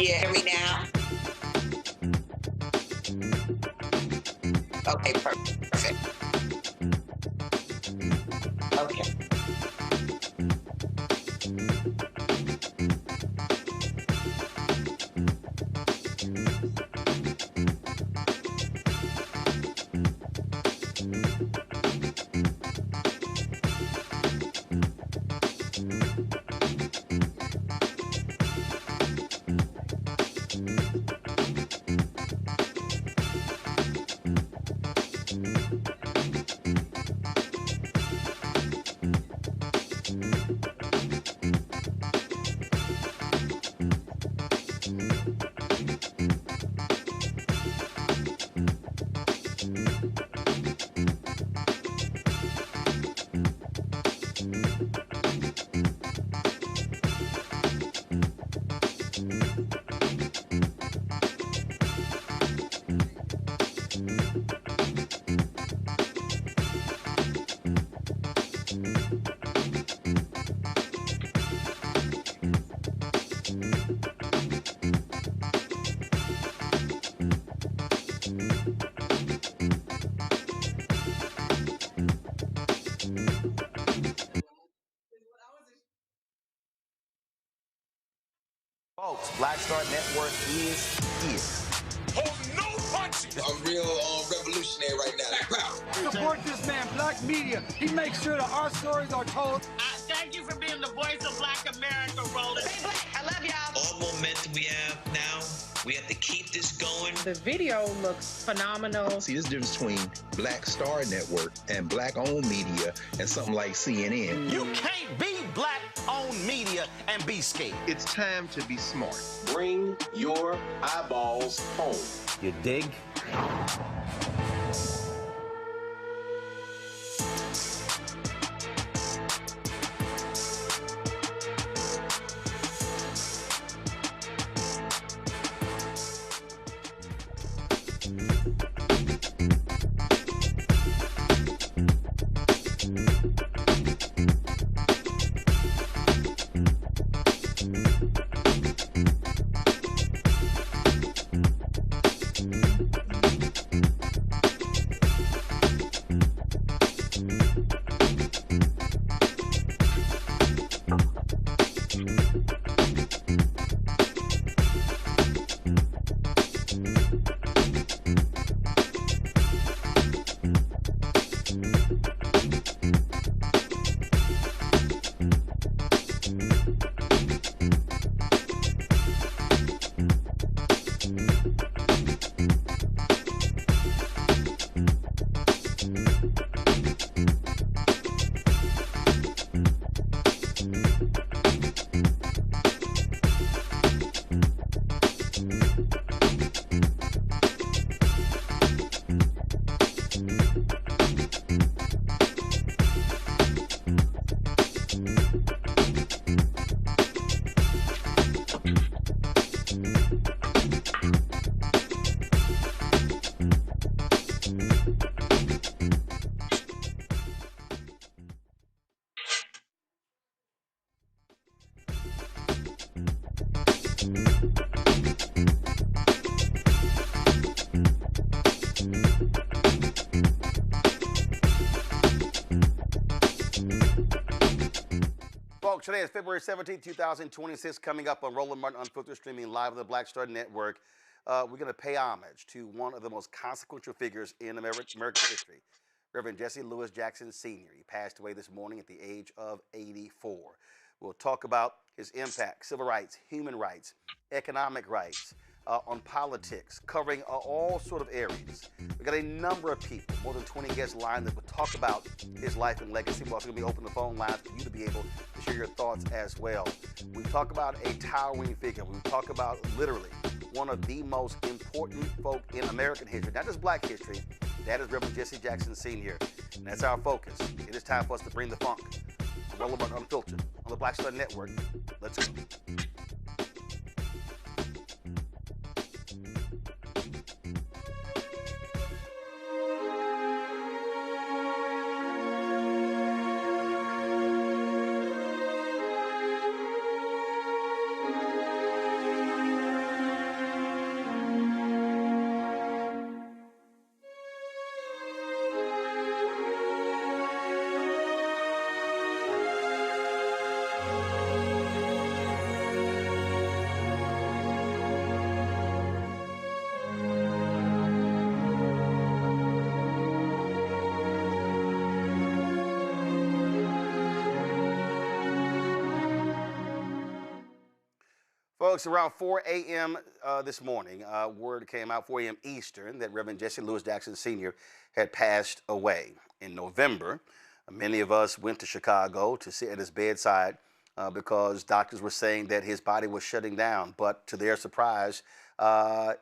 You hear me now? Okay, perfect. Okay. Folks, Black Star Network is here. Hold no punches. I'm real revolutionary right now. Pow. Support this man, Black Media. He makes sure that our stories are told. Thank you for being the voice of Black America, Roland. Stay black. I love y'all. All momentum we have now, we have to keep this going. The video looks phenomenal. See, this difference between Black Star Network and Black-owned media and something like CNN. You can't be Black-owned media and be scared. It's time to be smart. Bring your eyeballs home. You dig? Folks, today is February 17th, 2026, coming up on Roland Martin Unfiltered, streaming live on the Black Star Network. We're going to pay homage to one of the most consequential figures in American history, Reverend Jesse Jackson Sr. He passed away this morning at the age of 84. We'll talk about his impact, civil rights, human rights, economic rights, on politics, covering all sort of areas. We've got a number of people, more than 20 guests lined that will talk about his life and legacy. We're also going to be opening the phone lines for you to be able to share your thoughts as well. We talk about a towering figure. We talk about literally one of the most important folk in American history, not just Black history. That is Reverend Jesse Jackson Sr. And that's our focus. It is time for us to bring the funk. Roland Martin Unfiltered on the Black Star Network. Let's go. Folks, around 4 a.m. This morning, word came out, 4 a.m. Eastern, that Reverend Jesse Jackson Sr. had passed away. In November, many of us went to Chicago to sit at his bedside because doctors were saying that his body was shutting down. But to their surprise,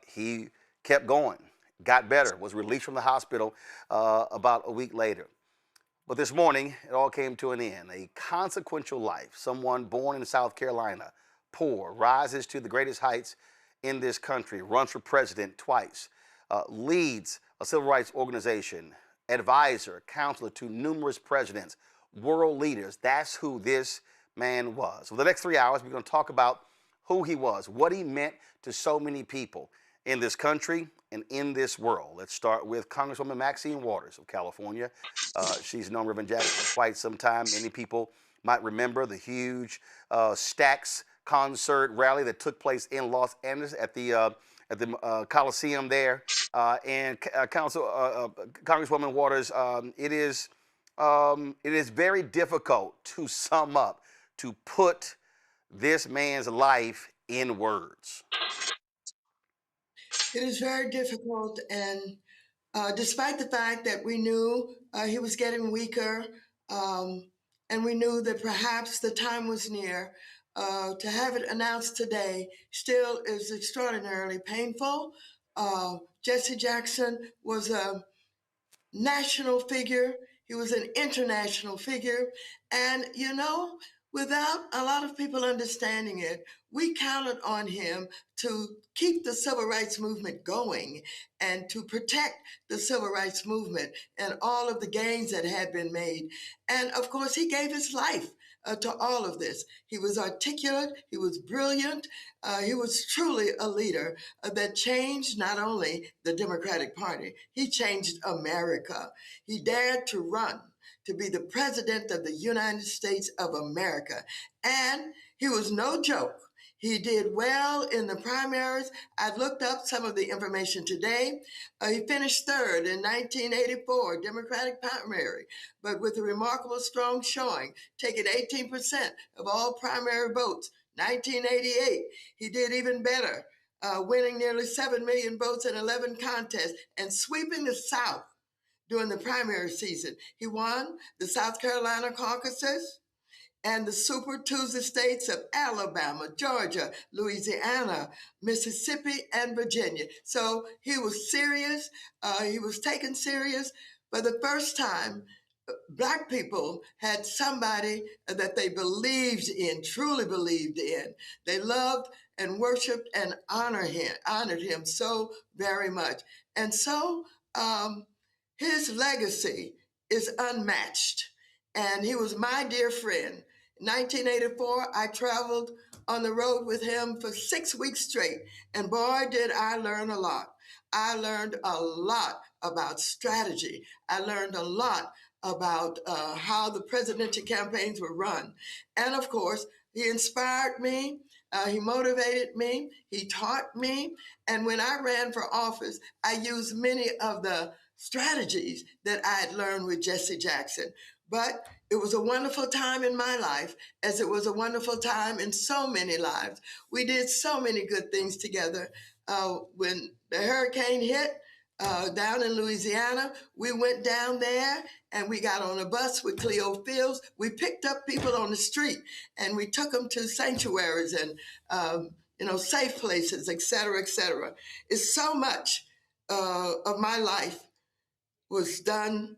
he kept going, got better, was released from the hospital about a week later. But this morning, it all came to an end. A consequential life, someone born in South Carolina, poor, rises to the greatest heights in this country, runs for president twice, leads a civil rights organization, advisor, counselor to numerous presidents, world leaders. That's who this man was. For the next 3 hours, we're going to talk about who he was, what he meant to so many people in this country and in this world. Let's start with Congresswoman Maxine Waters of California. She's known Reverend Jackson for quite some time. Many people might remember the huge stacks concert rally that took place in Los Angeles at the Coliseum there. Congresswoman Waters, it is very difficult to sum up, to put this man's life in words. It is very difficult, and despite the fact that we knew he was getting weaker, and we knew that perhaps the time was near, to have it announced today still is extraordinarily painful. Jesse Jackson was a national figure. He was an international figure. And, you know, without a lot of people understanding it, we counted on him to keep the civil rights movement going and to protect the civil rights movement and all of the gains that had been made. And of course, he gave his life to all of this. He was articulate, he was brilliant, he was truly a leader that changed not only the Democratic Party, he changed America. He dared to run to be the president of the United States of America. And he was no joke. He did well in the primaries. I looked up some of the information today. He finished third in 1984 Democratic primary, but with a remarkable strong showing, taking 18% of all primary votes. 1988, he did even better, winning nearly 7 million votes in 11 contests and sweeping the South during the primary season. He won the South Carolina caucuses and the Super Tuesday states of Alabama, Georgia, Louisiana, Mississippi, and Virginia. So he was serious. He was taken serious. For the first time, Black people had somebody that they believed in, truly believed in. They loved and worshiped and honored him so very much. And so his legacy is unmatched. And he was my dear friend. In 1984, I traveled on the road with him for 6 weeks straight. And boy, did I learn a lot. I learned a lot about strategy. I learned a lot about how the presidential campaigns were run. And of course, he inspired me. He motivated me. He taught me. And when I ran for office, I used many of the strategies that I had learned with Jesse Jackson. But it was a wonderful time in my life, as it was a wonderful time in so many lives. We did so many good things together. When the hurricane hit down in Louisiana, we went down there and we got on a bus with Cleo Fields. We picked up people on the street and we took them to sanctuaries and safe places, et cetera, et cetera. It's so much of my life was done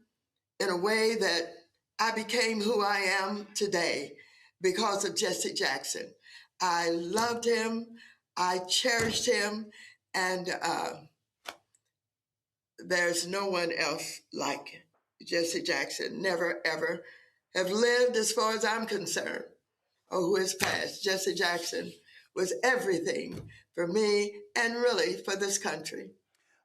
in a way that I became who I am today because of Jesse Jackson. I loved him, I cherished him, and there's no one else like Jesse Jackson. Never, ever have lived, as far as I'm concerned, or who has passed. Jesse Jackson was everything for me and really for this country.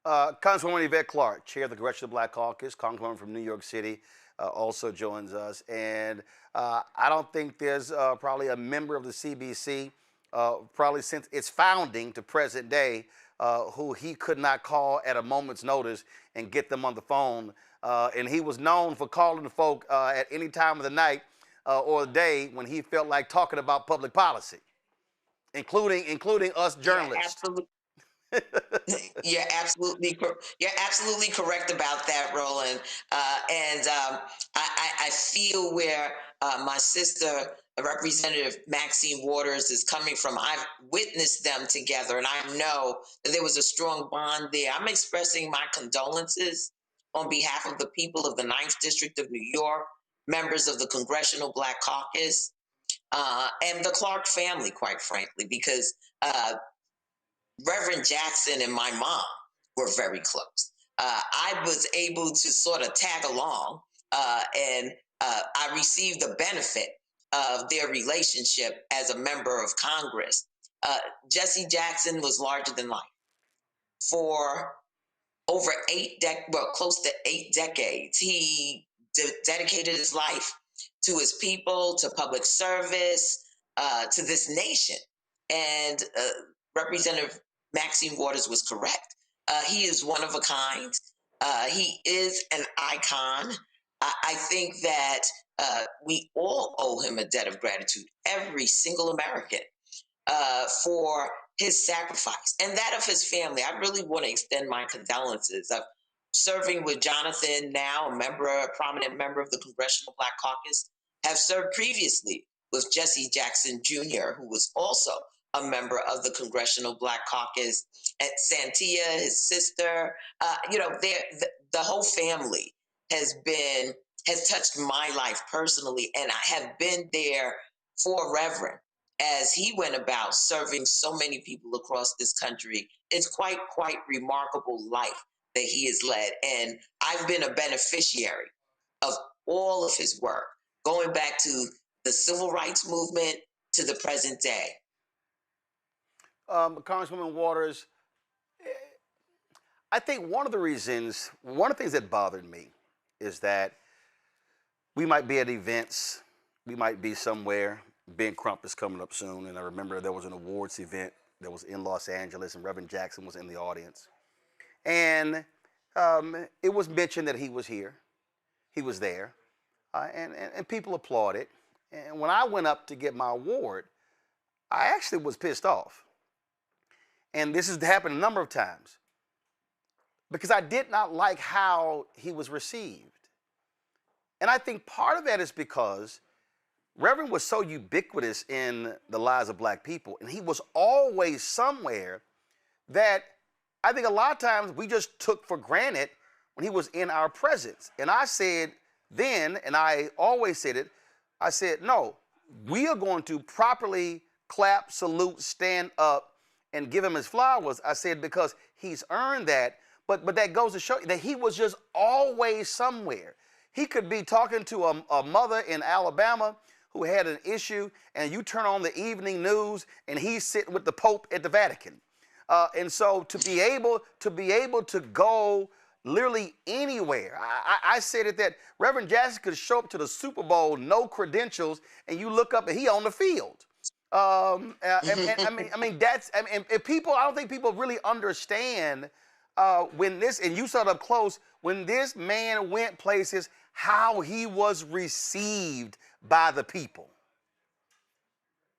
Congresswoman Yvette Clarke, chair of the Congressional Black Caucus, Congresswoman from New York City, also joins us. And I don't think there's probably a member of the CBC, probably since its founding to present day, who he could not call at a moment's notice and get them on the phone. And he was known for calling the folk at any time of the night or the day when he felt like talking about public policy, including us journalists. Yeah, absolutely. You're absolutely correct about that, Roland. I feel where my sister, Representative Maxine Waters, is coming from. I've witnessed them together, and I know that there was a strong bond there. I'm expressing my condolences on behalf of the people of the 9th District of New York, members of the Congressional Black Caucus, and the Clarke family, quite frankly, because Reverend Jackson and my mom were very close. I was able to sort of tag along, and I received the benefit of their relationship as a member of Congress. Jesse Jackson was larger than life. For over close to 8 decades, he dedicated his life to his people, to public service, to this nation. And Representative Maxine Waters was correct. He is one of a kind. He is an icon. I think that we all owe him a debt of gratitude, every single American, for his sacrifice and that of his family. I really want to extend my condolences of serving with Jonathan, now a prominent member of the Congressional Black Caucus, have served previously with Jesse Jackson Jr., who was also a member of the Congressional Black Caucus, and Santia, his sister. The whole family has touched my life personally, and I have been there for Reverend as he went about serving so many people across this country. It's quite remarkable life that he has led, and I've been a beneficiary of all of his work, going back to the civil rights movement to the present day. Congresswoman Waters, I think one of the things that bothered me is that we might be at events, we might be somewhere. Ben Crump is coming up soon, and I remember there was an awards event that was in Los Angeles, and Reverend Jackson was in the audience. And it was mentioned that he was here. He was there, and people applauded. And when I went up to get my award, I actually was pissed off. And this has happened a number of times because I did not like how he was received. And I think part of that is because Reverend was so ubiquitous in the lives of black people, and he was always somewhere that I think a lot of times we just took for granted when he was in our presence. And I said then, and I always said it, I said, no, we are going to properly clap, salute, stand up, and give him his flowers. I said, because he's earned that, but that goes to show you that he was just always somewhere. He could be talking to a mother in Alabama who had an issue, and you turn on the evening news, and he's sitting with the Pope at the Vatican. And so to be able to go literally anywhere, I said it that Reverend Jackson could show up to the Super Bowl, no credentials, and you look up and he on the field. I don't think people really understand when this, and you saw it up close, when this man went places, how he was received by the people.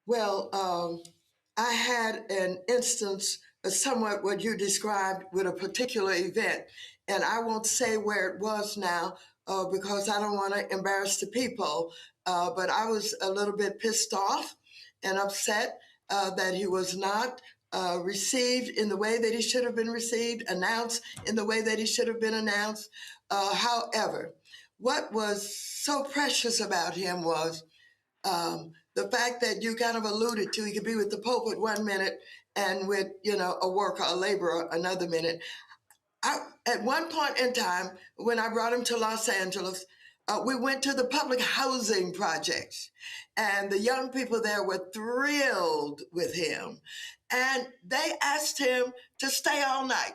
Well, I had an instance, somewhat what you described with a particular event, and I won't say where it was now because I don't want to embarrass the people, but I was a little bit pissed off and upset that he was not received in the way that he should have been received, announced in the way that he should have been announced. However, what was so precious about him was the fact that you kind of alluded to, he could be with the Pope at 1 minute and with, a worker, a laborer, another minute. At one point in time, when I brought him to Los Angeles, we went to the public housing projects, and the young people there were thrilled with him. And they asked him to stay all night.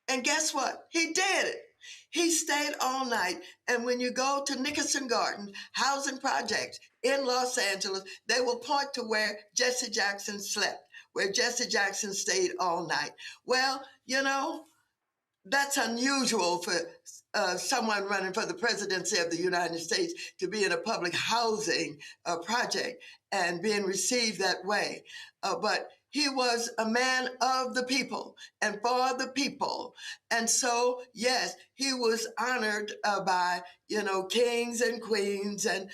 And guess what? He did it. He stayed all night. And when you go to Nickerson Garden housing projects in Los Angeles, they will point to where Jesse Jackson slept, where Jesse Jackson stayed all night. Well, that's unusual for someone running for the presidency of the United States to be in a public housing project and being received that way. But he was a man of the people and for the people. And so, yes, he was honored by, kings and queens and,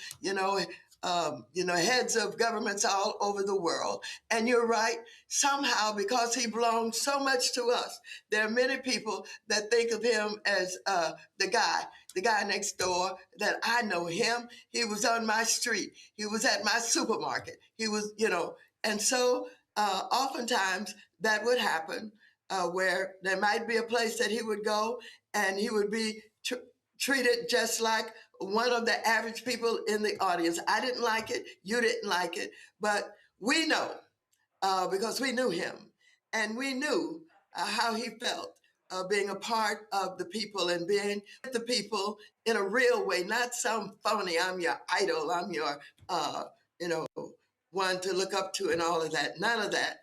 heads of governments all over the world. And you're right, somehow, because he belonged so much to us, there are many people that think of him as the guy next door, that I know him. He was on my street. He was at my supermarket. He was, and so oftentimes that would happen where there might be a place that he would go and he would be treated just like one of the average people in the audience. I didn't like it. You didn't like it. But we know because we knew him and we knew how he felt being a part of the people and being with the people in a real way, not some phony, I'm your idol, I'm your, one to look up to and all of that. None of that.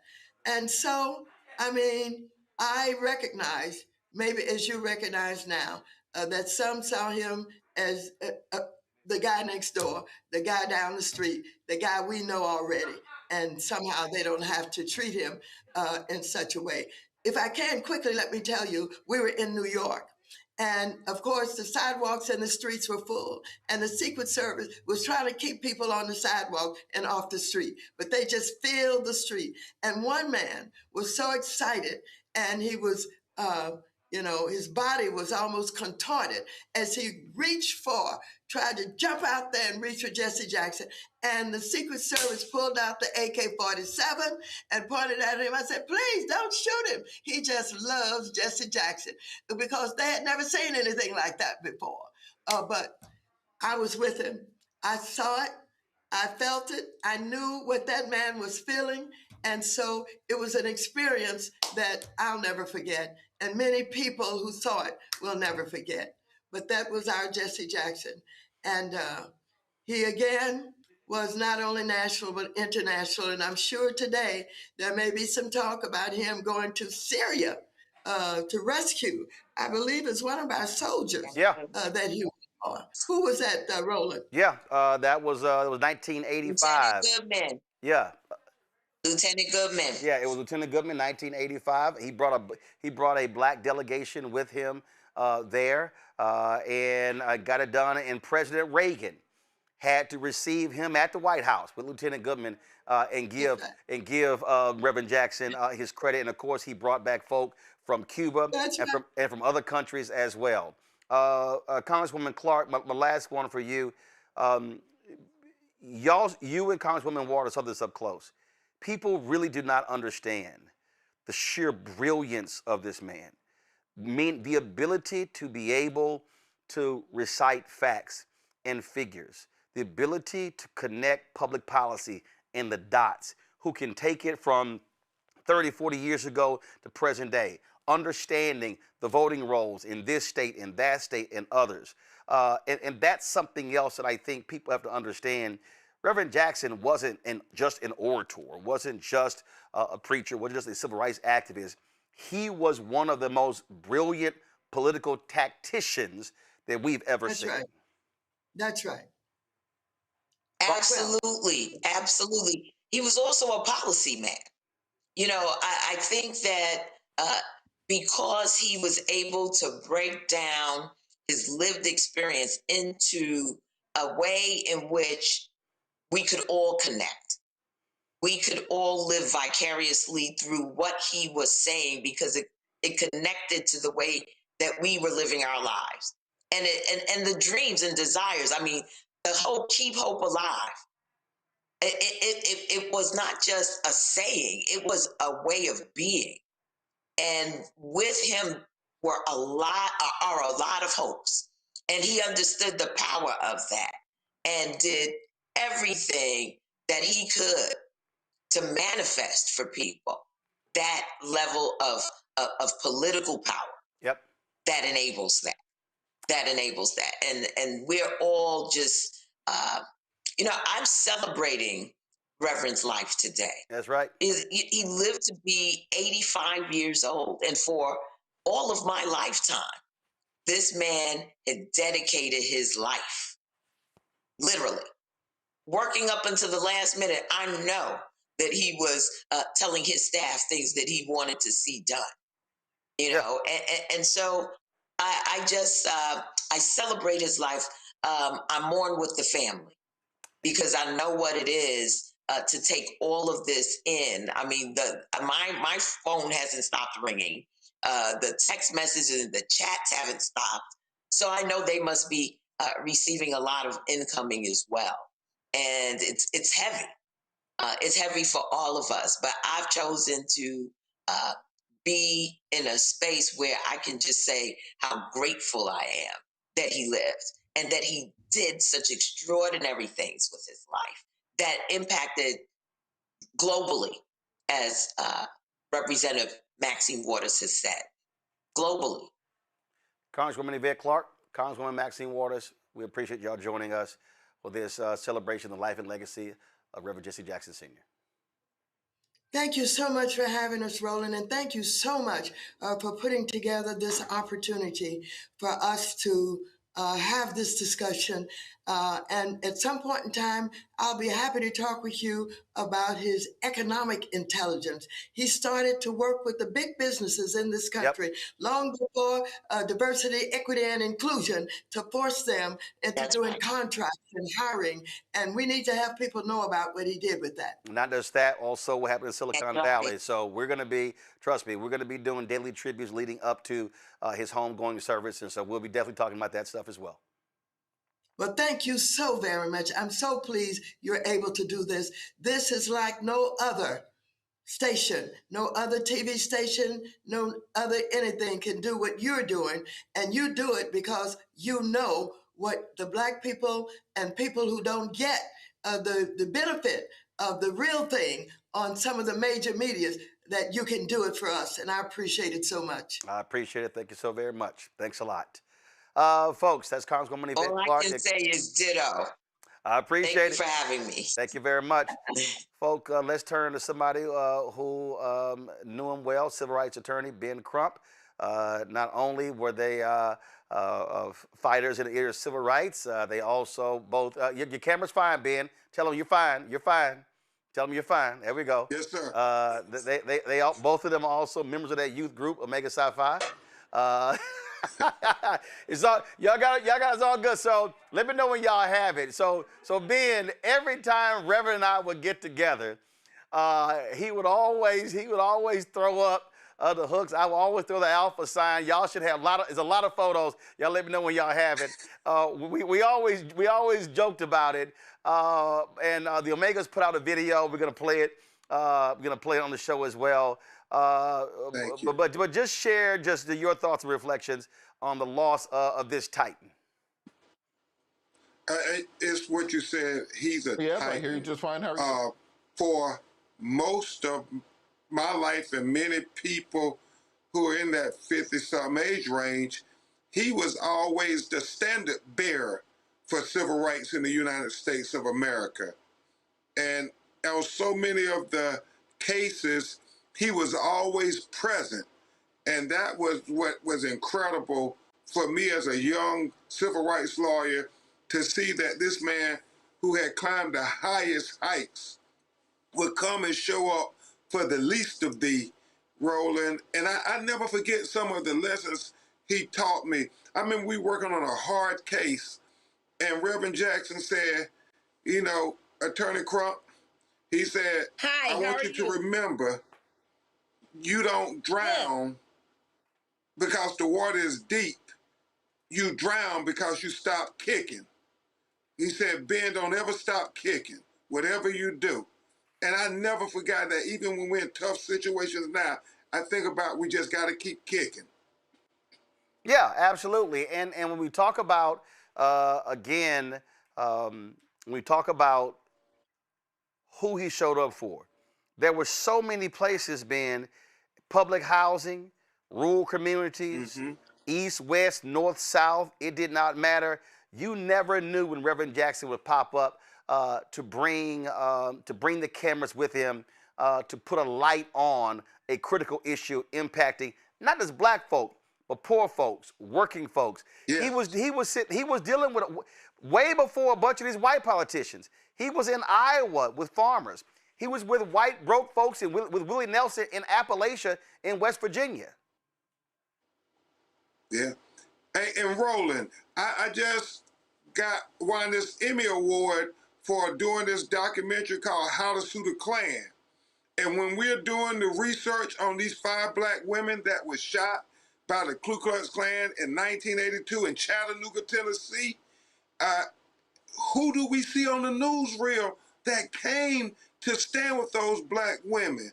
And so, I mean, I recognize, maybe as you recognize now, that some saw him as the guy next door, the guy down the street, the guy we know already, and somehow they don't have to treat him in such a way. If I can quickly, let me tell you, we were in New York. And of course, the sidewalks and the streets were full. And the Secret Service was trying to keep people on the sidewalk and off the street. But they just filled the street. And one man was so excited, and he was, his body was almost contorted as he tried to jump out there and reach for Jesse Jackson. And the Secret Service pulled out the AK-47 and pointed at him. I said, please don't shoot him. He just loves Jesse Jackson, because they had never seen anything like that before. But I was with him. I saw it. I felt it. I knew what that man was feeling. And so it was an experience that I'll never forget. And many people who saw it will never forget. But that was our Jesse Jackson. And he, again, was not only national, but international. And I'm sure today there may be some talk about him going to Syria to rescue, I believe it's one of our soldiers that he was on. Who was that, Roland? Yeah, that was 1985. Lieutenant Goodman. Yeah. Lieutenant Goodman. Yeah, it was Lieutenant Goodman, 1985. He brought a black delegation with him there, and got it done. And President Reagan had to receive him at the White House with Lieutenant Goodman and give Reverend Jackson his credit. And of course, he brought back folk from Cuba and from other countries as well. Congresswoman Clark, my last one for you. You and Congresswoman Waters saw this up close. People really do not understand the sheer brilliance of this man. The ability to be able to recite facts and figures, the ability to connect public policy and the dots, who can take it from 30, 40 years ago to present day, understanding the voting rolls in this state, in that state, and others. And that's something else that I think people have to understand. Reverend Jackson wasn't just an orator, wasn't just a preacher, wasn't just a civil rights activist. He was one of the most brilliant political tacticians that we've ever seen. Right. That's right. Absolutely. Absolutely. He was also a policy man. You know, I think that because he was able to break down his lived experience into a way in which we could all connect. We could all live vicariously through what he was saying, because it connected to the way that we were living our lives. And the dreams and desires. I mean, the whole keep hope alive. It was not just a saying, it was a way of being. And with him are a lot of hopes. And he understood the power of that and did everything that he could to manifest for people that level of political power. Yep. That enables that. That enables that. And we're all just, I'm celebrating Reverend's life today. That's right. He lived to be 85 years old. And for all of my lifetime, this man had dedicated his life, literally, working up until the last minute. I know that he was telling his staff things that he wanted to see done, and so I just I celebrate his life. I mourn with the family, because I know what it is to take all of this in. I mean, my phone hasn't stopped ringing. The text messages and the chats haven't stopped. So I know they must be receiving a lot of incoming as well. And it's heavy. It's heavy for all of us. But I've chosen to be in a space where I can just say how grateful I am that he lived and that he did such extraordinary things with his life that impacted globally, as Representative Maxine Waters has said, globally. Congresswoman Yvette Clark, Congresswoman Maxine Waters, we appreciate y'all joining us for this celebration of the life and legacy of Reverend Jesse Jackson Sr. Thank you so much for having us, Roland, and thank you so much for putting together this opportunity for us to have this discussion. And at some point in time, I'll be happy to talk with you about his economic intelligence. He started to work with the big businesses in this country long before diversity, equity, and inclusion to force them into doing contracts and hiring. And we need to have people know about what he did with that. Not just that, also what happened in Silicon Valley. So we're going to be, trust me, we're going to be doing daily tributes leading up to his homegoing service. And so we'll be definitely talking about that stuff as well. Well, thank you so very much. I'm so pleased you're able to do this. This is like no other station, no other TV station, no other anything can do what you're doing. And you do it because you know what the Black people and people who don't get the benefit of the real thing on some of the major medias, that you can do it for us. And I appreciate it so much. I appreciate it. Thank you so very much. Thanks a lot. Folks, that's Congresswoman Yvette Clarke. All I can say is ditto. I appreciate it. Thank you for having me. Thank you very much. Folk, let's turn to somebody who knew him well, civil rights attorney Ben Crump. Not only were they fighters in the area of civil rights, they also both, your camera's fine, Ben. Tell them you're fine. You're fine. Tell them you're fine. There we go. Yes, sir. They all, both of them are also members of that youth group, Omega Psi Phi. It's all y'all got it's all good. So let me know when y'all have it. So Ben, every time Reverend and I would get together, he would always throw up the hooks. I would always throw the alpha sign. Y'all should have there's a lot of photos. Y'all let me know when y'all have it. We always joked about it. And the Omegas put out a video. We're gonna play it. We're gonna play it on the show as well. But just share your thoughts and reflections on the loss of this Titan. It's what you said. He's a Titan. I hear you just fine. How are you? For most of my life and many people who are in that 50-something age range, he was always the standard bearer for civil rights in the United States of America. And on so many of the cases, he was always present. And that was what was incredible for me as a young civil rights lawyer, to see that this man who had climbed the highest heights would come and show up for the least of thee, Roland. And I never forget some of the lessons he taught me. I remember we working on a hard case, and Reverend Jackson said, you know, Attorney Crump, he said, I want you to remember, you don't drown because the water is deep. You drown because you stop kicking. He said, Ben, don't ever stop kicking, whatever you do. And I never forgot that. Even when we're in tough situations now, I think about we just got to keep kicking. Yeah, absolutely. And when we talk about, when we talk about who he showed up for, there were so many places, Ben, public housing, rural communities, east, west, north, south, it did not matter. You never knew when Reverend Jackson would pop up to bring the cameras with him to put a light on a critical issue impacting not just black folk, but poor folks, working folks. Yeah. He was dealing with way before a bunch of these white politicians. He was in Iowa with farmers. He was with white broke folks and with Willie Nelson in Appalachia in West Virginia. Yeah. And Roland, I just won this Emmy Award for doing this documentary called How to Sue the Klan. And when we're doing the research on these 5 black women that were shot by the Ku Klux Klan in 1982 in Chattanooga, Tennessee, who do we see on the newsreel that came to stand with those black women?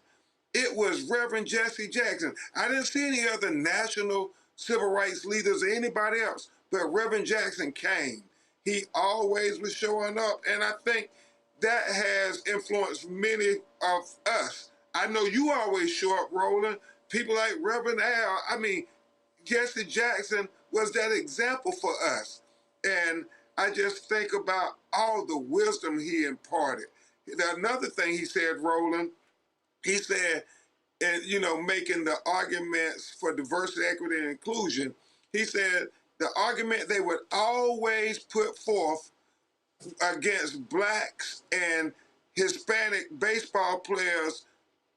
It was Reverend Jesse Jackson. I didn't see any other national civil rights leaders or anybody else, but Reverend Jackson came. He always was showing up, and I think that has influenced many of us. I know you always show up, Roland. People like Reverend Al, I mean, Jesse Jackson was that example for us. And I just think about all the wisdom he imparted. Another thing he said, Roland, he said, and making the arguments for diversity, equity, and inclusion, he said the argument they would always put forth against blacks and Hispanic baseball players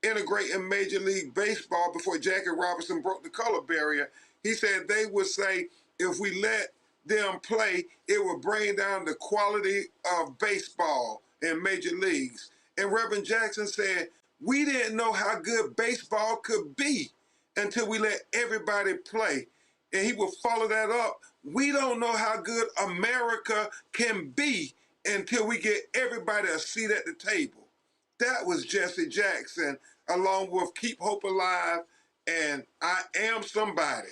integrating Major League Baseball before Jackie Robinson broke the color barrier. He said they would say if we let them play, it would bring down the quality of baseball in major leagues. And Reverend Jackson said, we didn't know how good baseball could be until we let everybody play. And he would follow that up. We don't know how good America can be until we get everybody a seat at the table. That was Jesse Jackson, along with Keep Hope Alive and I Am Somebody.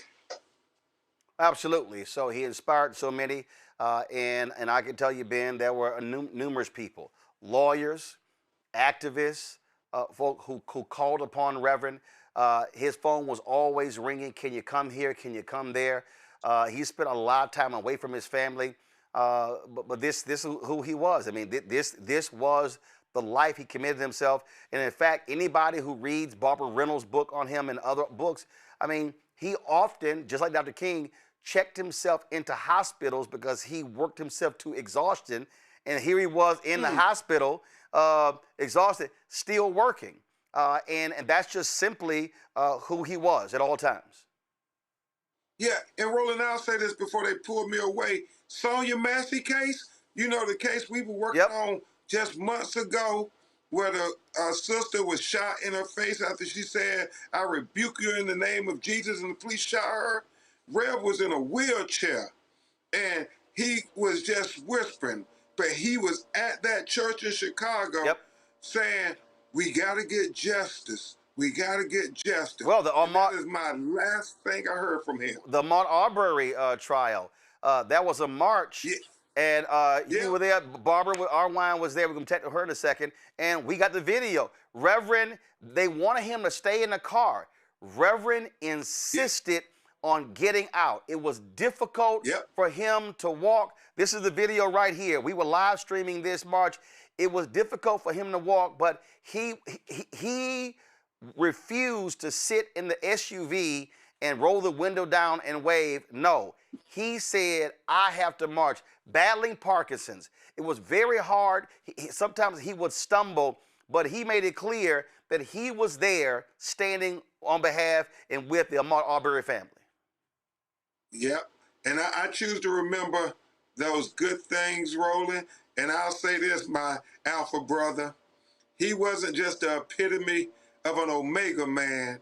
Absolutely. So he inspired so many, and I can tell you, Ben, there were numerous people, lawyers, activists, folk who called upon Reverend. His phone was always ringing. Can you come here? Can you come there? He spent a lot of time away from his family, but this is who he was. I mean, this was the life he committed himself. And in fact, anybody who reads Barbara Reynolds' book on him and other books, I mean, he often, just like Dr. King, checked himself into hospitals because he worked himself to exhaustion. And here he was in the hospital, exhausted, still working. And that's just simply who he was at all times. Yeah, and Roland, I'll say this before they pull me away. Sonia Massey case, the case we were working on just months ago, where the sister was shot in her face after she said, I rebuke you in the name of Jesus, and the police shot her. Rev was in a wheelchair, and he was just whispering, but he was at that church in Chicago saying, we got to get justice. We got to get justice. Well, that is my last thing I heard from him. The Ahmaud Arbery trial, that was a march. And you were there. Barbara Arwine was there. We're going to take her in a second. And we got the video. Reverend, they wanted him to stay in the car. Reverend insisted on getting out. It was difficult for him to walk. This is the video right here. We were live streaming this march. It was difficult for him to walk, but he refused to sit in the SUV and roll the window down and wave. No, he said, I have to march. Battling Parkinson's. It was very hard. Sometimes he would stumble, but he made it clear that he was there standing on behalf and with the Ahmaud Arbery family. Yep. And I choose to remember those good things, Roland. And I'll say this, my alpha brother. He wasn't just the epitome of an Omega man.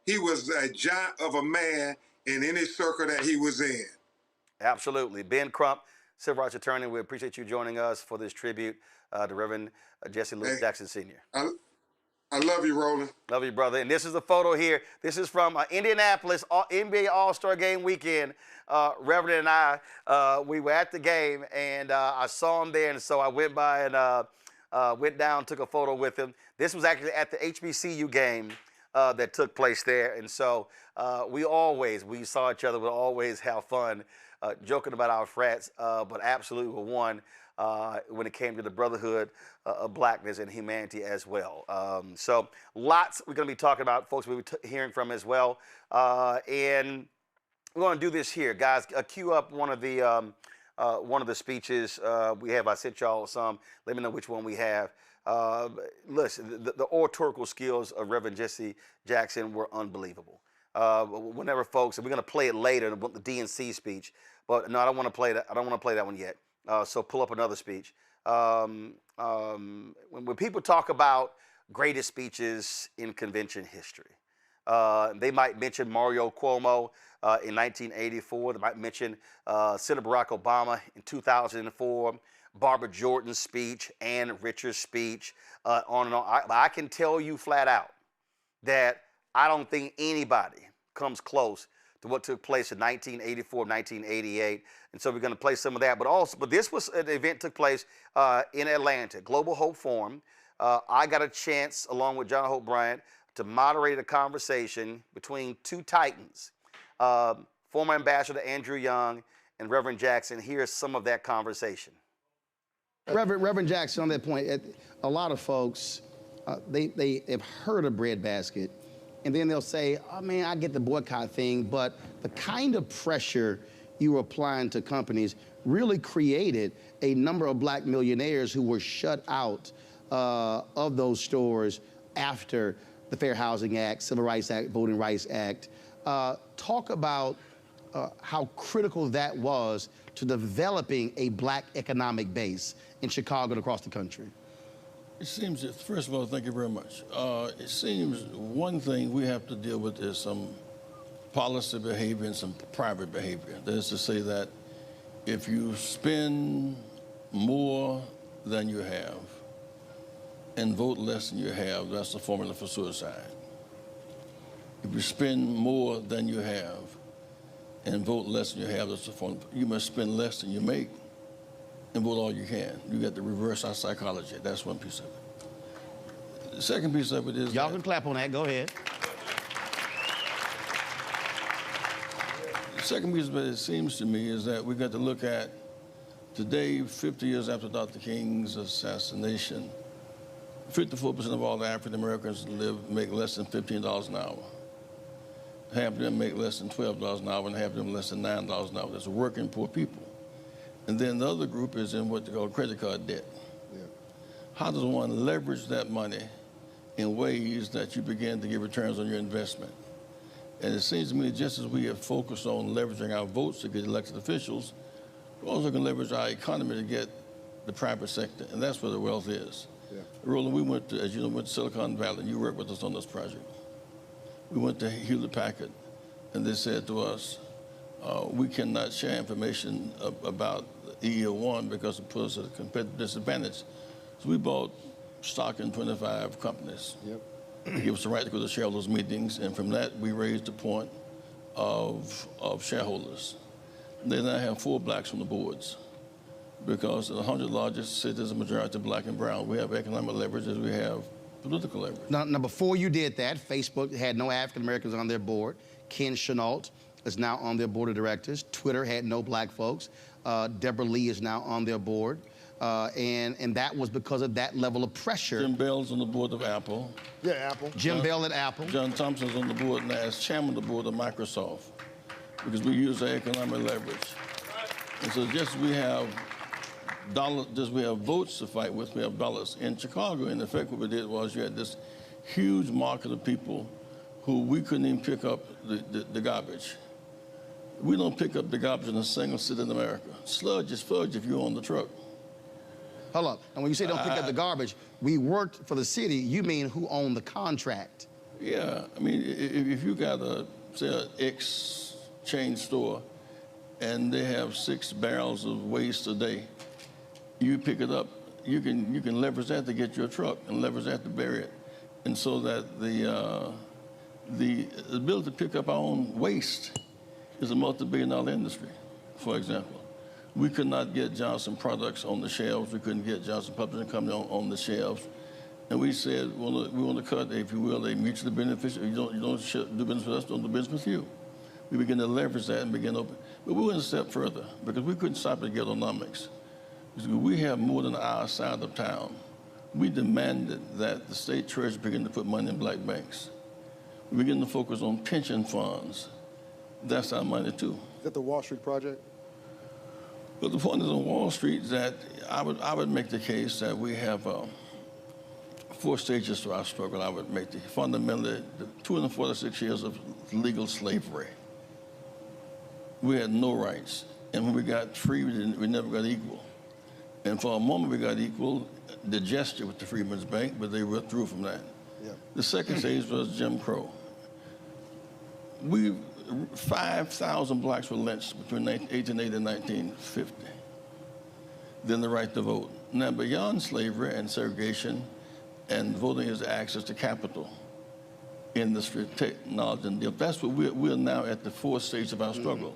He was a giant of a man in any circle that he was in. Absolutely. Ben Crump, civil rights attorney, we appreciate you joining us for this tribute to Reverend Jesse Jackson Sr. I love you, Roland. Love you, brother. And this is a photo here. This is from Indianapolis NBA All-Star Game weekend. Reverend and I, we were at the game, and I saw him there, and so I went by and went down, took a photo with him. This was actually at the HBCU game that took place there, and so we saw each other, we always have fun joking about our frats, but absolutely were one when it came to the brotherhood of blackness and humanity as well. So lots we're going to be talking about, folks we'll be hearing from as well. And we're going to do this here, guys. Cue up one of the speeches we have. I sent y'all some. Let me know which one we have. Listen, the oratorical skills of Reverend Jesse Jackson were unbelievable. Whenever folks, and we're going to play it later, the DNC speech, but no, I don't want to play that. I don't want to play that one yet. So pull up another speech. When people talk about greatest speeches in convention history, they might mention Mario Cuomo in 1984. They might mention Senator Barack Obama in 2004, Barbara Jordan's speech, Ann Richards' speech, on and on. I can tell you flat out that I don't think anybody comes close to what took place in 1984, 1988. And so we're going to play some of that. But this was an event took place in Atlanta, Global Hope Forum. I got a chance, along with John Hope Bryant, to moderate a conversation between two titans, former Ambassador Andrew Young and Reverend Jackson. Here's some of that conversation. Reverend Jackson, on that point, a lot of folks they have heard of breadbasket, and then they'll say, oh man, I get the boycott thing, but the kind of pressure you were applying to companies really created a number of black millionaires who were shut out of those stores after the Fair Housing Act, Civil Rights Act, Voting Rights Act. Talk about how critical that was to developing a black economic base in Chicago and across the country. It seems that, first of all, thank you very much. It seems one thing we have to deal with is some policy behavior and some private behavior. That is to say that if you spend more than you have and vote less than you have, that's the formula for suicide. If you spend more than you have and vote less than you have, that's the formula. You must spend less than you make and vote all you can. You got to reverse our psychology. That's one piece of it. The second piece of it is... Y'all can clap on that. Go ahead. The second piece of it seems to me is that we got to look at today, 50 years after Dr. King's assassination, 54% of all the African Americans make less than $15 an hour. Half of them make less than $12 an hour, and half of them less than $9 an hour. That's working poor people. And then the other group is in what they call credit card debt. Yeah. How does one leverage that money in ways that you begin to get returns on your investment? And it seems to me just as we have focused on leveraging our votes to get elected officials, we also can leverage our economy to get the private sector, and that's where the wealth is. Yeah. Roland, we went to, as you know, went to Silicon Valley, and you worked with us on this project. We went to Hewlett-Packard, and they said to us, we cannot share information about EEO1 because it puts us at a competitive disadvantage. So we bought stock in 25 companies. Yep. Give us the right to go to shareholders' meetings, and from that, we raised the point of shareholders. They now have 4 blacks on the boards because the 100 largest cities are majority black and brown. We have economic leverage as we have political leverage. Now, before you did that, Facebook had no African Americans on their board. Ken Chenault is now on their board of directors. Twitter had no black folks. Deborah Lee is now on their board. And that was because of that level of pressure. Jim Bell's on the board of Apple. Yeah, Apple. Jim Bell at Apple. John Thompson's on the board now as chairman of the board of Microsoft because we use our economic leverage. And so just as we have dollars, just we have votes to fight with, we have dollars. In Chicago, in effect, what we did was you had this huge market of people who we couldn't even pick up the garbage. We don't pick up the garbage in a single city in America. Sludge is fudge if you're on the truck. Hold up. And when you say don't pick up the garbage, we worked for the city, you mean who owned the contract? Yeah. I mean, if you got say, an X chain store and they have 6 barrels of waste a day, you pick it up. You can leverage that to get your truck and leverage that to bury it. And so that the ability to pick up our own waste is a multi-billion-dollar industry, for example. We could not get Johnson products on the shelves. We couldn't get Johnson Publishing Company on the shelves. And we said, we want to cut, if you will, a mutually beneficial. You don't do business with us, don't do business with you. We began to leverage that and begin to open. But we went a step further because we couldn't stop at ghettonomics. We have more than our side of town. We demanded that the state treasury begin to put money in black banks. We begin to focus on pension funds. That's our money too. Is that the Wall Street project? But the point is on Wall Street that I would make the case that we have 4 stages to our struggle. I would make fundamentally the 246 years of legal slavery. We had no rights. And when we got free, we never got equal. And for a moment we got equal, the gesture with the Freedmen's Bank, but they withdrew from that. Yeah. The second stage was Jim Crow. 5,000 blacks were lynched between 1880 and 1950. Then the right to vote. Now, beyond slavery and segregation and voting is access to capital, industry, technology, and that's what we're now at the 4th stage of our struggle.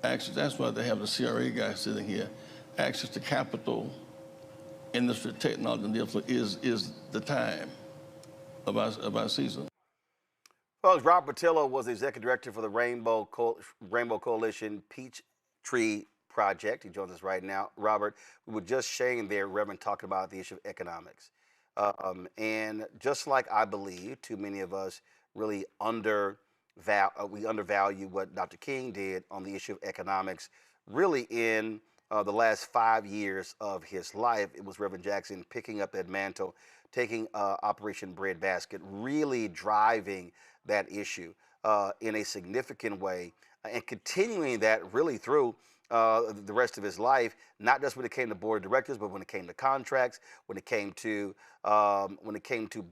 Access, that's why they have the CRA guy sitting here. Access to capital, industry, technology, and deal is the time of our season. Well, Robert Patillo was the executive director for the Rainbow Coalition Peachtree Project. He joins us right now. Robert, we were just sharing there, Reverend, talking about the issue of economics. And just like I believe, too many of us really we undervalue what Dr. King did on the issue of economics. Really, in the last 5 years of his life, it was Reverend Jackson picking up that mantle, taking Operation Breadbasket, really driving that issue in a significant way, and continuing that really through the rest of his life, not just when it came to board of directors, but when it came to contracts, when it came to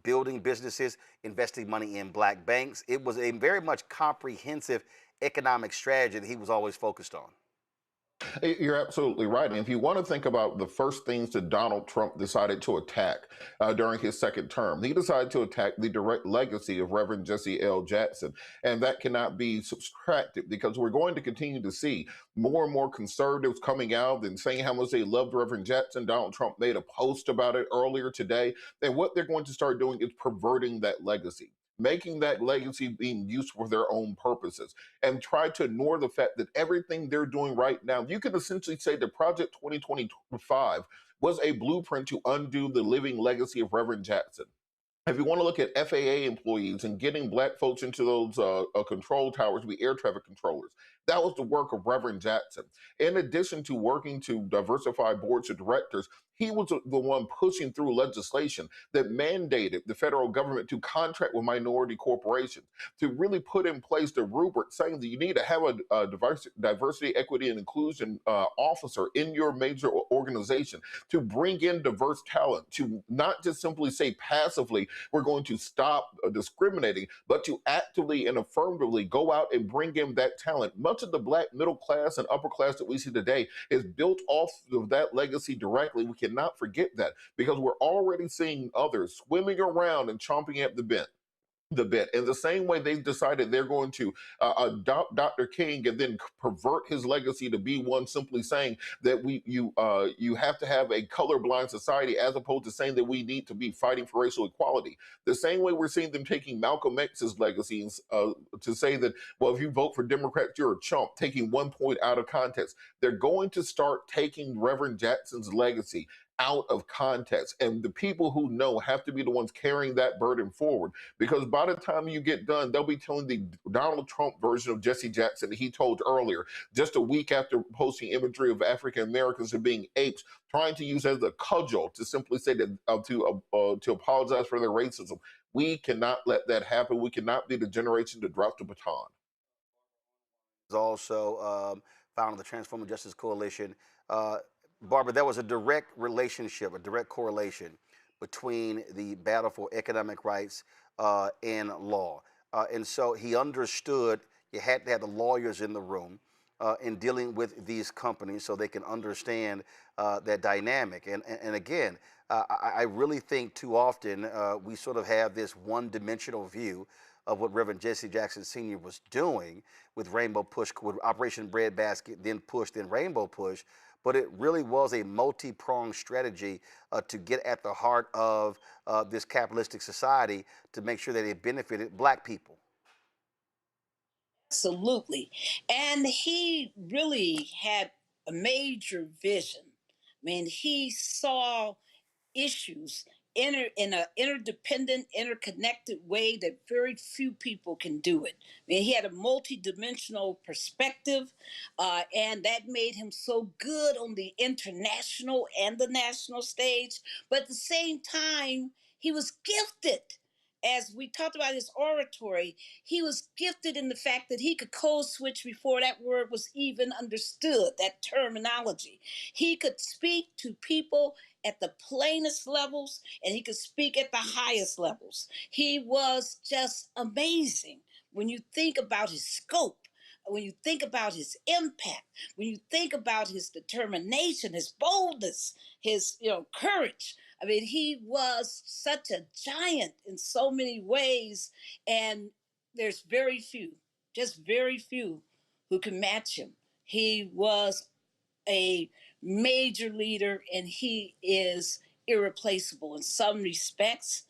building businesses, investing money in black banks. It was a very much comprehensive economic strategy that he was always focused on. You're absolutely right. And if you want to think about the first things that Donald Trump decided to attack during his second term, he decided to attack the direct legacy of Reverend Jesse L. Jackson. And that cannot be subtracted because we're going to continue to see more and more conservatives coming out and saying how much they loved Reverend Jackson. Donald Trump made a post about it earlier today. And what they're going to start doing is perverting that legacy, making that legacy being used for their own purposes, and try to ignore the fact that everything they're doing right now, you can essentially say that Project 2025 was a blueprint to undo the living legacy of Reverend Jackson. If you want to look at FAA employees and getting black folks into those control towers to be air traffic controllers, that was the work of Reverend Jackson. In addition to working to diversify boards of directors, he was the one pushing through legislation that mandated the federal government to contract with minority corporations, to really put in place the rubric saying that you need to have a diversity, equity, and inclusion officer in your major organization to bring in diverse talent, to not just simply say passively, we're going to stop discriminating, but to actively and affirmatively go out and bring in that talent. Much of the black middle class and upper class that we see today is built off of that legacy directly. We cannot forget that because we're already seeing others swimming around and chomping at the bit. In the same way they decided they're going to adopt Dr. King and then pervert his legacy to be one simply saying that you have to have a colorblind society as opposed to saying that we need to be fighting for racial equality. The same way we're seeing them taking Malcolm X's legacy to say that, well, if you vote for Democrats, you're a chump, taking one point out of context. They're going to start taking Reverend Jackson's legacy out of context. And the people who know have to be the ones carrying that burden forward. Because by the time you get done, they'll be telling the Donald Trump version of Jesse Jackson that he told earlier, just a week after posting imagery of African Americans as being apes, trying to use as a cudgel to simply say that to apologize for their racism. We cannot let that happen. We cannot be the generation to drop the baton. Also found in the Transforming Justice Coalition. Barbara, there was a direct relationship, a direct correlation between the battle for economic rights and law. And so he understood you had to have the lawyers in the room in dealing with these companies so they can understand that dynamic. And again, I really think too often we sort of have this one-dimensional view of what Reverend Jesse Jackson Sr. was doing with Rainbow Push, with Operation Breadbasket, then Push, then Rainbow Push. But it really was a multi-pronged strategy to get at the heart of this capitalistic society to make sure that it benefited black people. Absolutely. And he really had a major vision. I mean, he saw issues in an interdependent, interconnected way that very few people can do it. I mean, he had a multidimensional perspective, and that made him so good on the international and the national stage. But at the same time, he was gifted. As we talked about his oratory, he was gifted in the fact that he could code switch before that word was even understood, that terminology. He could speak to people at the plainest levels, and he could speak at the highest levels. He was just amazing when you think about his scope, when you think about his impact, when you think about his determination, his boldness, his courage. I mean, he was such a giant in so many ways, and there's very few, just very few, who can match him. He was a major leader, and he is irreplaceable in some respects.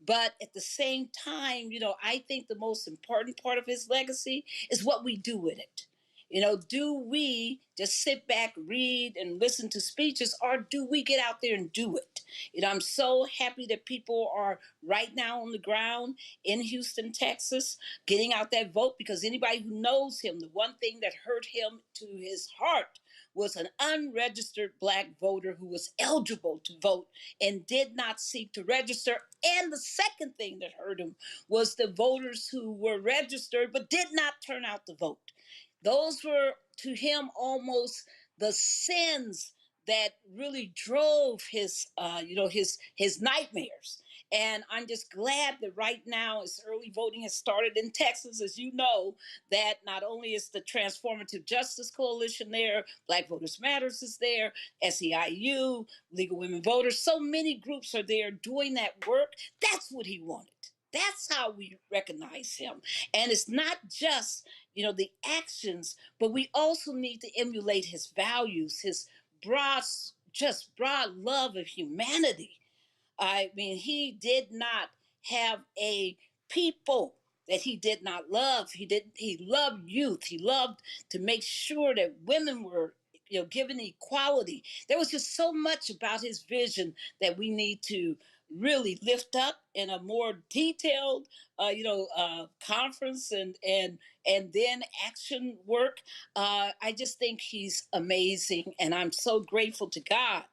But at the same time, I think the most important part of his legacy is what we do with it. You know, do we just sit back, read, and listen to speeches, or do we get out there and do it? You know, I'm so happy that people are right now on the ground in Houston, Texas, getting out that vote, because anybody who knows him, the one thing that hurt him to his heart was an unregistered Black voter who was eligible to vote and did not seek to register. And the second thing that hurt him was the voters who were registered but did not turn out to vote. Those were to him almost the sins that really drove his, his nightmares. And I'm just glad that right now, as early voting has started in Texas, as you know, that not only is the Transformative Justice Coalition there, Black Voters Matters is there, SEIU, Legal Women Voters, so many groups are there doing that work. That's what he wanted. That's how we recognize him. And it's not just, the actions, but we also need to emulate his values, his broad love of humanity. I mean, he did not have a people that he did not love. He loved youth. He loved to make sure that women were, given equality. There was just so much about his vision that we need to really lift up in a more detailed, conference and then action work. I just think he's amazing, and I'm so grateful to God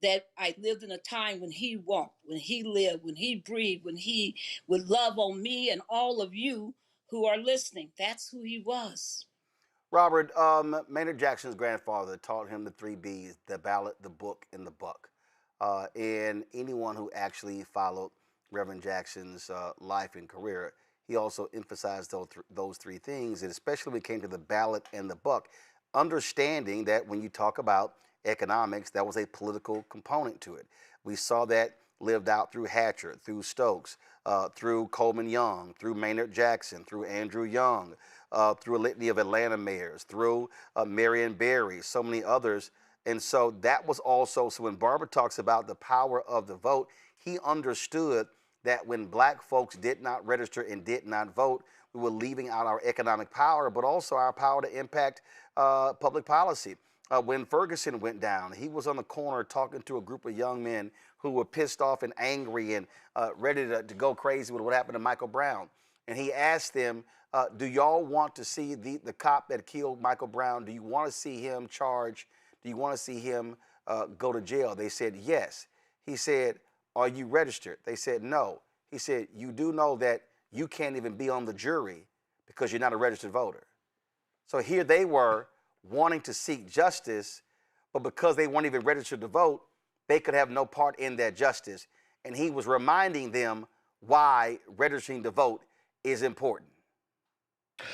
that I lived in a time when he walked, when he lived, when he breathed, when he would love on me and all of you who are listening. That's who he was. Robert, Maynard Jackson's grandfather taught him the 3 B's: the ballot, the book, and the buck. And anyone who actually followed Reverend Jackson's life and career, he also emphasized those 3 things, and especially when it came to the ballot and the buck, understanding that when you talk about economics, that was a political component to it. We saw that lived out through Hatcher, through Stokes, through Coleman Young, through Maynard Jackson, through Andrew Young, through a litany of Atlanta mayors, through Marion Barry, so many others. And so that was also, so when Barbara talks about the power of the vote, he understood that when Black folks did not register and did not vote, we were leaving out our economic power, but also our power to impact public policy. When Ferguson went down, he was on the corner talking to a group of young men who were pissed off and angry and ready to go crazy with what happened to Michael Brown. And he asked them, do y'all want to see the cop that killed Michael Brown? Do you want to see him charged? Do you want to see him go to jail? They said, yes. He said, are you registered? They said, no. He said, you do know that you can't even be on the jury because you're not a registered voter. So here they were wanting to seek justice, but because they weren't even registered to vote, they could have no part in that justice. And he was reminding them why registering to vote is important.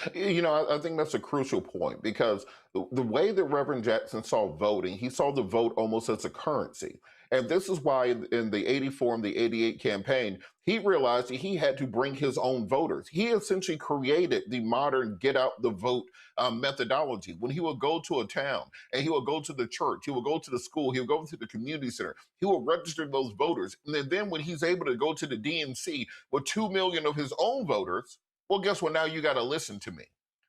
I think that's a crucial point, because the way that Reverend Jackson saw voting, he saw the vote almost as a currency. And this is why in the 84 and the 88 campaign, he realized that he had to bring his own voters. He essentially created the modern get out the vote methodology. When he would go to a town and he would go to the church, he would go to the school, he would go to the community center, he would register those voters. And then when he's able to go to the DNC with 2 million of his own voters, well, guess what? Now you got to listen to me.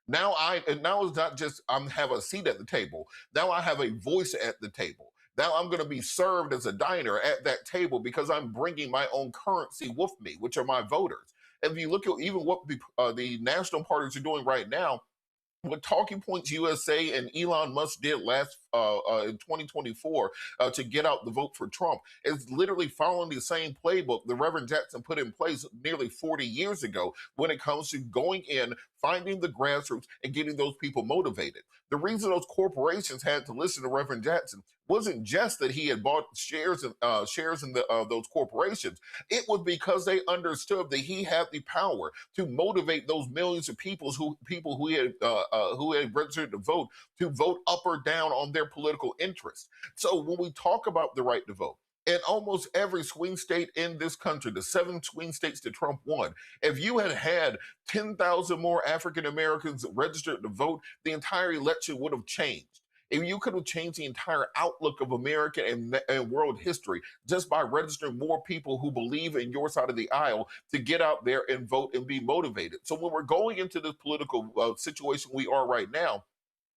Now it's not just have a seat at the table. Now I have a voice at the table. Now I'm going to be served as a diner at that table because I'm bringing my own currency with me, which are my voters. And if you look at even what the national parties are doing right now, what Talking Points USA and Elon Musk did last in 2024 to get out the vote for Trump is literally following the same playbook the Reverend Jackson put in place nearly 40 years ago when it comes to going in, finding the grassroots, and getting those people motivated. The reason those corporations had to listen to Reverend Jackson wasn't just that he had bought shares in those corporations. It was because they understood that he had the power to motivate those millions of people who had registered to vote up or down on their political interests. So when we talk about the right to vote, in almost every swing state in this country, the 7 swing states that Trump won, if you had 10,000 more African Americans registered to vote, the entire election would have changed. If you could have changed the entire outlook of American and world history just by registering more people who believe in your side of the aisle to get out there and vote and be motivated. So when we're going into this political situation we are right now,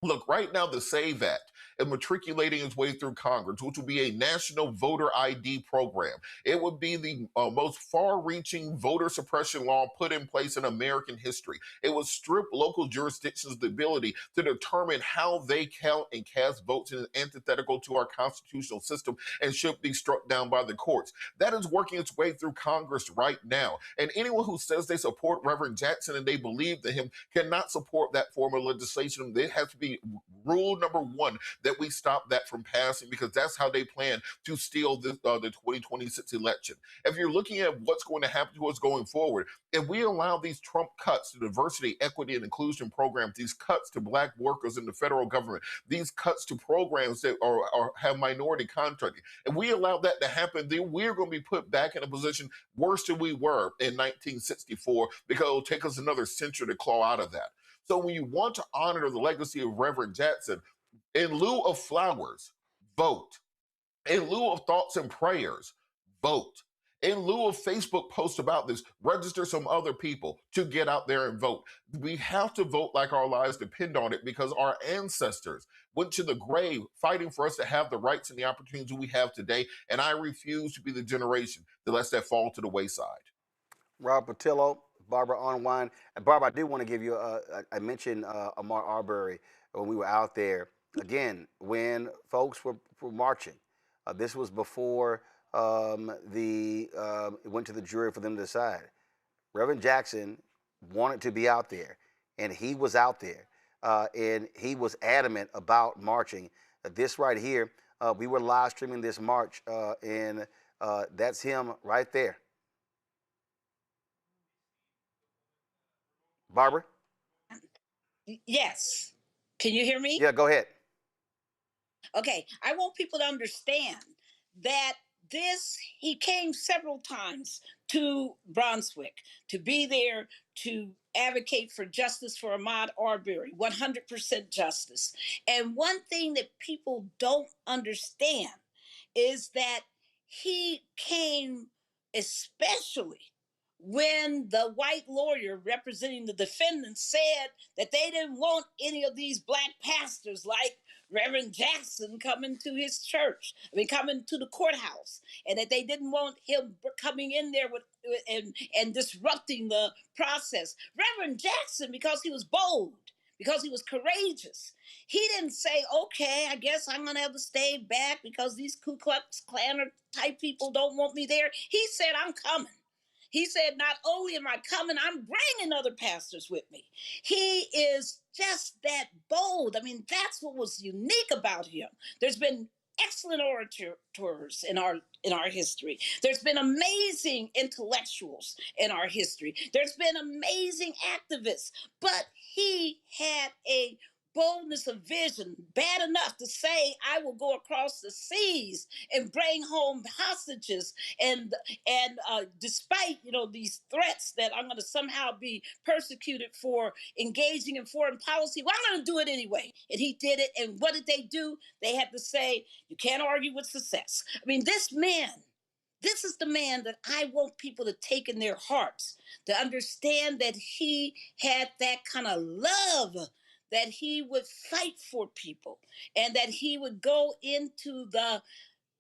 Look, right now, the SAVE Act is matriculating its way through Congress, which will be a national voter ID program. It would be the most far-reaching voter suppression law put in place in American history. It would strip local jurisdictions the ability to determine how they count and cast votes, and is antithetical to our constitutional system and should be struck down by the courts. That is working its way through Congress right now. And anyone who says they support Reverend Jackson and they believe in him cannot support that form of legislation. It has to be rule number one that we stop that from passing, because that's how they plan to steal the 2026 election. If you're looking at what's going to happen to us going forward, if we allow these Trump cuts to diversity, equity, and inclusion programs, these cuts to Black workers in the federal government, these cuts to programs that have minority contracting, if we allow that to happen, then we're going to be put back in a position worse than we were in 1964, because it'll take us another century to claw out of that. So when you want to honor the legacy of Reverend Jackson, in lieu of flowers, vote. In lieu of thoughts and prayers, vote. In lieu of Facebook posts about this, register some other people to get out there and vote. We have to vote like our lives depend on it, because our ancestors went to the grave fighting for us to have the rights and the opportunities we have today, and I refuse to be the generation that lets that fall to the wayside. Rob Patillo, Barbara Onwine. And Barbara, I do want to give you, I mentioned Ahmaud Arbery when we were out there. Again, when folks were marching, this was before it went to the jury for them to decide. Reverend Jackson wanted to be out there, and he was out there, and he was adamant about marching. This right here, we were live streaming this march, and that's him right there. Barbara? Yes. Can you hear me? Yeah, go ahead. Okay, I want people to understand that he came several times to Brunswick to be there to advocate for justice for Ahmaud Arbery, 100% justice. And one thing that people don't understand is that he came especially when the white lawyer representing the defendant said that they didn't want any of these Black pastors like Reverend Jackson coming to his church, coming to the courthouse, and that they didn't want him coming in there and disrupting the process. Reverend Jackson, because he was bold, because he was courageous, he didn't say, okay, I guess I'm going to have to stay back because these Ku Klux Klan type people don't want me there. He said, I'm coming. He said, not only am I coming, I'm bringing other pastors with me. He is just that bold. I mean, that's what was unique about him. There's been excellent orators in our history. There's been amazing intellectuals in our history. There's been amazing activists, but he had a boldness of vision, bad enough to say, I will go across the seas and bring home hostages, and despite these threats that I'm going to somehow be persecuted for engaging in foreign policy, well, I'm going to do it anyway. And he did it. And what did they do? They had to say, you can't argue with success. I mean, this is the man that I want people to take in their hearts, to understand that he had that kind of love, that he would fight for people, and that he would go into the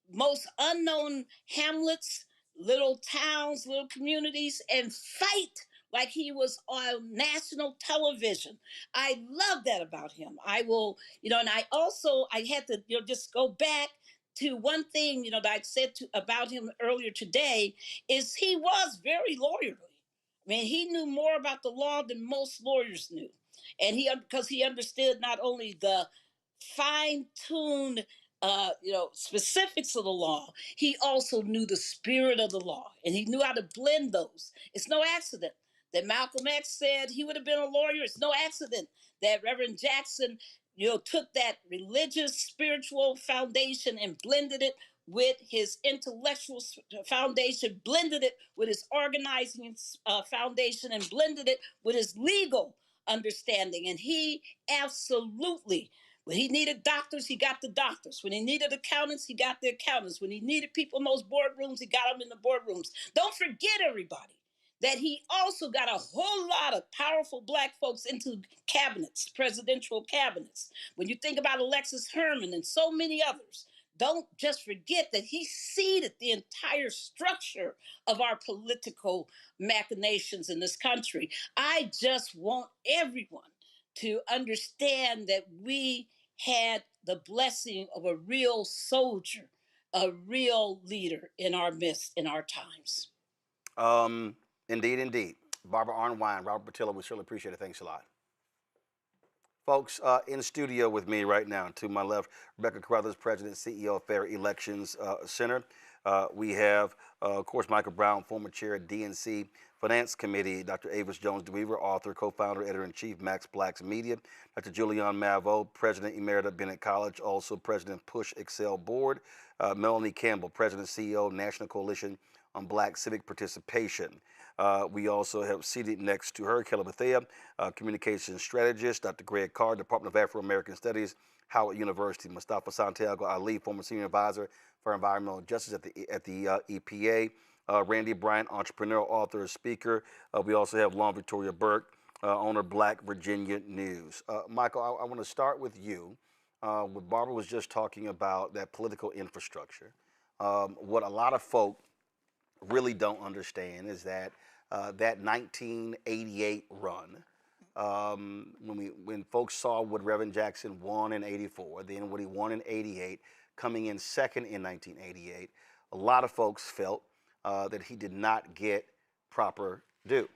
most unknown hamlets, little towns, little communities, and fight like he was on national television. I love that about him. I will, and I had to, just go back to one thing, that I said about him earlier today, is he was very lawyerly. I mean, he knew more about the law than most lawyers knew. And because he understood not only the fine-tuned specifics of the law, he also knew the spirit of the law, and he knew how to blend those. It's no accident that Malcolm X said he would have been a lawyer. It's no accident that Reverend Jackson, took that religious, spiritual foundation and blended it with his intellectual foundation, blended it with his organizing foundation, and blended it with his legal understanding. And he absolutely, when he needed doctors, he got the doctors. When he needed accountants, he got the accountants. When he needed people in those boardrooms, he got them in the boardrooms. Don't forget, everybody, that he also got a whole lot of powerful Black folks into cabinets, presidential cabinets. When you think about Alexis Herman and so many others, don't just forget that he seeded the entire structure of our political machinations in this country. I just want everyone to understand that we had the blessing of a real soldier, a real leader in our midst in our times. Indeed, indeed. Barbara Arnwine, Robert Patillo, we certainly appreciate it. Thanks a lot. Folks, in studio with me right now, to my left, Rebecca Carruthers, President, CEO of Fair Elections Center. We have, of course, Michael Brown, former chair at DNC Finance Committee, Dr. Avis Jones-DeWeaver, author, co-founder, editor-in-chief, Max Black's Media, Dr. Julian Mavo, President Emerita, Bennett College, also President Push Excel Board, Melanie Campbell, President, CEO, National Coalition on Black Civic Participation. We also have seated next to her, Kelly Bethea, communications strategist, Dr. Greg Carr, Department of Afro-American Studies, Howard University, Mustafa Santiago Ali, former senior advisor for environmental justice at the EPA, Randy Bryant, entrepreneur, author, speaker. We also have Lauren Victoria Burke, owner, Black Virginia News. Michael, I want to start with you. What Barbara was just talking about, that political infrastructure. What a lot of folk really don't understand is that that 1988 run, when folks saw what Reverend Jackson won in '84, then what he won in '88, coming in second in 1988, a lot of folks felt that he did not get proper due.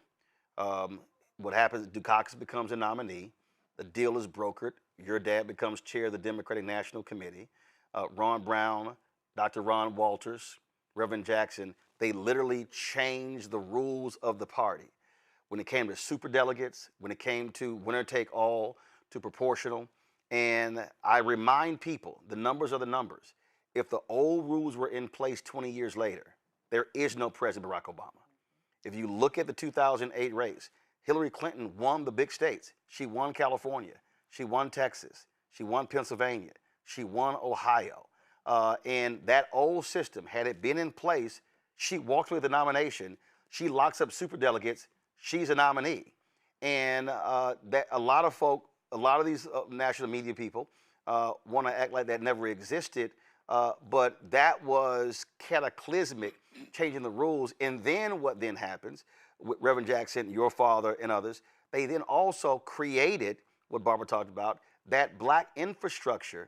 What happens, Dukakis becomes a nominee, the deal is brokered, your dad becomes chair of the Democratic National Committee, Ron Brown, Dr. Ron Walters, Reverend Jackson, they literally changed the rules of the party. When it came to superdelegates, when it came to winner take all, to proportional. And I remind people, the numbers are the numbers. If the old rules were in place 20 years later, there is no President Barack Obama. If you look at the 2008 race, Hillary Clinton won the big states. She won California. She won Texas. She won Pennsylvania. She won Ohio. And that old system, had it been in place, she walks away with the nomination. She locks up superdelegates. She's a nominee. And that a lot of folk, a lot of these national media people want to act like that never existed. But that was cataclysmic, changing the rules. And then what then happens with Reverend Jackson, your father, and others, they then also created what Barbara talked about, that black infrastructure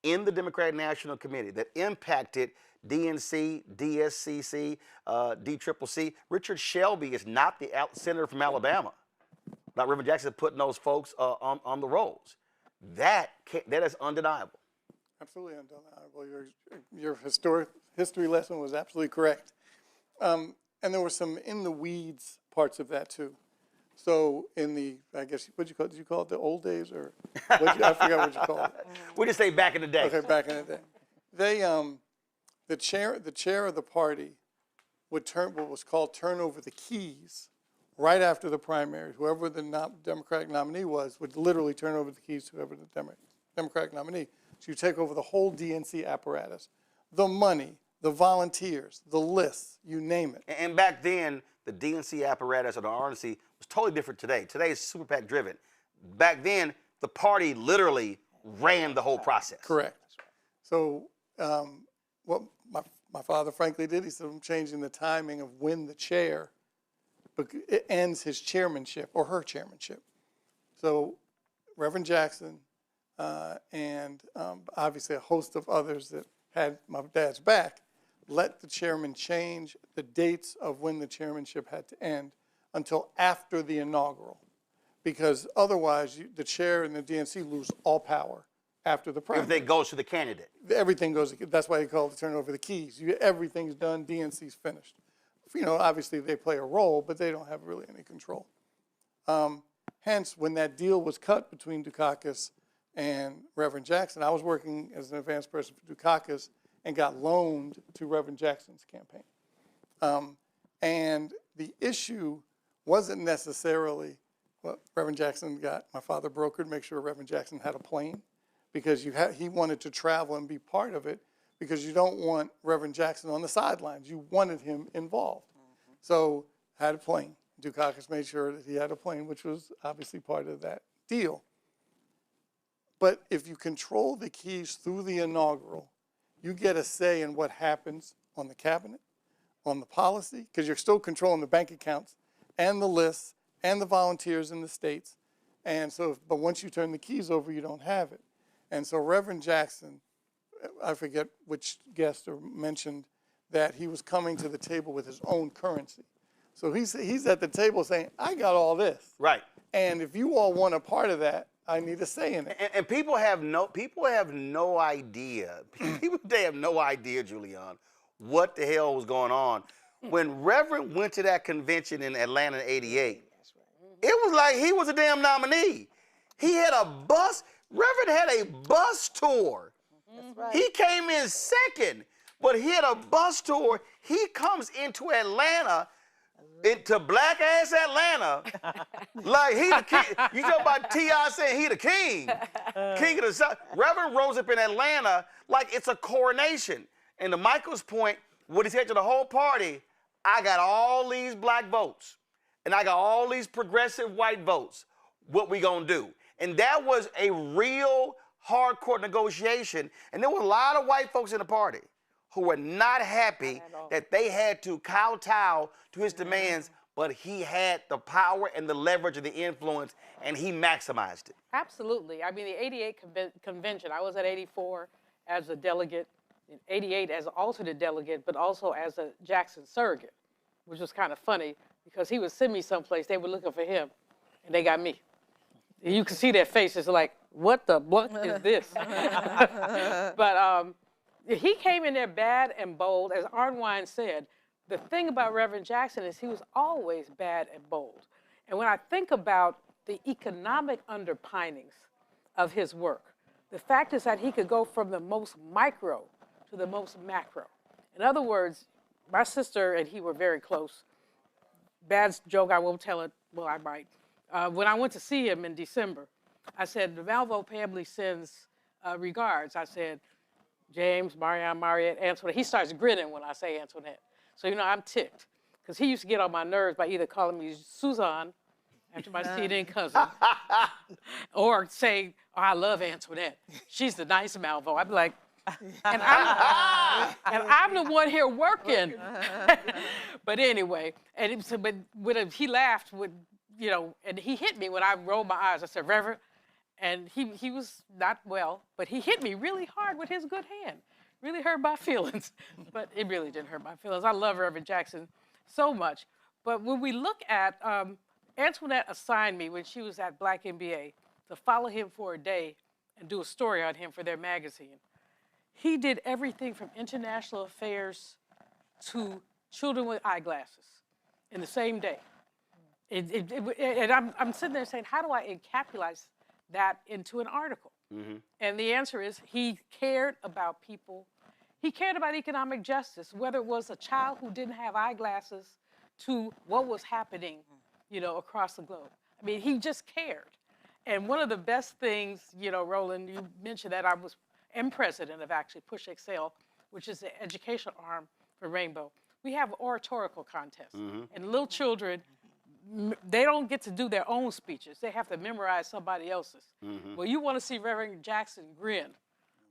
in the Democratic National Committee that impacted DNC, DSCC, DCCC. Richard Shelby is not the senator from Alabama. Not Reverend Jackson putting those folks on the rolls. That is undeniable. Absolutely undeniable. Your history lesson was absolutely correct. And there were some in the weeds parts of that too. So in the, I guess, did you call it the old days, or I forgot what you called it. We just say back in the day. Okay, back in the day. They, the chair of the party would turn what was called turn over the keys right after the primaries. Whoever the Democratic nominee was would literally turn over the keys to whoever the Democratic nominee. So you take over the whole DNC apparatus, the money, the volunteers, the lists, you name it. And back then, the DNC apparatus or the RNC was totally different today. Today is super PAC driven. Back then, the party literally ran the whole process. Correct. So what my father frankly did, he said, I'm changing the timing of when the chair it ends his chairmanship or her chairmanship. So Reverend Jackson and obviously a host of others that had my dad's back let the chairman change the dates of when the chairmanship had to end until after the inaugural, because otherwise the chair and the DNC lose all power after the primary. Everything goes to the candidate. Everything goes. That's why they call it turn over the keys. Everything's done. DNC's finished. You know, obviously they play a role, but they don't have really any control. Hence, when that deal was cut between Dukakis and Reverend Jackson, I was working as an advanced person for Dukakis and got loaned to Reverend Jackson's campaign. And the issue wasn't necessarily what Reverend Jackson got. My father brokered to make sure Reverend Jackson had a plane, because he wanted to travel and be part of it, because you don't want Reverend Jackson on the sidelines. You wanted him involved. Mm-hmm. So had a plane. Dukakis made sure that he had a plane, which was obviously part of that deal. But if you control the keys through the inaugural, you get a say in what happens on the cabinet, on the policy, because you're still controlling the bank accounts and the lists and the volunteers in the states. And so, but once you turn the keys over, you don't have it. And so Reverend Jackson, I forget which guest or mentioned that he was coming to the table with his own currency. So he's at the table saying, I got all this. Right. And if you all want a part of that, I need a say in it. And people have no idea. They have no idea, Julian, what the hell was going on. When Reverend went to that convention in Atlanta in '88, it was like he was a damn nominee. He had a bus. Reverend had a bus tour. That's right. He came in second, but he had a bus tour. He comes into Atlanta, into black ass Atlanta, like he the king. You talk about T.I. saying he the king, king of the South. Reverend rose up in Atlanta like it's a coronation. And to Michael's point, what he said to the whole party, I got all these black votes, and I got all these progressive white votes. What we gonna do? And that was a real hardcore negotiation. And there were a lot of white folks in the party who were not happy that they had to kowtow to his demands, but he had the power and the leverage and the influence, and he maximized it. Absolutely. I mean, the '88 convention, I was at '84 as a delegate, in '88 as an alternate delegate, but also as a Jackson surrogate, which was kind of funny because he would send me someplace, they were looking for him, and they got me. And you can see their faces like, what is this? But he came in there bad and bold. As Arnwine said, the thing about Reverend Jackson is he was always bad and bold. And when I think about the economic underpinnings of his work, the fact is that he could go from the most micro to the most macro. In other words, my sister and he were very close. Bad joke, I won't tell it. Well, I might. When I went to see him in December, I said, the Malvo family sends regards. I said, James, Marianne, Mariette, Antoinette. He starts grinning when I say Antoinette. So, you know, I'm ticked. Because he used to get on my nerves by either calling me Suzanne, after my CNN cousin, or saying, oh, I love Antoinette. She's the nice Malvo. I'd be like, and I'm the one here working. But anyway, he laughed with, you know, and he hit me when I rolled my eyes. I said, Reverend, and he was not well, but he hit me really hard with his good hand. Really hurt my feelings, but it really didn't hurt my feelings. I love Reverend Jackson so much. But when we look at, Antoinette assigned me when she was at Black MBA to follow him for a day and do a story on him for their magazine. He did everything from international affairs to children with eyeglasses in the same day. And I'm sitting there saying, how do I encapsulate that into an article? Mm-hmm. And the answer is he cared about people. He cared about economic justice, whether it was a child who didn't have eyeglasses to what was happening, you know, across the globe. I mean, he just cared. And one of the best things, you know, Roland, you mentioned that I am president of actually Push Excel, which is the educational arm for Rainbow. We have oratorical contests. Mm-hmm. And little children, they don't get to do their own speeches. They have to memorize somebody else's. Mm-hmm. Well, you want to see Reverend Jackson grin.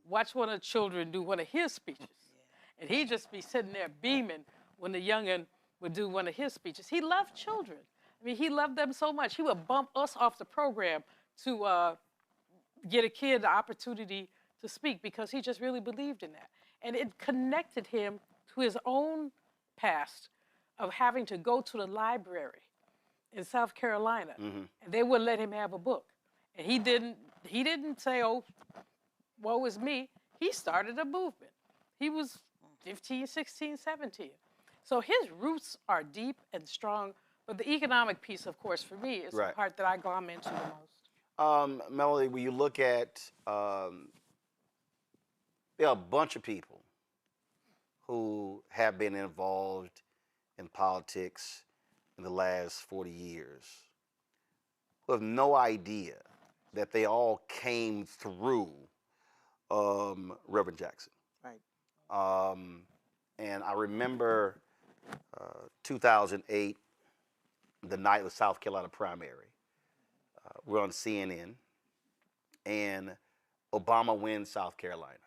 Watch one of the children do one of his speeches. Yeah. And he'd just be sitting there beaming when the youngin' would do one of his speeches. He loved children. I mean, he loved them so much. He would bump us off the program to get a kid the opportunity to speak because he just really believed in that. And it connected him to his own past of having to go to the library in South Carolina, mm-hmm. and they wouldn't let him have a book. And he didn't say, oh, woe is me. He started a movement. He was 15, 16, 17. So his roots are deep and strong, but the economic piece, of course, for me is the part that I glom into the most. Melody, when you look at, there are a bunch of people who have been involved in politics in the last 40 years who have no idea that they all came through Reverend Jackson. Right. And I remember 2008, the night of the South Carolina primary. We're on CNN, and Obama wins South Carolina.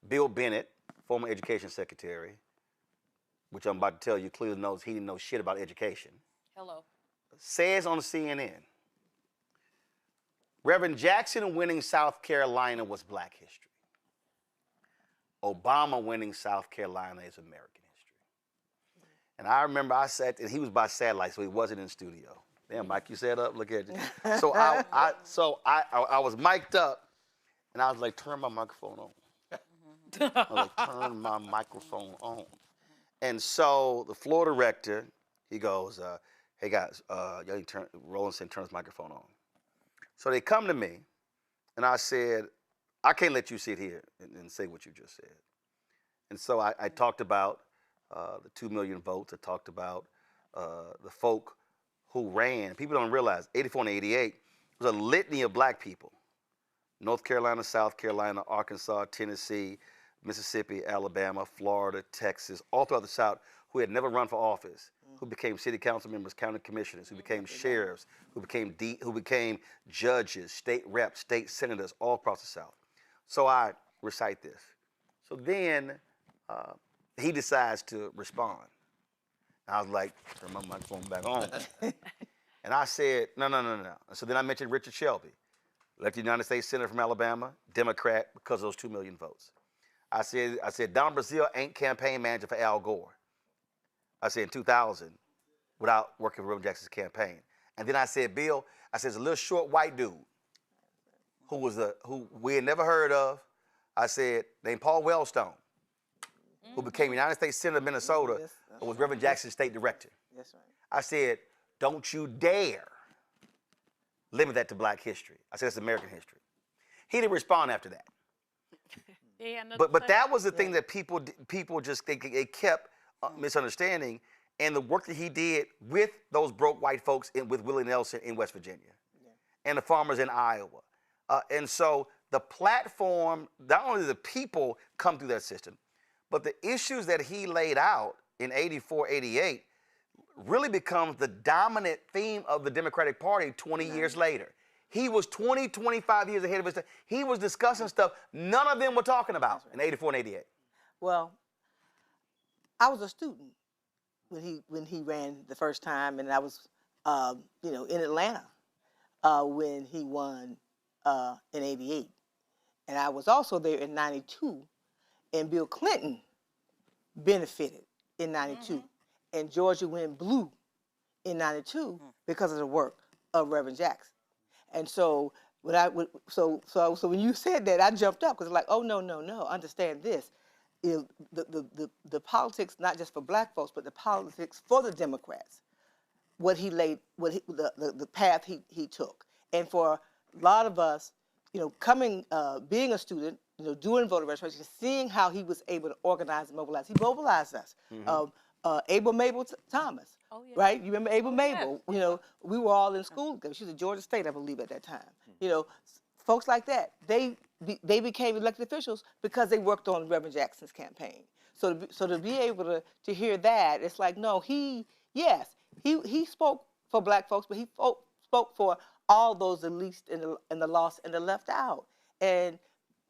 Bill Bennett, former education secretary, which I'm about to tell you clearly knows he didn't know shit about education, Hello. says on CNN, Reverend Jackson winning South Carolina was Black history. Obama winning South Carolina is American history. And I remember I sat, and he was by satellite, so he wasn't in studio. Damn, Mike, you set up, look at you. So I was mic'd up, and I was like, turn my microphone on. I was like, turn my microphone on. And so the floor director, he goes, hey guys, Roland said turn his microphone on. So they come to me, and I said, I can't let you sit here and say what you just said. And so I talked about the 2 million votes. I talked about the folk who ran. People don't realize 84 and 88 was a litany of black people. North Carolina, South Carolina, Arkansas, Tennessee, Mississippi, Alabama, Florida, Texas, all throughout the South, who had never run for office, who became city council members, county commissioners, who became sheriffs, who became judges, state reps, state senators, all across the South. So I recite this. So then he decides to respond. I was like, turn my microphone back on. And I said, no. So then I mentioned Richard Shelby, elected United States Senator from Alabama, Democrat, because of those 2 million votes. I said, Don Brazile ain't campaign manager for Al Gore. I said in 2000, without working for Reverend Jackson's campaign. And then I said, Bill, I said, there's a little short white dude who we had never heard of. I said, named Paul Wellstone, who became United States Senator of Minnesota, and was Reverend Jackson's state director. That's right. I said, don't you dare limit that to Black history. I said, it's American history. He didn't respond after that. But that was the thing that people just they kept misunderstanding, and the work that he did with those broke white folks with Willie Nelson in West Virginia, and the farmers in Iowa. And so the platform, not only the people come through that system, but the issues that he laid out in 84, 88 really becomes the dominant theme of the Democratic Party 20 years later. He was 20, 25 years ahead of his time. He was discussing stuff none of them were talking about in 84 and 88. Well, I was a student when he ran the first time, and I was, in Atlanta when he won in 88. And I was also there in 92, and Bill Clinton benefited in 92. And Georgia went blue in 92 because of the work of Reverend Jackson. And so when when you said that, I jumped up because like, oh no, understand this. The politics, not just for black folks, but the politics for the Democrats, the path he took. And for a lot of us, being a student, doing voter registration, seeing how he was able to organize and mobilize. He mobilized us. Abel Mabel Thomas, right? You remember Abel Mabel? Yes. We were all in school together. She was at Georgia State, I believe, at that time. Folks like that, they became elected officials because they worked on Reverend Jackson's campaign. So to be able to hear that, it's like, no, he spoke for black folks, but he spoke for all those the least and the lost and the left out. And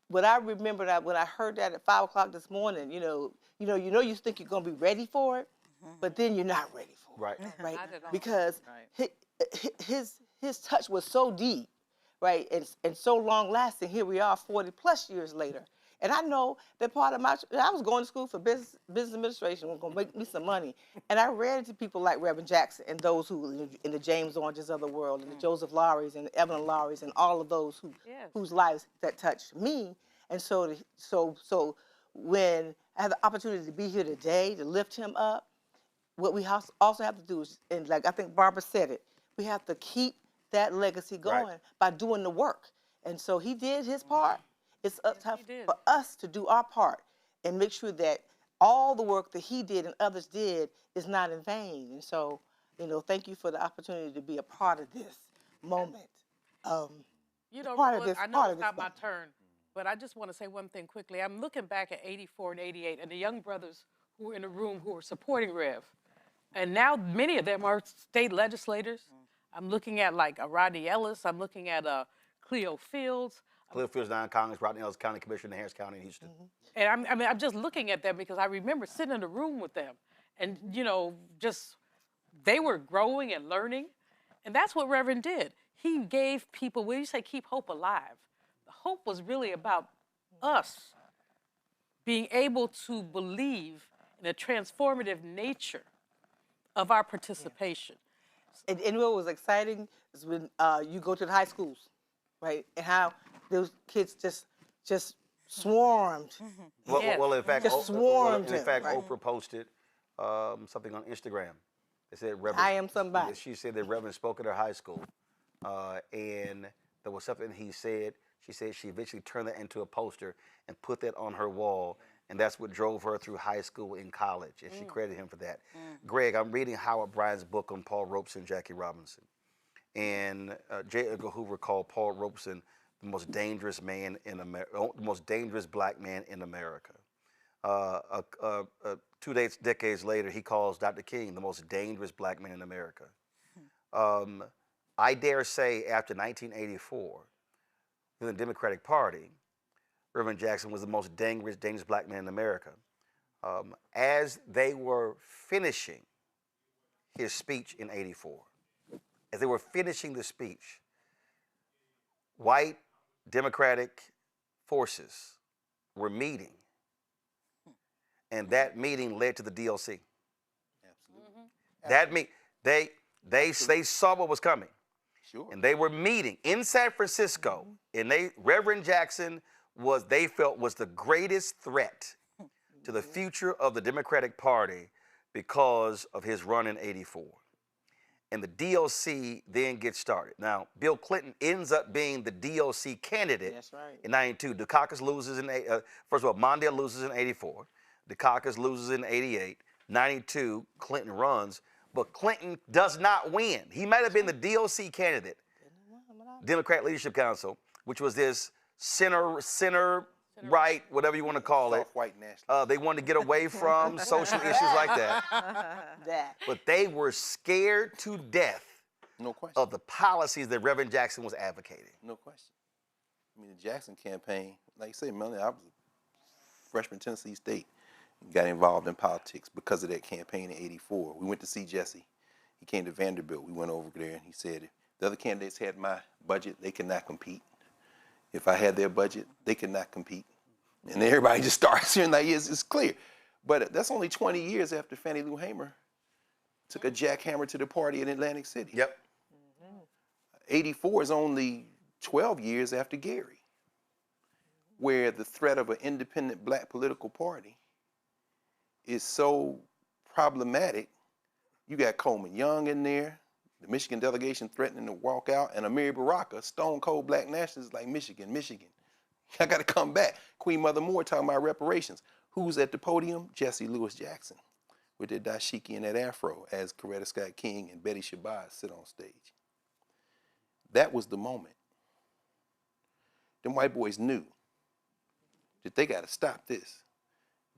what I remember when I heard that at 5 o'clock this morning, you think you're gonna be ready for it, but then you're not ready for it, right? Because his touch was so deep, right, and so long lasting. Here we are, 40 plus years later, and I know that part of I was going to school for business administration, was gonna make me some money, and I ran into people like Reverend Jackson and those who in the James Oranges of the world, and the Joseph Lowrys and the Evelyn Lowrys and all of those whose lives that touched me. And so when I have the opportunity to be here today to lift him up, what we also have to do is, and like I think Barbara said it, we have to keep that legacy going by doing the work. And so he did his part. It's up for us to do our part and make sure that all the work that he did and others did is not in vain. And so, thank you for the opportunity to be a part of this moment. I know it's not my turn, but I just want to say one thing quickly. I'm looking back at 84 and 88 and the young brothers who were in the room who were supporting Rev. And now many of them are state legislators. I'm looking at like a Rodney Ellis. I'm looking at Cleo Fields. Cleo Fields now in Congress, Rodney Ellis, County Commissioner in Harris County in Houston. And I'm just looking at them because I remember sitting in a room with them, and just they were growing and learning, and that's what Reverend did. He gave people. When you say keep hope alive, the hope was really about us being able to believe in the transformative nature of our participation. And what was exciting is when you go to the high schools, right, and how those kids just swarmed. Well, in fact, just swarmed in fact, right? Oprah posted something on Instagram. It said, Reverend, I am somebody. She said that Reverend spoke at her high school, and there was something he said. She said she eventually turned that into a poster and put that on her wall, and that's what drove her through high school and college, and she credited him for that. Greg, I'm reading Howard Bryan's book on Paul Robeson and Jackie Robinson, and J. Edgar Hoover called Paul Robeson the most dangerous man in America, the most dangerous black man in America. 2 decades later, he calls Dr. King the most dangerous black man in America. I dare say after 1984, in the Democratic Party, Reverend Jackson was the most dangerous black man in America. As they were finishing his speech in '84, as they were finishing the speech, white Democratic forces were meeting, and that meeting led to the DLC. Absolutely. They saw what was coming. Sure. And they were meeting in San Francisco, and Reverend Jackson they felt was the greatest threat to the future of the Democratic Party because of his run in '84. And the DLC then gets started. Now, Bill Clinton ends up being the DLC candidate in '92. Dukakis loses first of all, Mondale loses in '84. Dukakis loses in '88. '92, Clinton runs, but Clinton does not win. He might have been the DLC candidate, Democrat Leadership Council, which was this center right, whatever you want to call it. White national. They wanted to get away from social issues like that. But they were scared to death of the policies that Reverend Jackson was advocating. No question. I mean, the Jackson campaign, like you say, Melanie, I was a freshman at Tennessee State. Got involved in politics because of that campaign in '84. We went to see Jesse. He came to Vanderbilt. We went over there, and he said, if the other candidates had my budget, they could not compete. If I had their budget, they could not compete. And everybody just starts hearing like, it's clear. But that's only 20 years after Fannie Lou Hamer took a jackhammer to the party in Atlantic City. Yep. '84 is only 12 years after Gary, where the threat of an independent black political party is so problematic. You got Coleman Young in there, the Michigan delegation threatening to walk out, and Amiri Baraka, stone cold black nationalists like Michigan. I got to come back. Queen Mother Moore talking about reparations. Who's at the podium? Jesse Louis Jackson with their dashiki and that afro as Coretta Scott King and Betty Shabazz sit on stage. That was the moment. Them white boys knew that they got to stop this.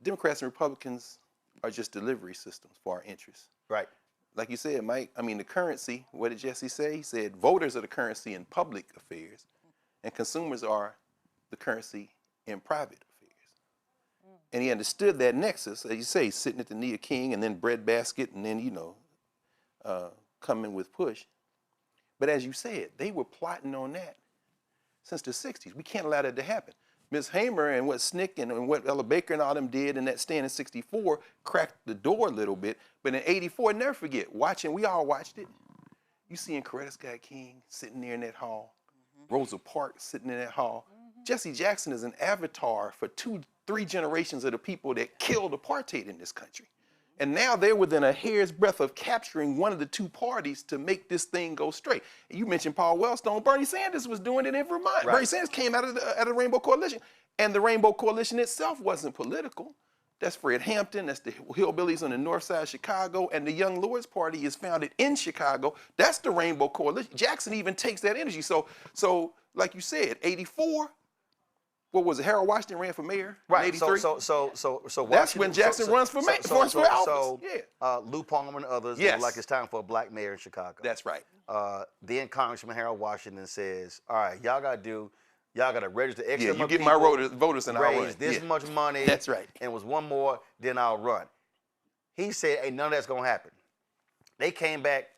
Democrats and Republicans are just delivery systems for our interests. Right. Like you said, Mike, I mean, the currency, what did Jesse say? He said voters are the currency in public affairs and consumers are the currency in private affairs. And he understood that nexus, as you say, sitting at the knee of King and then breadbasket and then, coming with push. But as you said, they were plotting on that since the 60s. We can't allow that to happen. Ms. Hamer and what Snick and what Ella Baker and all them did in that stand in '64 cracked the door a little bit. But in '84, never forget, we all watched it. You seeing Coretta Scott King sitting there in that hall, Rosa Parks sitting in that hall. Jesse Jackson is an avatar for 2-3 generations of the people that killed apartheid in this country. And now they're within a hair's breadth of capturing one of the two parties to make this thing go straight. You mentioned Paul Wellstone. Bernie Sanders was doing it in Vermont. Right. Bernie Sanders came out of the Rainbow Coalition. And the Rainbow Coalition itself wasn't political. That's Fred Hampton. That's the hillbillies on the north side of Chicago. And the Young Lords Party is founded in Chicago. That's the Rainbow Coalition. Jackson even takes that energy. So like you said, '84 what was it? Harold Washington ran for mayor in Right. '83. So That's when Jackson runs for mayor. So Lou Palmer and others, Yes. they were like, it's time for a black mayor in Chicago. That's right. Then Congressman Harold Washington says, all right, y'all got to register X Yeah, number you of get people, my voters and I'll run. raise this much money. That's right. And was one more, then I'll run. He said, ain't none of that's going to happen. They came back,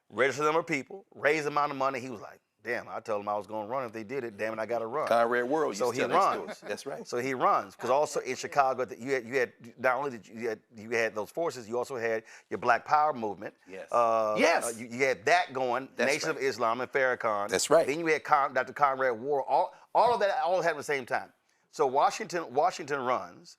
registered the number of people, raised the amount of money. He was like, damn, I told them I was going to run. If they did it, damn it, I got to run. Conrad World used So to he tell that story. runs. That's right. So he runs. Because also in Chicago, you had not only did you had those forces, you also had your Black Power movement. Yes. Yes. You had that going, That's Nation right. of Islam and Farrakhan. That's right. Then you had Dr. Conrad World. All of that all happened at the same time. So Washington runs,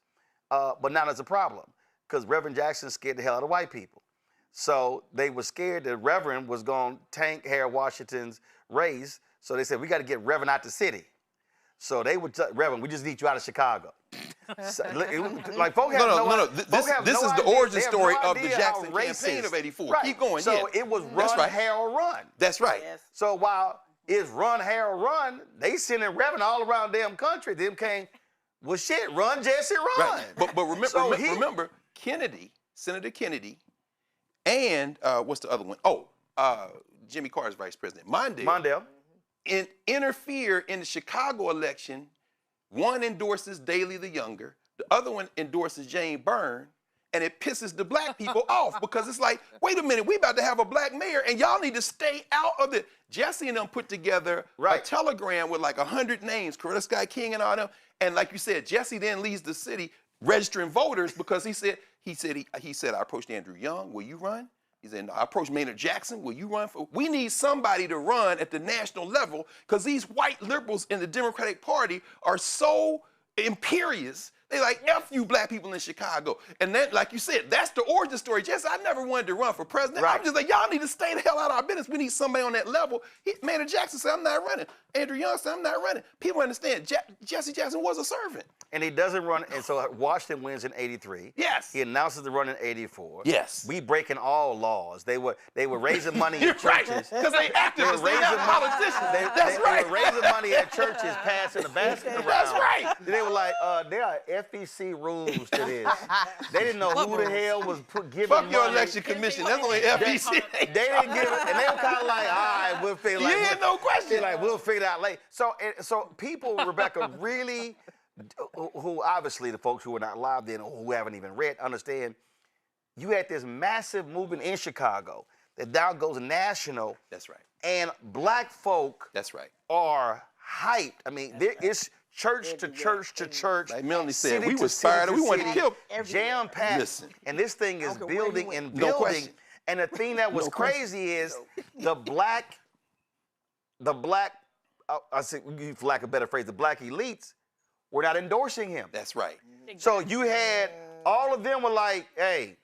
but now there's a problem. Because Reverend Jackson scared the hell out of white people. So they were scared that Reverend was going to tank Harold Washington's race. So they said, we got to get Reverend out the city. So they would tell Reverend, we just need you out of Chicago. So, like, folk have no. This is the origin story of the Jackson campaign of '84. Right. Keep going. So it was run, Harold, run. That's right. Yes. So while it's run, Harold, run, they sending Reverend all around damn country. Them came, well, shit, run, Jesse, run. Right. But remember, Kennedy, Senator Kennedy, and what's the other one? Jimmy Carter's vice president, Mondale. Interfere in the Chicago election. One endorses Daley the Younger, the other one endorses Jane Byrne, and it pisses the black people off because it's like, wait a minute, we about to have a black mayor, and y'all need to stay out of the. Jesse and them put together a telegram with like 100 names, Coretta Scott King and all them, and like you said, Jesse then leaves the city registering voters because he said, I approached Andrew Young, will you run? He said, no, I approached Maynard Jackson. Will you run for? We need somebody to run at the national level because these white liberals in the Democratic Party are so imperious. They like, F you black people in Chicago. And then, like you said, that's the origin story. Jesse, I never wanted to run for president. I'm just like, y'all need to stay the hell out of our business. We need somebody on that level. Maynard Jackson said, I'm not running. Andrew Young said, I'm not running. People understand, Jesse Jackson was a servant. And he doesn't run, and so Washington wins in '83. Yes. He announces the run in '84. Yes. We breaking all laws. They were raising money in churches. Because they activists, they're not politicians. They were raising money at churches, passing the basket around. That's right. They were like, there are FEC rules to this. They didn't know who the hell was giving money. Fuck your election commission. That's only FEC. They didn't give it, and they were kind of like, all right, we'll figure it out. Yeah, no question. Like, we'll figure it out later. So people, Rebecca, really, who obviously the folks who are not live then or who haven't even read, understand, you had this massive movement in Chicago that now goes national. That's right. And black folk are hyped. I mean, there is church to church to church. Like Melanie said, we was fired. We wanted to kill. Jam-packed. And this thing is building and building. And the thing that was crazy is the black, I say, for lack of a better phrase, the black elites were not endorsing him. That's right. So you had, all of them were like, hey,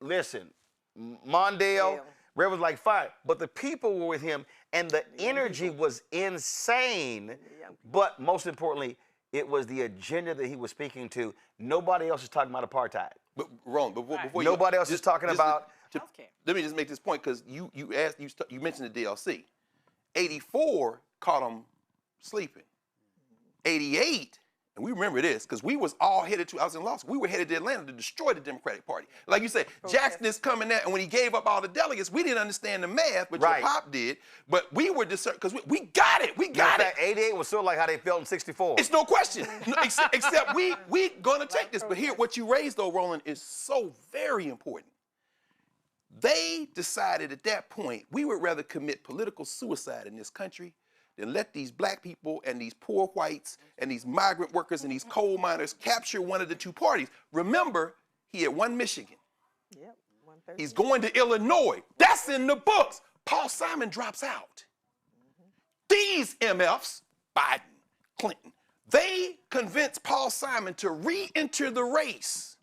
listen, Mondale, Reverend was like, fine. But the people were with him, and the energy was insane. But most importantly, it was the agenda that he was speaking to. Nobody else is talking about apartheid. But Ron, before nobody else is talking about healthcare. Let me just make this point because you mentioned the DLC. 84 caught him sleeping. 88, and we remember this because we was all headed to, I was in law school, we were headed to Atlanta to destroy the Democratic Party. Like you said, Jackson is coming there, and when he gave up all the delegates, we didn't understand the math, but your pop did. But we were discerning because we got it. We got it. 88 was still like how they felt in 64. It's no question. Except we gonna take this. But here, what you raised though, Roland, is so very important. They decided at that point we would rather commit political suicide in this country than let these black people and these poor whites and these migrant workers and these coal miners capture one of the two parties. Remember, he had won Michigan. Yep, he's going to Illinois. That's in the books. Paul Simon drops out. These MFs, Biden, Clinton, they convinced Paul Simon to re-enter the race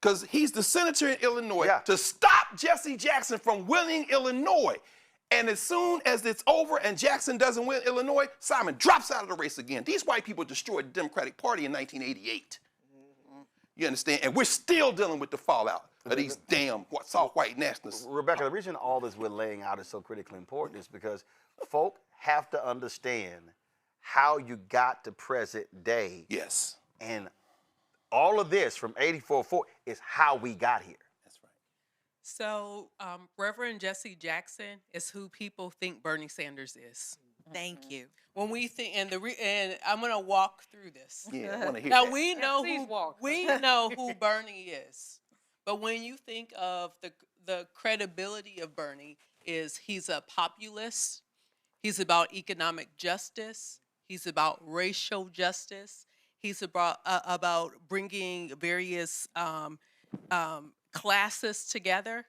because he's the senator in Illinois to stop Jesse Jackson from winning Illinois. And as soon as it's over and Jackson doesn't win Illinois, Simon drops out of the race again. These white people destroyed the Democratic Party in 1988. You understand? And we're still dealing with the fallout of these damn soft white nationalists. Rebecca, the reason all this we're laying out is so critically important is because folk have to understand how you got to present day. Yes. And all of this from 84 forward is how we got here. That's right. So Reverend Jesse Jackson is who people think Bernie Sanders is. Thank you. When we think, and I'm going to walk through this. Yeah, I want to hear Now that. we know who Bernie is, but when you think of the credibility of Bernie, he's a populist. He's about economic justice. He's about racial justice. He's about bringing various classes together.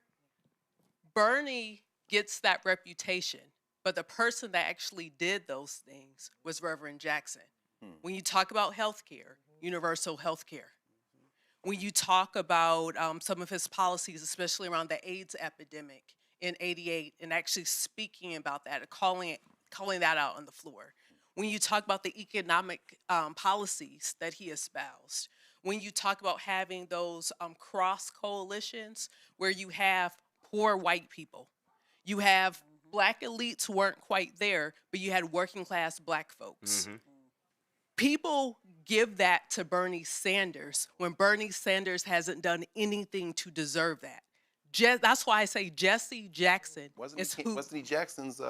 Bernie gets that reputation, but the person that actually did those things was Reverend Jackson. When you talk about healthcare, universal healthcare, when you talk about some of his policies, especially around the AIDS epidemic in '88, and actually speaking about that, and calling that out on the floor. When you talk about the economic policies that he espoused, when you talk about having those cross coalitions where you have poor white people, you have Black elites who weren't quite there, but you had working class Black folks. People give that to Bernie Sanders when Bernie Sanders hasn't done anything to deserve that. That's why I say Jesse Jackson Wasn't he Jackson's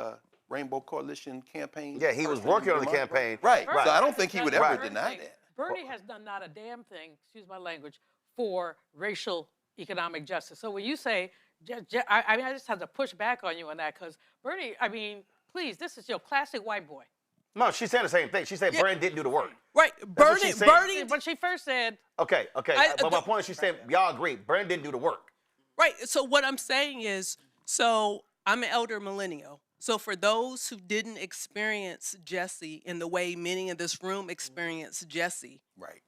Rainbow Coalition campaign? Yeah, he was working on the campaign. Right. Right. So I don't think he would ever deny that. Bernie has done not a damn thing, excuse my language, for racial economic justice. So when you say, I just have to push back on you on that, because Bernie, please, this is your classic white boy. No, she's saying the same thing. She said Bernie didn't do the work. Right. Bernie, but she first said. Okay. But my point is, she's saying, y'all agree, Bernie didn't do the work. Right. So what I'm saying is, so I'm an elder millennial. So for those who didn't experience Jesse in the way many in this room experienced Jesse, right,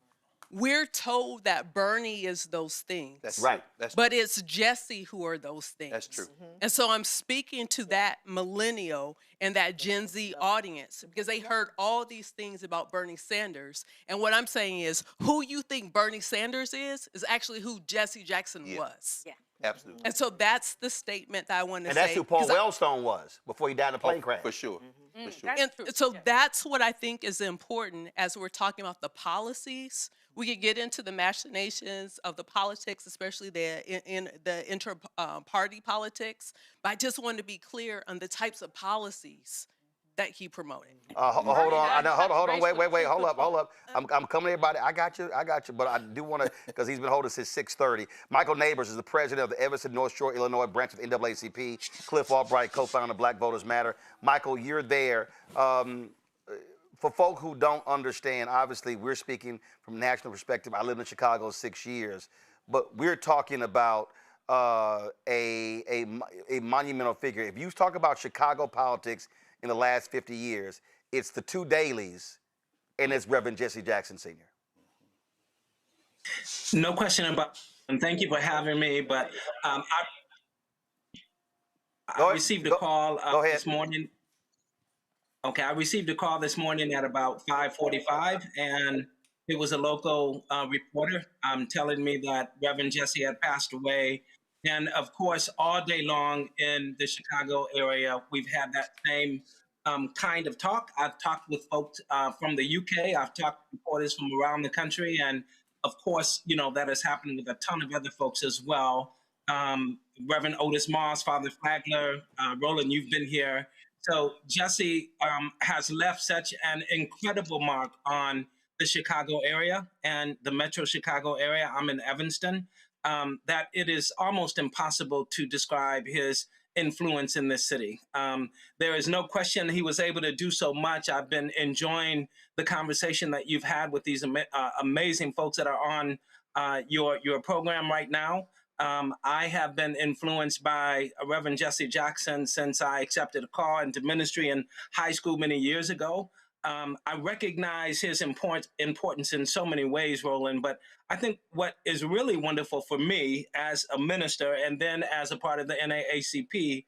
we're told that Bernie is those things. That's right. But it's Jesse who are those things. That's true. And so I'm speaking to that millennial and that Gen Z audience because they heard all these things about Bernie Sanders. And what I'm saying is, who you think Bernie Sanders is actually who Jesse Jackson was. Yeah. Absolutely. And so that's the statement that I want to say. And that's who Paul Wellstone was before he died in a plane crash. For sure. For sure. And so that's what I think is important as we're talking about the policies. We could get into the machinations of the politics, especially in the inter-party politics. But I just want to be clear on the types of policies that he promoted. Hold on. Wait. Hold up. I'm coming to everybody. I got you. But I do want to, because he's been holding since 6:30. Michael Neighbors is the president of the Evanston, North Shore, Illinois branch of NAACP. Cliff Albright, co-founder of Black Voters Matter. Michael, you're there. For folk who don't understand, obviously we're speaking from a national perspective. I lived in Chicago 6 years, but we're talking about a monumental figure. If you talk about Chicago politics in the last 50 years, it's the two dailies, and it's Reverend Jesse Jackson Sr. No question about it. And thank you for having me. But I received a call this morning. Okay, I received a call this morning at about 5:45, and it was a local reporter telling me that Reverend Jesse had passed away. And of course, all day long in the Chicago area, we've had that same kind of talk. I've talked with folks from the UK. I've talked to reporters from around the country. And of course, that is happening with a ton of other folks as well. Reverend Otis Moss, Father Flagler, Roland, you've been here. So Jesse has left such an incredible mark on the Chicago area and the Metro Chicago area. I'm in Evanston. That it is almost impossible to describe his influence in this city. There is no question he was able to do so much. I've been enjoying the conversation that you've had with these amazing folks that are on your program right now. I have been influenced by Reverend Jesse Jackson since I accepted a call into ministry in high school many years ago. I recognize his importance in so many ways, Roland, but I think what is really wonderful for me as a minister and then as a part of the NAACP,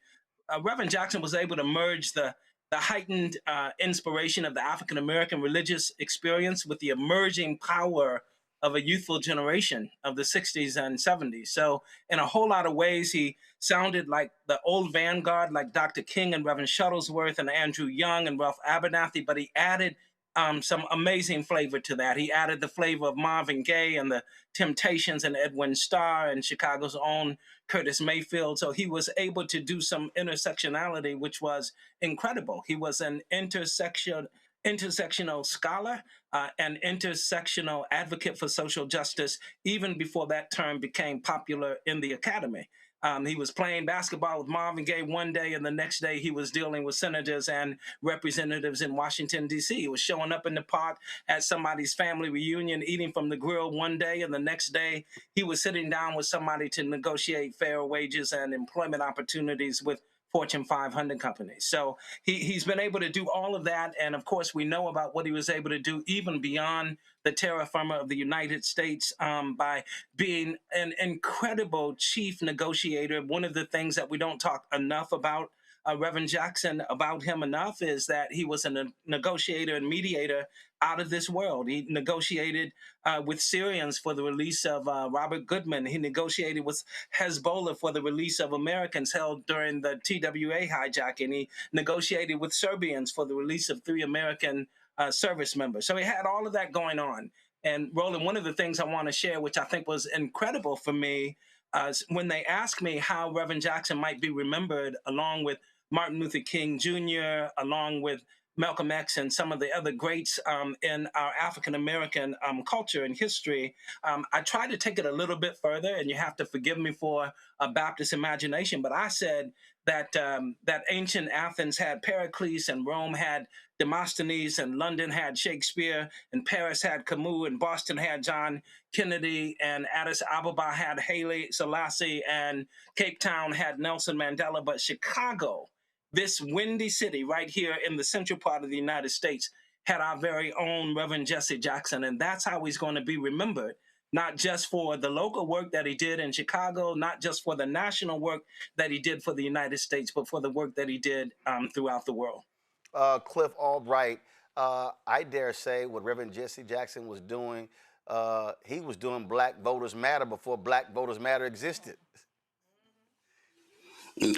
Reverend Jackson was able to merge the heightened inspiration of the African-American religious experience with the emerging power of a youthful generation of the 60s and 70s. So in a whole lot of ways, he sounded like the old vanguard, like Dr. King and Reverend Shuttlesworth and Andrew Young and Ralph Abernathy, but he added some amazing flavor to that. He added the flavor of Marvin Gaye and the Temptations and Edwin Starr and Chicago's own Curtis Mayfield. So he was able to do some intersectionality, which was incredible. He was an intersectional scholar, an intersectional advocate for social justice, even before that term became popular in the academy. He was playing basketball with Marvin Gaye one day, and the next day he was dealing with senators and representatives in Washington, D.C. He was showing up in the park at somebody's family reunion, eating from the grill one day, and the next day he was sitting down with somebody to negotiate fair wages and employment opportunities with Fortune 500 companies. So he's been able to do all of that. And of course, we know about what he was able to do even beyond the terra firma of the United States by being an incredible chief negotiator. One of the things that we don't talk enough about Reverend Jackson, about him enough, is that he was a negotiator and mediator out of this world. He negotiated with Syrians for the release of Robert Goodman. He negotiated with Hezbollah for the release of Americans held during the TWA hijacking. He negotiated with Serbians for the release of 3 American service members. So he had all of that going on. And Roland, one of the things I want to share, which I think was incredible for me, when they asked me how Reverend Jackson might be remembered along with Martin Luther King Jr., along with Malcolm X and some of the other greats in our African-American culture and history, I tried to take it a little bit further, and you have to forgive me for a Baptist imagination, but I said that that ancient Athens had Pericles, and Rome had Demosthenes, and London had Shakespeare, and Paris had Camus, and Boston had John Kennedy, and Addis Ababa had Haile Selassie, and Cape Town had Nelson Mandela, but Chicago, this windy city right here in the central part of the United States, had our very own Reverend Jesse Jackson. And that's how he's going to be remembered, not just for the local work that he did in Chicago, not just for the national work that he did for the United States, but for the work that he did throughout the world. Cliff Albright, I dare say what Reverend Jesse Jackson was doing, he was doing Black Voters Matter before Black Voters Matter existed.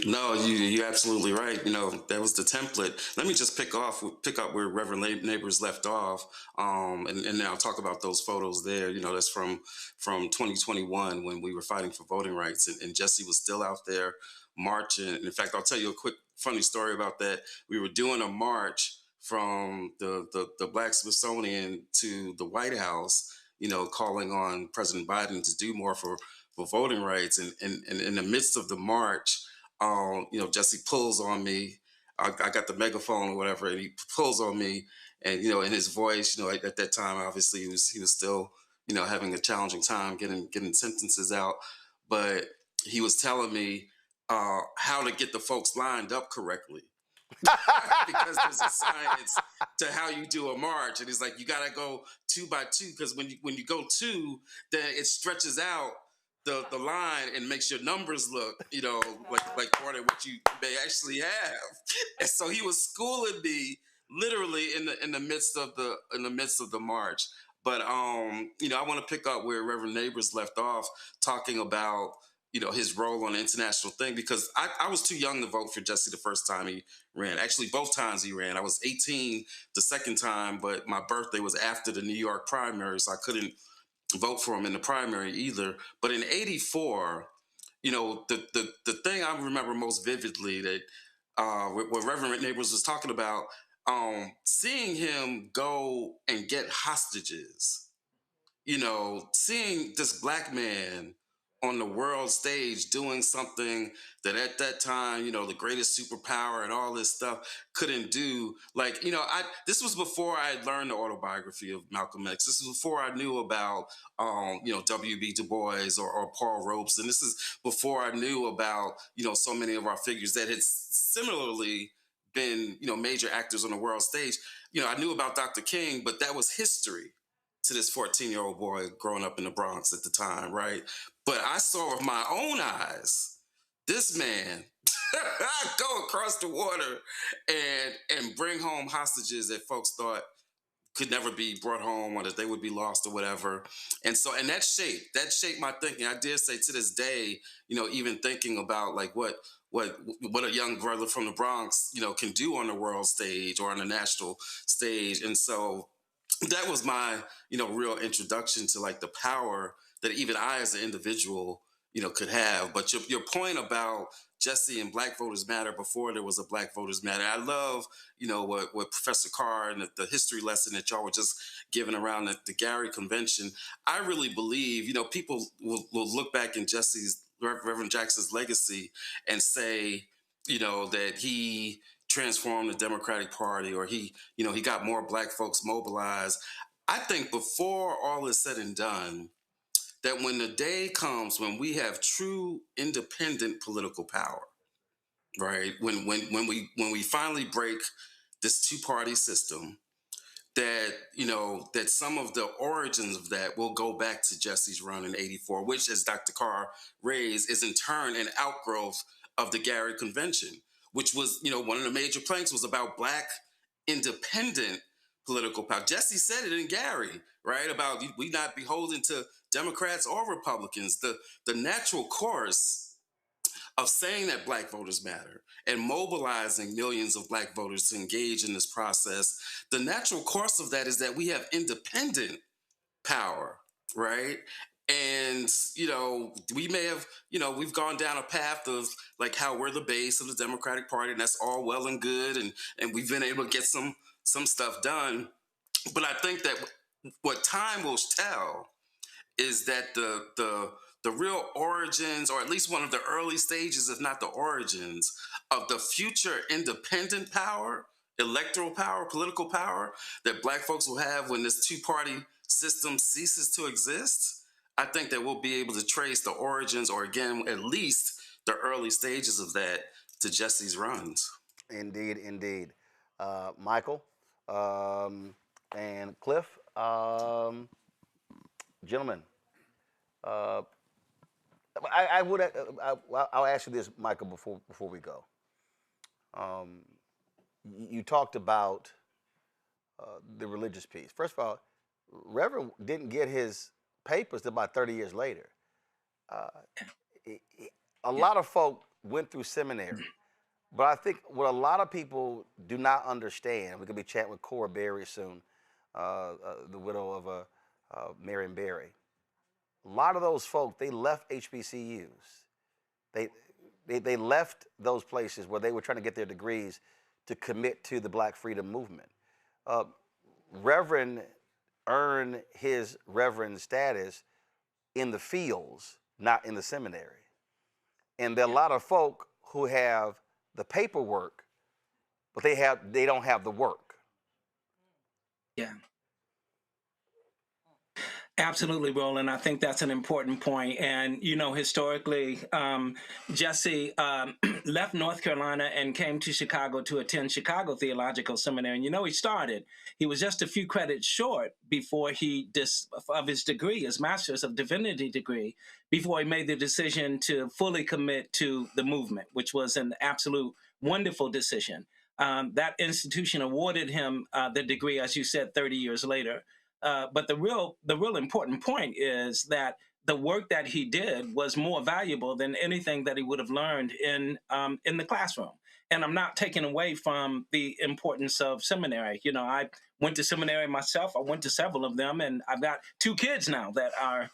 No, you're absolutely right. You know, that was the template. Let me just pick up where Reverend Neighbors left off, and now talk about those photos there. You know, that's from 2021 when we were fighting for voting rights, and Jesse was still out there marching. And in fact, I'll tell you a quick funny story about that. We were doing a march from the Black Smithsonian to the White House, you know, calling on President Biden to do more for voting rights. And in the midst of the march, you know, Jesse pulls on me. I got the megaphone or whatever, and he pulls on me. And, you know, in his voice, you know, at that time, obviously he was still, you know, having a challenging time getting sentences out. But he was telling me how to get the folks lined up correctly. Because there's a science to how you do a march. And he's like, you got to go 2 by 2, because when you go 2, then it stretches out the line and makes your numbers look, you know, like part of what you may actually have. And so he was schooling me literally in the midst of the march. But you know, I want to pick up where Reverend Neighbors left off, talking about, you know, his role on the international thing, because I was too young to vote for Jesse the first time he ran. Actually, both times he ran. I was 18 the second time, but my birthday was after the New York primary, so I couldn't vote for him in the primary either. But in '84, you know, the thing I remember most vividly, that what Reverend Neighbors was talking about, seeing him go and get hostages, you know, seeing this Black man on the world stage doing something that at that time, you know, the greatest superpower and all this stuff couldn't do. Like, you know, this was before I had learned the autobiography of Malcolm X. This is before I knew about, you know, W.B. Du Bois or Paul Robeson. This is before I knew about, you know, so many of our figures that had similarly been, you know, major actors on the world stage. You know, I knew about Dr. King, but that was history to this 14-year-old boy growing up in the Bronx at the time, right? But I saw with my own eyes this man go across the water and bring home hostages that folks thought could never be brought home, or that they would be lost or whatever. And so, and that shaped my thinking. I dare say to this day, you know, even thinking about like what what a young brother from the Bronx, can do on the world stage or on the national stage. And so that was my, real introduction to like the power that even I as an individual, could have. But your point about Jesse and Black Voters Matter before there was a Black Voters Matter, I love, what Professor Carr and the history lesson that y'all were just giving around the Gary Convention. I really believe, people will look back in Reverend Jackson's legacy and say, that he transformed the Democratic Party, or he got more Black folks mobilized. I think before all is said and done, that when the day comes when we have true independent political power, right? When we finally break this two-party system, that that some of the origins of that will go back to Jesse's run in '84, which, as Dr. Carr raised, is in turn an outgrowth of the Gary Convention, which was one of the major planks was about Black independent political power. Jesse said it in Gary, right? About we not beholden to Democrats or Republicans. The natural course of saying that Black voters matter and mobilizing millions of Black voters to engage in this process, the natural course of that is that we have independent power, right? And, we may have, we've gone down a path of like how we're the base of the Democratic Party, and that's all well and good. And we've been able to get some stuff done. But I think that what time will tell is that the real origins, or at least one of the early stages, if not the origins, of the future independent power, electoral power, political power that Black folks will have when this two-party system ceases to exist, I think that we'll be able to trace the origins, or again, at least the early stages of that, to Jesse's runs. Indeed, indeed. Michael and Cliff, gentlemen, I'll ask you this, Michael, before we go. You talked about the religious piece. First of all, Reverend didn't get his papers till about 30 years later. A lot of folk went through seminary, but I think what a lot of people do not understand, we're going to be chatting with Cora Berry soon, the widow of Marion Berry. A lot of those folk, they left HBCUs. They left those places where they were trying to get their degrees to commit to the Black freedom movement. Reverend earned his reverend status in the fields, not in the seminary. And there are a lot of folk who have the paperwork, but they don't have the work. Yeah. Absolutely, Roland. I think that's an important point. And, historically, Jesse left North Carolina and came to Chicago to attend Chicago Theological Seminary. And, he was just a few credits short before of his degree, his Master's of Divinity degree, before he made the decision to fully commit to the movement, which was an absolute wonderful decision. That institution awarded him the degree, as you said, 30 years later. But the real important point is that the work that he did was more valuable than anything that he would have learned in the classroom. And I'm not taking away from the importance of seminary. I went to seminary myself. I went to several of them, and I've got 2 kids now that are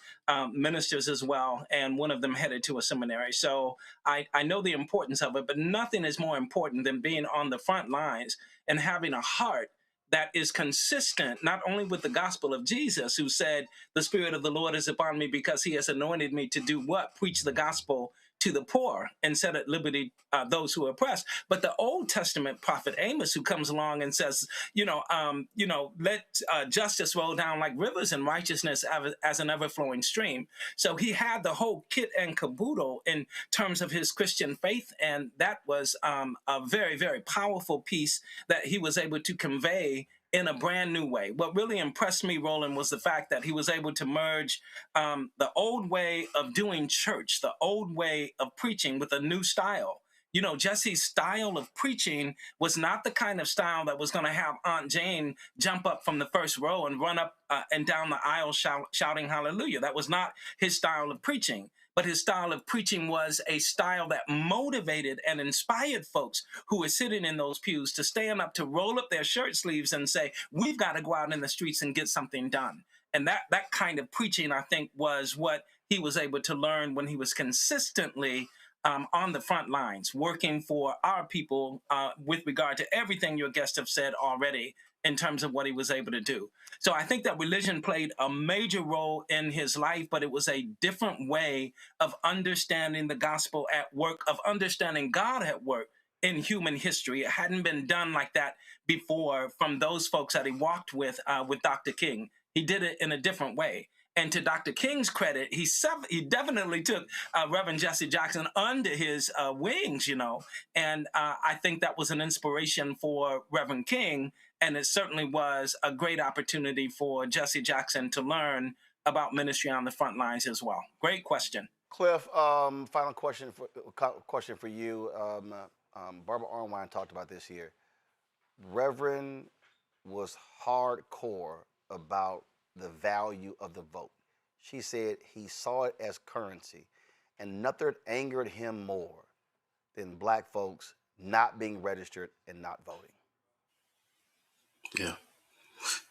ministers as well, and one of them headed to a seminary. So I know the importance of it, but nothing is more important than being on the front lines and having a heart that is consistent not only with the gospel of Jesus, who said, the Spirit of the Lord is upon me because he has anointed me to do what? Preach the gospel to the poor and set at liberty those who are oppressed. But the Old Testament prophet Amos, who comes along and says, let justice roll down like rivers and righteousness as an ever-flowing stream. So he had the whole kit and caboodle in terms of his Christian faith. And that was a very, very powerful piece that he was able to convey in a brand new way. What really impressed me, Roland, was the fact that he was able to merge the old way of doing church, the old way of preaching, with a new style. Jesse's style of preaching was not the kind of style that was going to have Aunt Jane jump up from the first row and run up and down the aisle shouting hallelujah. That was not his style of preaching. but his style of preaching was a style that motivated and inspired folks who were sitting in those pews to stand up, to roll up their shirt sleeves and say, we've got to go out in the streets and get something done. And that kind of preaching, I think, was what he was able to learn when he was consistently on the front lines, working for our people with regard to everything your guests have said already in terms of what he was able to do. So I think that religion played a major role in his life, but it was a different way of understanding the gospel at work, of understanding God at work in human history. It hadn't been done like that before from those folks that he walked with Dr. King. He did it in a different way. And to Dr. King's credit, he definitely took Reverend Jesse Jackson under his wings, you know. And I think that was an inspiration for Reverend King. And it certainly was a great opportunity for Jesse Jackson to learn about ministry on the front lines as well. Great question. Cliff, final question for you. Barbara Arnwine talked about this here. Reverend was hardcore about the value of the vote. She said he saw it as currency, and nothing angered him more than black folks not being registered and not voting.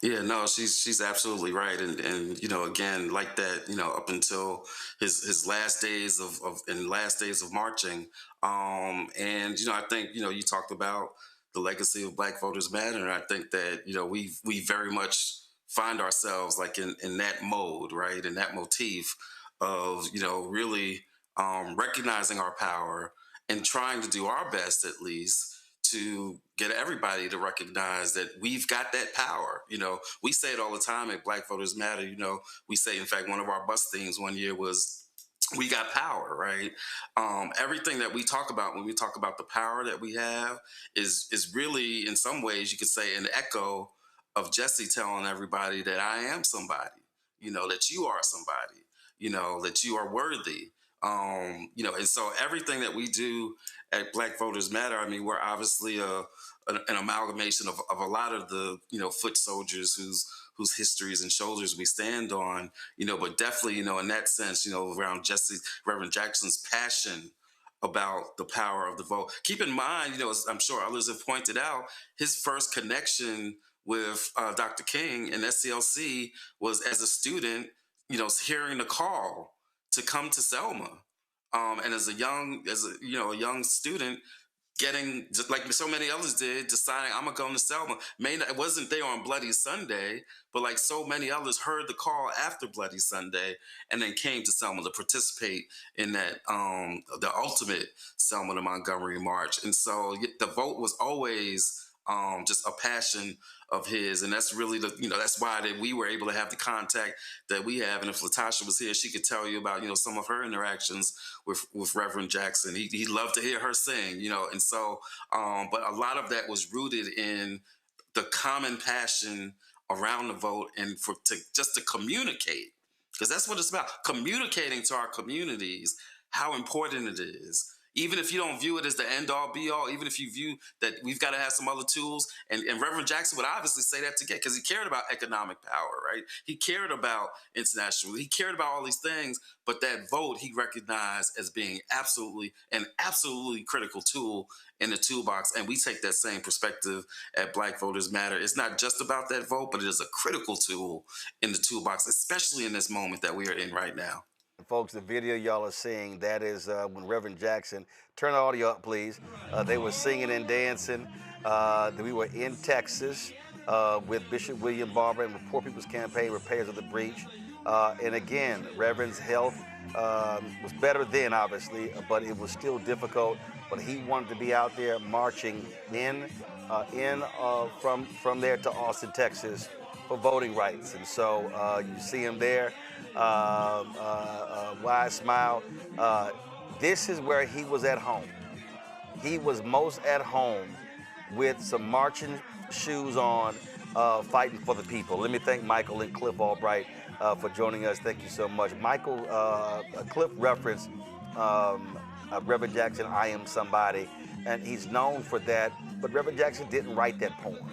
Yeah, no, she's absolutely right, and you know, again, like that, you know, up until his last days of marching, and you know, I think, you know, you talked about the legacy of Black Voters Matter, and I think that, you know, we very much find ourselves like in that mode, right, in that motif of, you know, really recognizing our power and trying to do our best, at least, to get everybody to recognize that we've got that power. You know, we say it all the time at Black Voters Matter. You know, we say, in fact, one of our bus themes one year was, we got power, right? Everything that we talk about when we talk about the power that we have is really, in some ways, you could say, an echo of Jesse telling everybody that I am somebody, you know, that you are somebody, you know, that you are worthy. You know, and so everything that we do at Black Voters Matter, I mean, we're obviously an amalgamation of a lot of the, you know, foot soldiers whose histories and shoulders we stand on, you know, but definitely, you know, in that sense, you know, around Reverend Jackson's passion about the power of the vote. Keep in mind, you know, as I'm sure others have pointed out, his first connection with Dr. King and SCLC was as a student, you know, hearing the call to come to Selma, and as a young student, getting, just like so many others did, deciding I'm gonna go to Selma. It wasn't there on Bloody Sunday, but like so many others heard the call after Bloody Sunday and then came to Selma to participate in that the ultimate Selma to Montgomery march. And so the vote was always just a passion of his, and that's really that's why that we were able to have the contact that we have. And if Latasha was here, she could tell you about, you know, some of her interactions with Reverend Jackson. He loved to hear her sing, you know, and so but a lot of that was rooted in the common passion around the vote and just to communicate, because that's what it's about, communicating to our communities how important it is. Even if you don't view it as the end-all, be-all, even if you view that we've got to have some other tools, and Reverend Jackson would obviously say that together because he cared about economic power, right? He cared about international, he cared about all these things, but that vote he recognized as being absolutely critical tool in the toolbox, and we take that same perspective at Black Voters Matter. It's not just about that vote, but it is a critical tool in the toolbox, especially in this moment that we are in right now. Folks, the video y'all are seeing, that is when Reverend Jackson, turn the audio up, please. They were singing and dancing. We were in Texas with Bishop William Barber and the Poor People's Campaign, Repairs of the Breach. And again, Reverend's health was better then, obviously, but it was still difficult. But he wanted to be out there marching from there to Austin, Texas, for voting rights. And so you see him there. Wide smile. This is where he was at home. He was most at home with some marching shoes on, fighting for the people. Let me thank Michael and Cliff Albright for joining us. Thank you so much. Michael, Cliff referenced Reverend Jackson, I Am Somebody, and he's known for that, but Reverend Jackson didn't write that poem.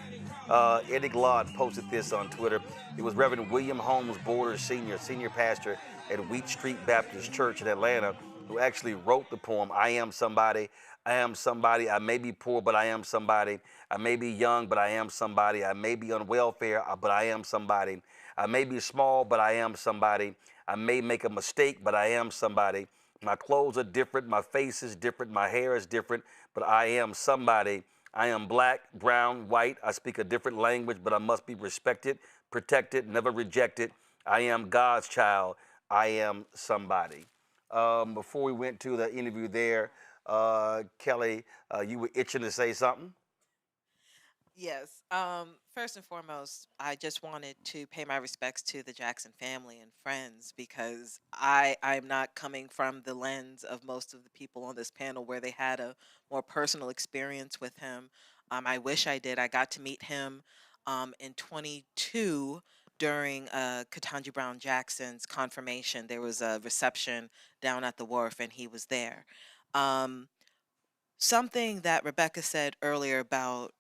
Eddie Glaude posted this on Twitter. It was Reverend William Holmes Borders, senior pastor at Wheat Street Baptist Church in Atlanta who actually wrote the poem, I Am Somebody. I am somebody. I may be poor, but I am somebody. I may be young, but I am somebody. I may be on welfare, but I am somebody. I may be small, but I am somebody. I may make a mistake, but I am somebody. My clothes are different. My face is different. My hair is different, but I am somebody. I am black, brown, white. I speak a different language, but I must be respected, protected, never rejected. I am God's child. I am somebody. Before we went to the interview there, Kelly, you were itching to say something? Yes. First and foremost, I just wanted to pay my respects to the Jackson family and friends because I'm not coming from the lens of most of the people on this panel where they had a more personal experience with him. I wish I did. I got to meet him in 22 during Ketanji Brown Jackson's confirmation. There was a reception down at the wharf, and he was there. Something that Rebecca said earlier about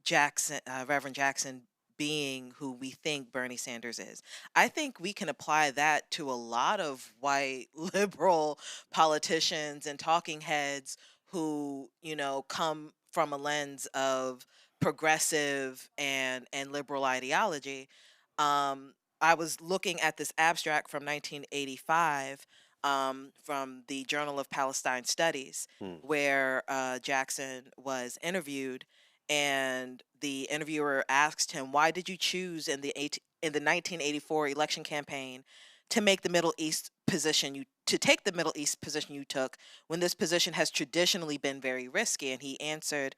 Jackson, Reverend Jackson being who we think Bernie Sanders is. I think we can apply that to a lot of white liberal politicians and talking heads who, come from a lens of progressive and liberal ideology. I was looking at this abstract from 1985 from the Journal of Palestine Studies, where Jackson was interviewed, and the interviewer asked him, "Why did you choose in the 1984 election campaign to make the Middle East position to take the Middle East position you took when this position has traditionally been very risky?" And he answered,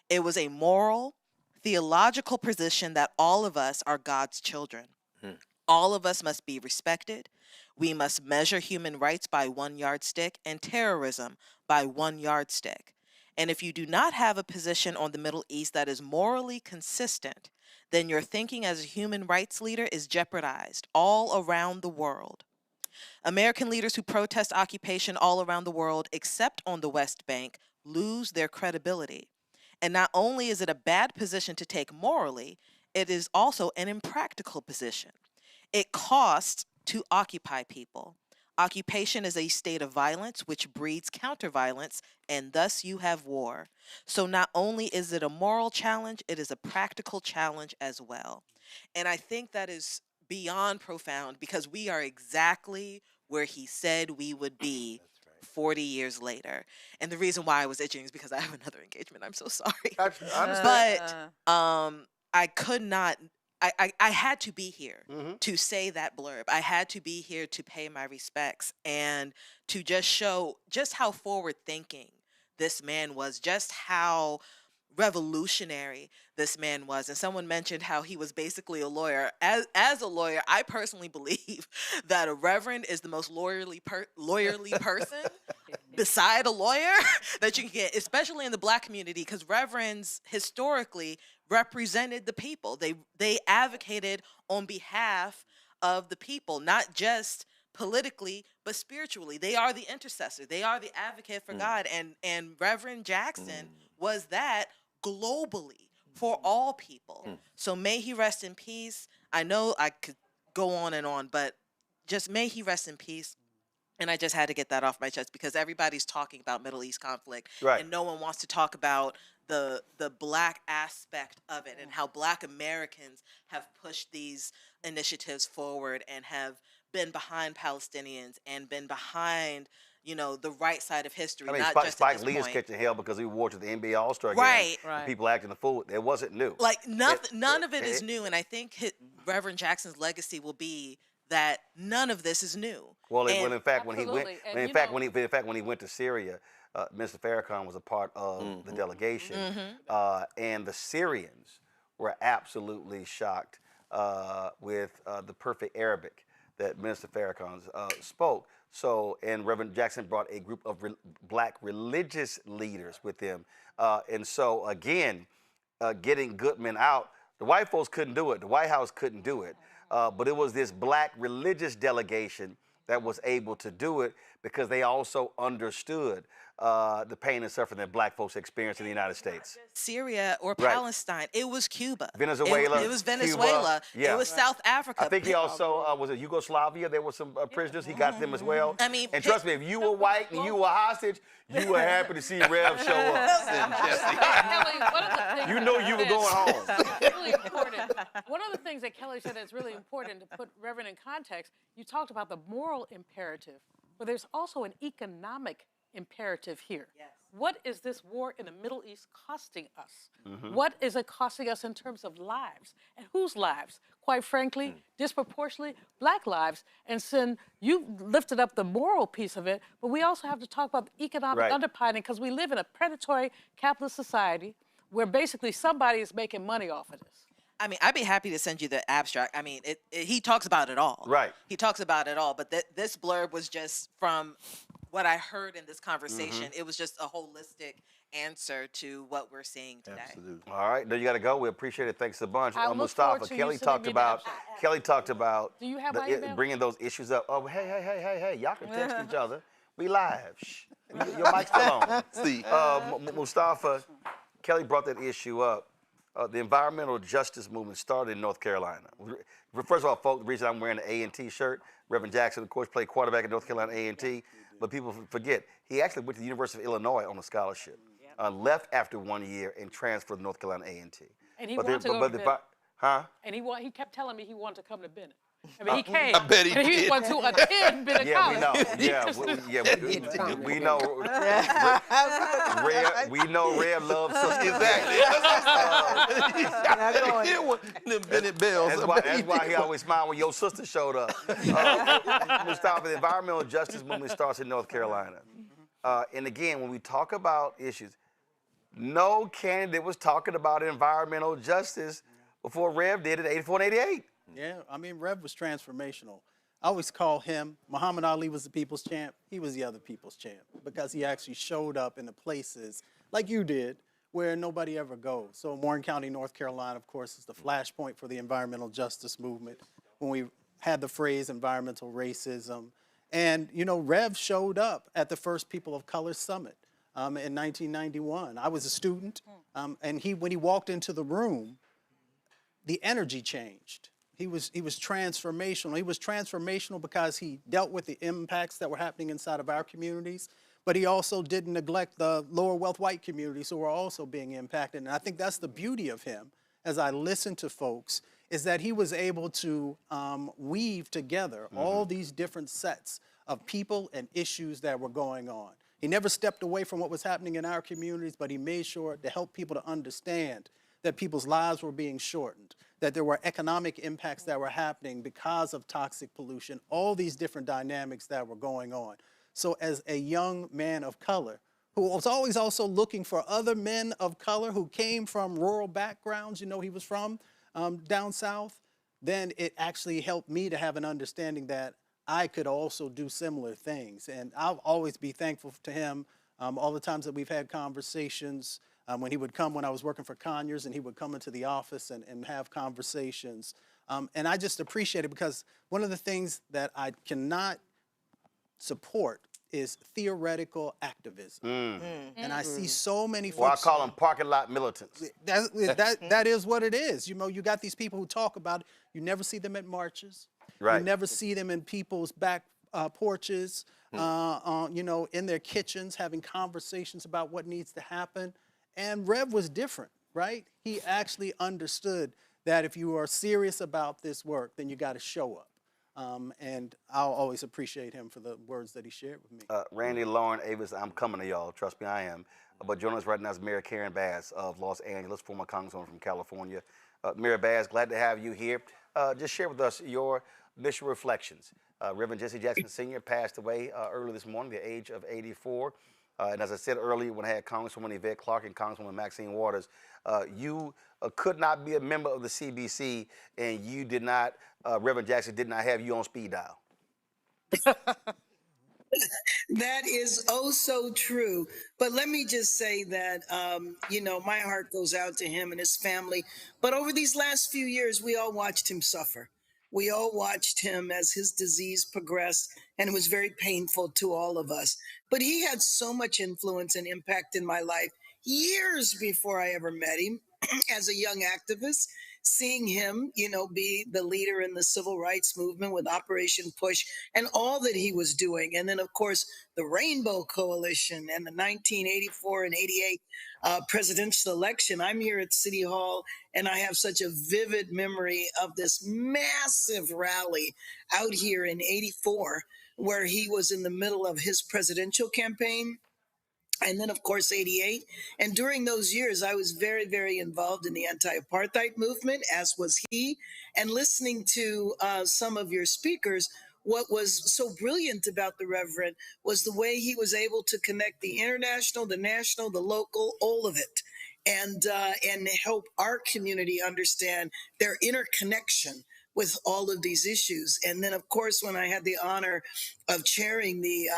"It was a moral, theological position that all of us are God's children. All of us must be respected. We must measure human rights by one yardstick and terrorism by one yardstick. And if you do not have a position on the Middle East that is morally consistent, then your thinking as a human rights leader is jeopardized all around the world. American leaders who protest occupation all around the world, except on the West Bank, lose their credibility. And not only is it a bad position to take morally, it is also an impractical position. It costs to occupy people. Occupation is a state of violence which breeds counter-violence, and thus you have war. So not only is it a moral challenge, it is a practical challenge as well." And I think that is beyond profound because we are exactly where he said we would be 40 years later. And the reason why I was itching is because I have another engagement. I'm so sorry. But I could not. I had to be here to say that blurb. I had to be here to pay my respects and to just show just how forward thinking this man was, just how revolutionary this man was. And someone mentioned how he was basically a lawyer. As a lawyer, I personally believe that a reverend is the most lawyerly person beside a lawyer that you can get, especially in the Black community, because reverends historically represented the people. They advocated on behalf of the people, not just politically but spiritually. They are the intercessor. They are the advocate for God, and Reverend Jackson was that globally for all people. So may he rest in peace. I know I could go on, but just may he rest in peace. And I just had to get that off my chest because everybody's talking about Middle East conflict, and no one wants to talk about the Black aspect of it and how Black Americans have pushed these initiatives forward and have been behind Palestinians and been behind, the right side of history. I mean, not just Spike at this Lee is point. catching hell because he wore to the NBA All-Star game. Right. And people acting a fool. It wasn't new. Like none of it is new, and I think Reverend Jackson's legacy will be that none of this is new. Well, in fact, when he went to Syria, Mr. Farrakhan was a part of the delegation, and the Syrians were absolutely shocked with the perfect Arabic that Minister Farrakhan spoke. So, and Reverend Jackson brought a group of Black religious leaders with him, and so again, getting Goodman out, the white folks couldn't do it. The White House couldn't do it. But it was this Black religious delegation that was able to do it because they also understood the pain and suffering that black folks experience in the United States. Syria or Right. Palestine. It was Cuba. Venezuela. It was Venezuela. Cuba, yeah. It was South Africa. I think he also, was it Yugoslavia? There were some prisoners. He got them as well. I mean, and trust me, if you were white and you were hostage, you were happy to see Rev show up. Kelly, one of the things You know you were going home. really important. One of the things that Kelly said that's really important to put Reverend in context, you talked about the moral imperative, but there's also an economic imperative here. Yes. What is this war in the Middle East costing us? What is it costing us in terms of lives? And whose lives? Quite frankly, disproportionately, black lives. And Sin, you lifted up the moral piece of it, but we also have to talk about the economic underpinning, because we live in a predatory capitalist society where basically somebody is making money off of this. I mean, I'd be happy to send you the abstract. I mean, he talks about it all. Right. He talks about it all, but this blurb was just from what I heard in this conversation. It was just a holistic answer to what we're seeing today. Absolutely. All right, there you got to go. We appreciate it. Thanks a bunch. I look Mustafa, forward to Kelly you talked sending me about. Kelly talked about. Do you have my email? Bringing those issues up. Oh, hey, y'all can text each other. We live. Shh. Your mic's still on. See, Mustafa, Kelly brought that issue up. The environmental justice movement started in North Carolina. First of all, folks, the reason I'm wearing an A&T shirt, Reverend Jackson, of course, played quarterback at North Carolina A&T, but people forget, he actually went to the University of Illinois on a scholarship, left after 1 year and transferred to North Carolina A&T. And he wanted to go to Bennett. Huh? And he kept telling me he wanted to come to Bennett. I mean, he came. I bet he and he did. wanted to attend Bennett College. We know. We know Rev loves sisters. The Bennett Bells. That's why he always smiled when your sister showed up. Mustafa, the environmental justice movement starts in North Carolina. And again, when we talk about issues, no candidate was talking about environmental justice before Rev did it in 84 and 88. Yeah, I mean, Rev was transformational. I always call him, Muhammad Ali was the people's champ, he was the other people's champ, because he actually showed up in the places, like you did, where nobody ever goes. So Warren County, North Carolina, of course, is the flashpoint for the environmental justice movement, when we had the phrase environmental racism. And, you know, Rev showed up at the first People of Color Summit in 1991. I was a student, and when he walked into the room, the energy changed. He was transformational. He was transformational because he dealt with the impacts that were happening inside of our communities, but he also didn't neglect the lower wealth white communities who were also being impacted. And I think that's the beauty of him, as I listen to folks, is that he was able to weave together all these different sets of people and issues that were going on. He never stepped away from what was happening in our communities, but he made sure to help people to understand that people's lives were being shortened, that there were economic impacts that were happening because of toxic pollution, all these different dynamics that were going on. So as a young man of color, who was always also looking for other men of color who came from rural backgrounds, you know, he was from down south, then it actually helped me to have an understanding that I could also do similar things. And I'll always be thankful to him all the times that we've had conversations. When he would come when I was working for Conyers, and he would come into the office and have conversations. And I just appreciate it, because one of the things that I cannot support is theoretical activism. And I see so many folks. Well, I call them parking lot militants. That is what it is. You know, you got these people who talk about it. You never see them at marches. Right. You never see them in people's back porches, you know, in their kitchens, having conversations about what needs to happen. And Rev was different, right? He actually understood that if you are serious about this work, then you got to show up. And I'll always appreciate him for the words that he shared with me. Randy, Lauren, Avis, I'm coming to y'all. Trust me, I am. But joining us right now is Mayor Karen Bass of Los Angeles, former Congresswoman from California. Mayor Bass, glad to have you here. Just share with us your initial reflections. Reverend Jesse Jackson Sr. passed away early this morning, at the age of 84. And as I said earlier, when I had Congresswoman Yvette Clarke and Congresswoman Maxine Waters, you could not be a member of the CBC, and you did not, Reverend Jackson did not have you on speed dial. That is oh so true. But let me just say that, you know, my heart goes out to him and his family. But over these last few years, we all watched him suffer. We all watched him as his disease progressed, and it was very painful to all of us. But he had so much influence and impact in my life years before I ever met him as a young activist. Seeing him, be the leader in the civil rights movement with Operation Push and all that he was doing. And then, of course, the Rainbow Coalition and the 1984 and 88 presidential election. I'm here at City Hall, and I have such a vivid memory of this massive rally out here in 84, where he was in the middle of his presidential campaign. And then, of course, 88. And during those years, I was very, very involved in the anti-apartheid movement, as was he. And listening to some of your speakers, what was so brilliant about the Reverend was the way he was able to connect the international, the national, the local, all of it, and help our community understand their interconnection with all of these issues. And then, of course, when I had the honor of chairing the,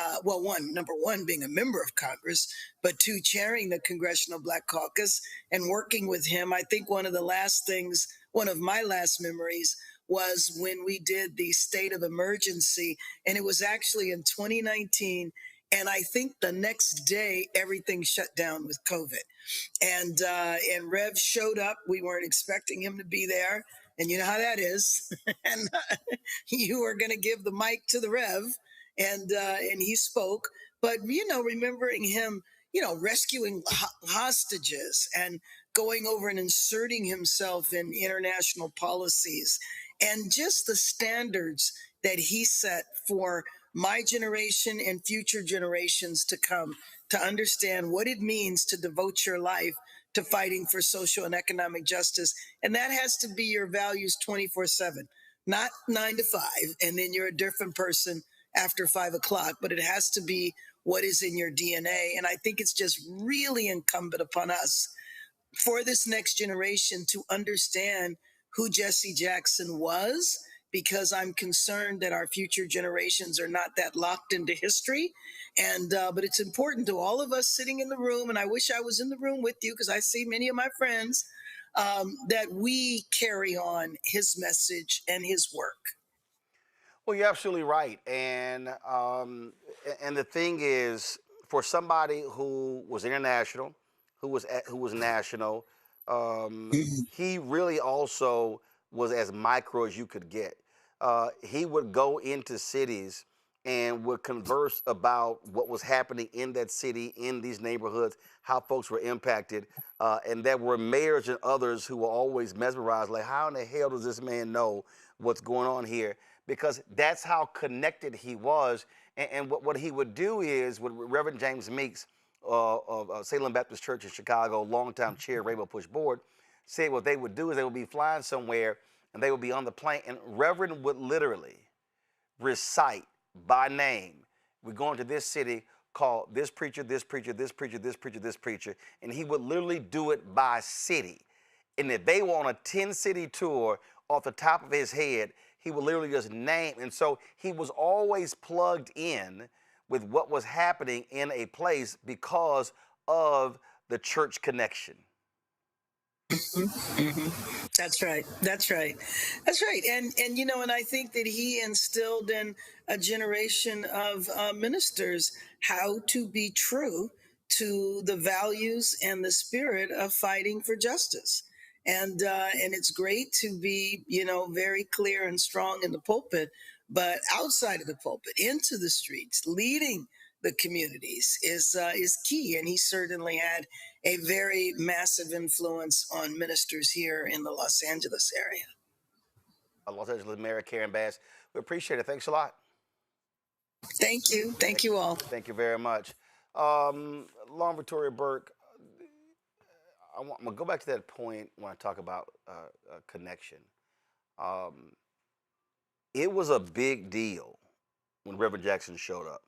number one, being a member of Congress, but two, chairing the Congressional Black Caucus and working with him, I think one of my last memories was when we did the state of emergency, and it was actually in 2019. And I think the next day, everything shut down with COVID. And Rev showed up. We weren't expecting him to be there. And you know how that is. And you were going to give the mic to the Rev, and he spoke. But, remembering him, rescuing hostages and going over and inserting himself in international policies, and just the standards that he set for my generation and future generations to come, to understand what it means to devote your life to fighting for social and economic justice. And that has to be your values 24/7, not 9 to 5. And then you're a different person after 5 o'clock, but it has to be what is in your DNA. And I think it's just really incumbent upon us for this next generation to understand who Jesse Jackson was, because I'm concerned that our future generations are not that locked into history. And but it's important to all of us sitting in the room, and I wish I was in the room with you because I see many of my friends, that we carry on his message and his work. Well, you're absolutely right, and the thing is, for somebody who was international, who was national, he really also was as micro as you could get. He would go into cities and would converse about what was happening in that city, in these neighborhoods, how folks were impacted, and there were mayors and others who were always mesmerized, like, how in the hell does this man know what's going on here? Because that's how connected he was. And what he would do is, with Reverend James Meeks of Salem Baptist Church in Chicago, longtime chair, Rainbow Push Board, said what they would do is they would be flying somewhere and they would be on the plane, and Reverend would literally recite by name, we're going to this city, call this preacher, this preacher, this preacher, this preacher, this preacher, and he would literally do it by city. And if they were on a 10-city tour, off the top of his head, he would literally just name. And so he was always plugged in with what was happening in a place because of the church connection. That's right. That's right. That's right. And and I think that he instilled in a generation of ministers how to be true to the values and the spirit of fighting for justice. And it's great to be, very clear and strong in the pulpit, but outside of the pulpit, into the streets, leading the communities is key. And he certainly had a very massive influence on ministers here in the Los Angeles area. Los Angeles Mayor Karen Bass, we appreciate it. Thanks a lot. Thank you. Thank you all. Thank you very much. Lauren Victoria Burke, I'm going to go back to that point when I talk about connection. It was a big deal when Reverend Jackson showed up.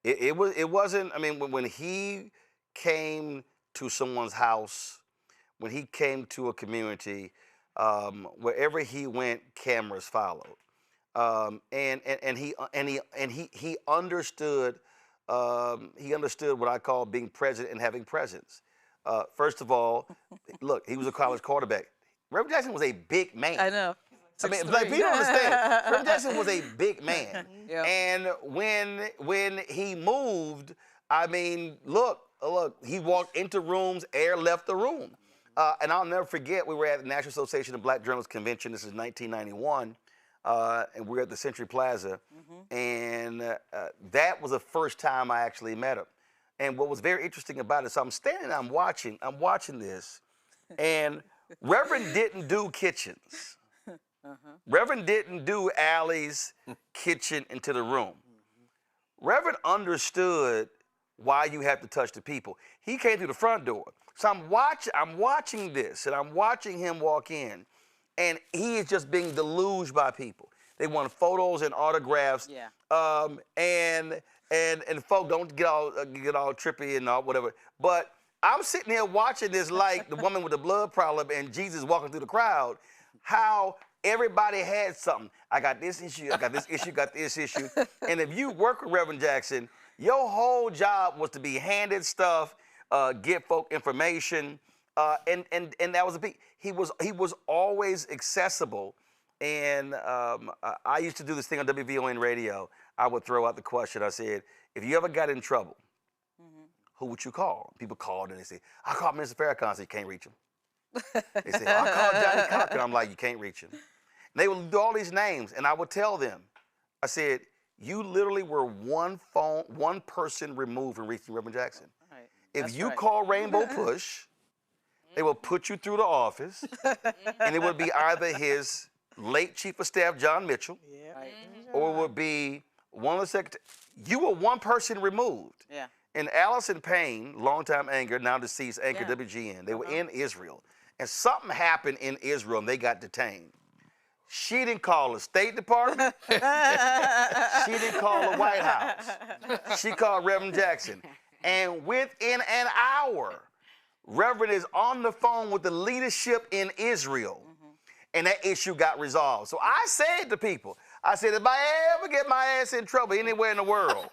It wasn't, I mean, when he came to someone's house, when he came to a community, wherever he went, cameras followed. And he understood what I call being present and having presence. First of all, look, he was a college quarterback. Reverend Jackson was a big man. I know. I mean, like, people don't understand. Reverend Jackson was a big man. Yep. And when he moved, I mean, look, he walked into rooms, air left the room. And I'll never forget, we were at the National Association of Black Journalists Convention. This is 1991. And we were at the Century Plaza. And that was the first time I actually met him. And what was very interesting about it, so I'm standing, I'm watching this, and Reverend didn't do kitchens. Reverend didn't do Allie's kitchen into the room. Reverend understood why you have to touch the people. He came through the front door. So I'm watching this, and I'm watching him walk in, and he is just being deluged by people. They want photos and autographs. Yeah. And folk don't get all trippy and all whatever. But I'm sitting here watching this like the woman with the blood problem and Jesus walking through the crowd, how everybody had something. I got this issue, I got this issue, got this issue. And if you work with Reverend Jackson, your whole job was to be handed stuff, get folk information, and that was a big, he was always accessible. And I used to do this thing on WVON radio. I would throw out the question. I said, if you ever got in trouble, who would you call? People called and they say, I called Mr. Farrakhan. I said, you can't reach him. They say, I called Johnny Cochran. I'm like, you can't reach him. And they would do all these names, and I would tell them, I said, you literally were one person removed from reaching Reverend Jackson. Right. If you call Rainbow Push, they will put you through the office, and it would be either his late Chief of Staff, John Mitchell, or it would be one of the secretaries. You were one person removed. Yeah. And Allison Payne, longtime anchor, now deceased anchor, WGN, they were in Israel. And something happened in Israel and they got detained. She didn't call the State Department. She didn't call the White House. She called Reverend Jackson. And within an hour, Reverend is on the phone with the leadership in Israel. And that issue got resolved. So I said to people, I said, if I ever get my ass in trouble anywhere in the world,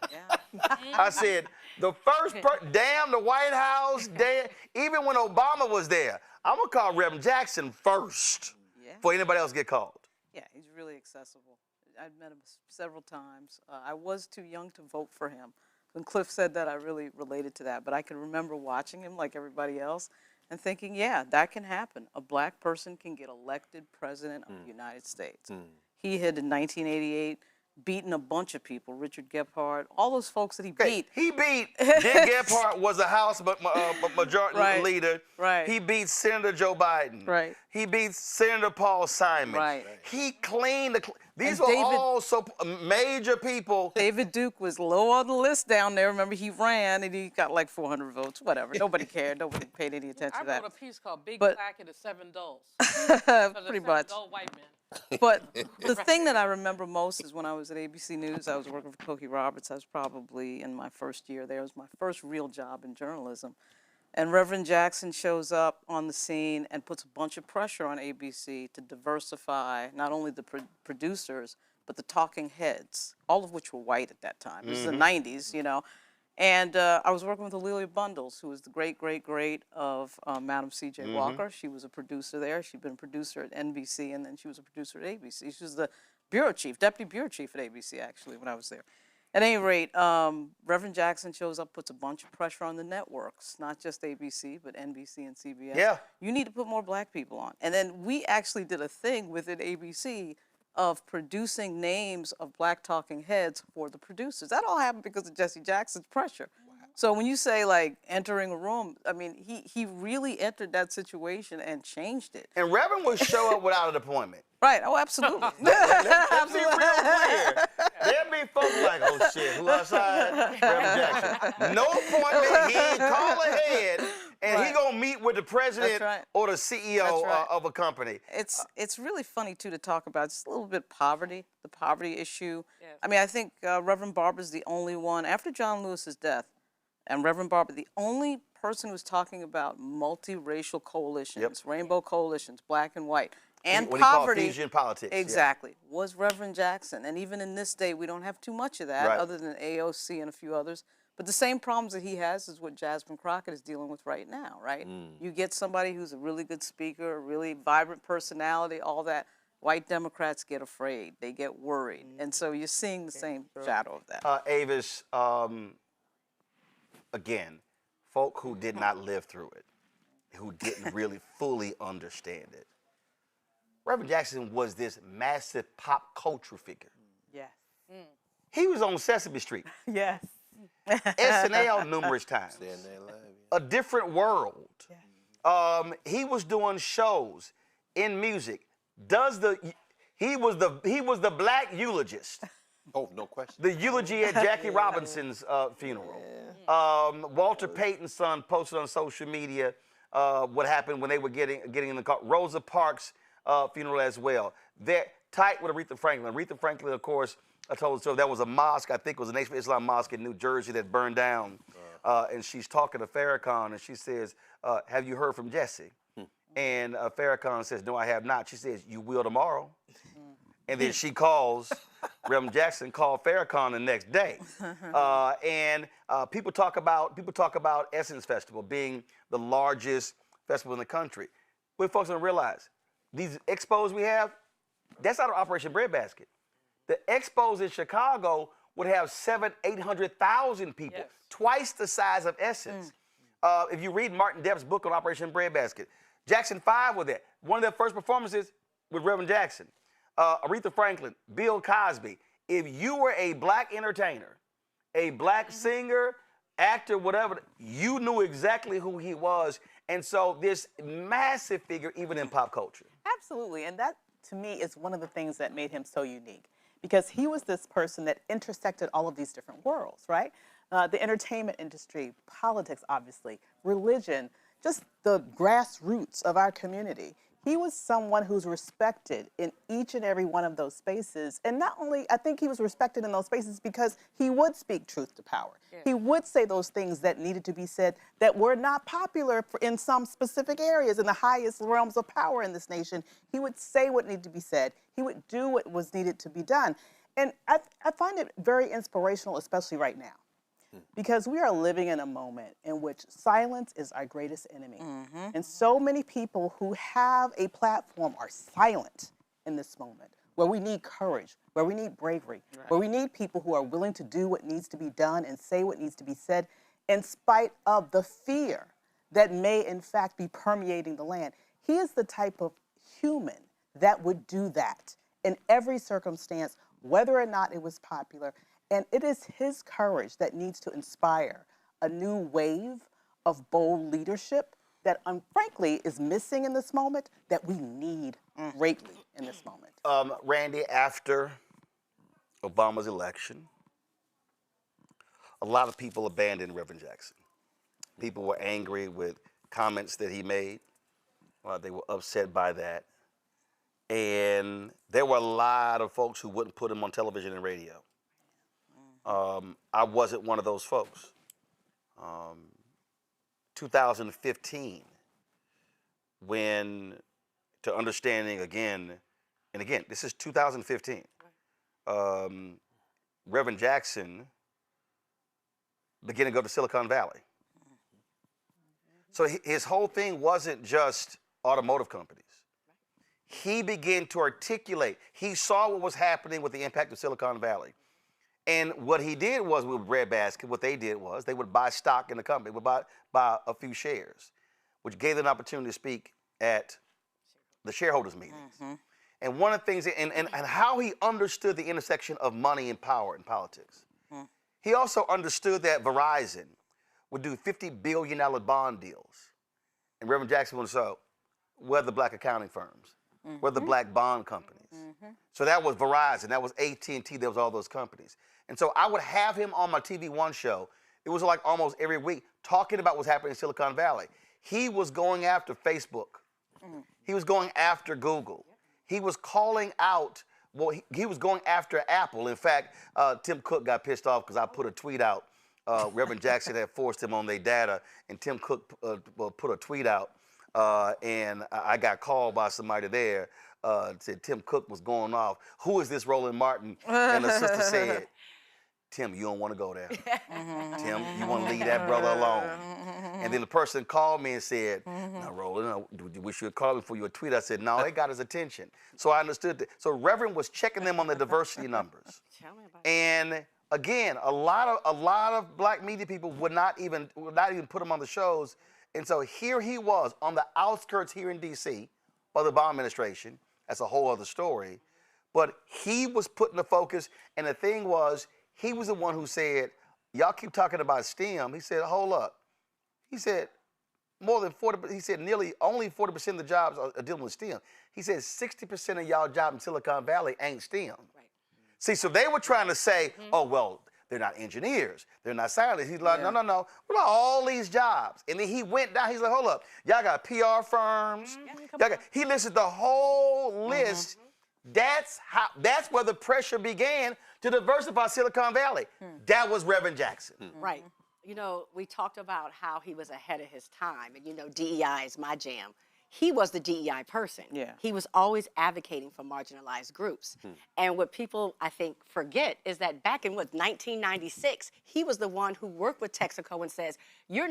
I said, the first damn the White House, damn, even when Obama was there, I'm gonna call Reverend Jackson first before anybody else get called. Yeah, he's really accessible. I've met him several times. I was too young to vote for him. When Cliff said that, I really related to that. But I can remember watching him like everybody else and thinking, yeah, that can happen. A black person can get elected president of the United States. He had, in 1988, beaten a bunch of people, Richard Gephardt, all those folks that he beat. He beat, Dick Gephardt was a House majority leader. Right. He beat Senator Joe Biden. Right. He beat Senator Paul Simon. Right. He cleaned these were all so major people. David Duke was low on the list down there. Remember, he ran and he got like 400 votes, whatever. Nobody cared. Nobody paid any attention to that. I wrote a piece called Big Black and the Seven Dulls. Pretty much. Dull white men. But the thing that I remember most is when I was at ABC News, I was working for Cokie Roberts. I was probably in my first year there. It was my first real job in journalism. And Reverend Jackson shows up on the scene and puts a bunch of pressure on ABC to diversify not only the producers, but the talking heads, all of which were white at that time. It was the 90s, you know. And I was working with Alelia Bundles, who was the great, great, great of Madam C.J. Walker. She was a producer there. She'd been a producer at NBC, and then she was a producer at ABC. She was the bureau chief, deputy bureau chief at ABC, actually, when I was there. At any rate, Reverend Jackson shows up, puts a bunch of pressure on the networks, not just ABC, but NBC and CBS. Yeah. You need to put more black people on. And then we actually did a thing within ABC of producing names of black talking heads for the producers. That all happened because of Jesse Jackson's pressure. So when you say, like, entering a room, I mean, he really entered that situation and changed it. And Reverend would show up without an appointment. Right, oh, absolutely. Let's be real clear. There'd be folks like, oh, shit, who outside? Reverend Jackson. No appointment, he ain't call ahead, and he gonna meet with the president or the CEO of a company. It's really funny, too, to talk about just a little bit poverty, the poverty issue. Yes. I mean, I think Reverend Barber's the only one, after John Lewis's death, and Reverend Barber, the only person who's talking about multiracial coalitions, rainbow coalitions, black and white, and what poverty. He called fusion politics. Exactly. Was Reverend Jackson. And even in this day, we don't have too much of that, other than AOC and a few others. But the same problems that he has is what Jasmine Crockett is dealing with right now, right? You get somebody who's a really good speaker, a really vibrant personality, all that. white Democrats get afraid, they get worried. And so you're seeing the same shadow of that. Avis, again, folk who did not live through it, who didn't really fully understand it. Reverend Jackson was this massive pop culture figure. Yes. He was on Sesame Street. Yes. SNL numerous times. A Different World. He was doing shows in music. He was the black eulogist. Oh, no question. The eulogy at Jackie Robinson's funeral. Walter Payton's son posted on social media what happened when they were getting in the car. Rosa Parks' funeral as well. They're tight with Aretha Franklin. Aretha Franklin, of course, I told the story. There was a mosque, I think it was a Nation of Islam mosque in New Jersey that burned down. And she's talking to Farrakhan, and she says, have you heard from Jesse? And Farrakhan says, no, I have not. She says, you will tomorrow. And then she calls, Reverend Jackson called Farrakhan the next day. People talk about Essence Festival being the largest festival in the country. What folks don't realize, these expos we have, that's not an Operation Breadbasket. The expos in Chicago would have 800,000 people, twice the size of Essence. If you read Martin Depp's book on Operation Breadbasket, Jackson 5 was there. One of their first performances with Reverend Jackson. Aretha Franklin, Bill Cosby. If you were a black entertainer, a black singer, actor, whatever, you knew exactly who he was. And so this massive figure, even in pop culture. Absolutely. And that, to me, is one of the things that made him so unique. Because he was this person that intersected all of these different worlds, right? The entertainment industry, politics, obviously, religion, just the grassroots of our community. He was someone who's respected in each and every one of those spaces. And not only, I think he was respected in those spaces because he would speak truth to power. Yeah. He would say those things that needed to be said that were not popular in some specific areas, in the highest realms of power in this nation. He would say what needed to be said. He would do what was needed to be done. And I find it very inspirational, especially right now. Because we are living in a moment in which silence is our greatest enemy. And so many people who have a platform are silent in this moment, where we need courage, where we need bravery, where we need people who are willing to do what needs to be done and say what needs to be said, in spite of the fear that may, in fact, be permeating the land. He is the type of human that would do that in every circumstance, whether or not it was popular. And it is his courage that needs to inspire a new wave of bold leadership that, frankly, is missing in this moment, that we need greatly in this moment. Randy, after Obama's election, a lot of people abandoned Reverend Jackson. People were angry with comments that he made. They were upset by that. And there were a lot of folks who wouldn't put him on television and radio. I wasn't one of those folks. 2015, when, to understanding again, and again, this is 2015, Reverend Jackson began to go to Silicon Valley. So his whole thing wasn't just automotive companies. He began to articulate, he saw what was happening with the impact of Silicon Valley. And what he did was with Breadbasket, what they did was they would buy stock in the company, would buy a few shares, which gave them an opportunity to speak at the shareholders meetings. And one of the things, and how he understood the intersection of money and power in politics. He also understood that Verizon would do $50 billion bond deals. And Reverend Jackson would say, where are the black accounting firms? Where are the black bond companies? So that was Verizon, that was AT&T, there was all those companies. And so I would have him on my TV One show. It was like almost every week talking about what's happening in Silicon Valley. He was going after Facebook. He was going after Google. He was calling out, well, he was going after Apple. In fact, Tim Cook got pissed off because I put a tweet out. Reverend Jackson had forced him on their data, and Tim Cook put a tweet out, and I got called by somebody there. Said Tim Cook was going off. Who is this Roland Martin? And the sister said, Tim, you don't want to go there. Tim, you want to leave that brother alone. And then the person called me and said, "No, Roland, we should call him for your tweet." I said, "No, it got his attention." So I understood that. So Reverend was checking them on the diversity numbers. Tell me about it. And again, a lot of black media people would not even put him on the shows. And so here he was on the outskirts here in D.C. of the Obama administration. That's a whole other story. But he was putting the focus, and the thing was, he was the one who said, y'all keep talking about STEM. He said, hold up. He said, more than 40%, he said nearly only 40% of the jobs are dealing with STEM. He said 60% of y'all jobs in Silicon Valley ain't STEM. Right. See, so they were trying to say, oh, well, they're not engineers, they're not scientists. He's like, no. What about all these jobs? And then he went down, he's like, hold up, y'all got PR firms. He listed the whole list. That's where the pressure began to diversify Silicon Valley. That was Reverend Jackson. Right. You know, we talked about how he was ahead of his time, and you know, DEI is my jam. He was the DEI person. Yeah. He was always advocating for marginalized groups. And what people, I think, forget is that back in 1996, he was the one who worked with Texaco and says, you're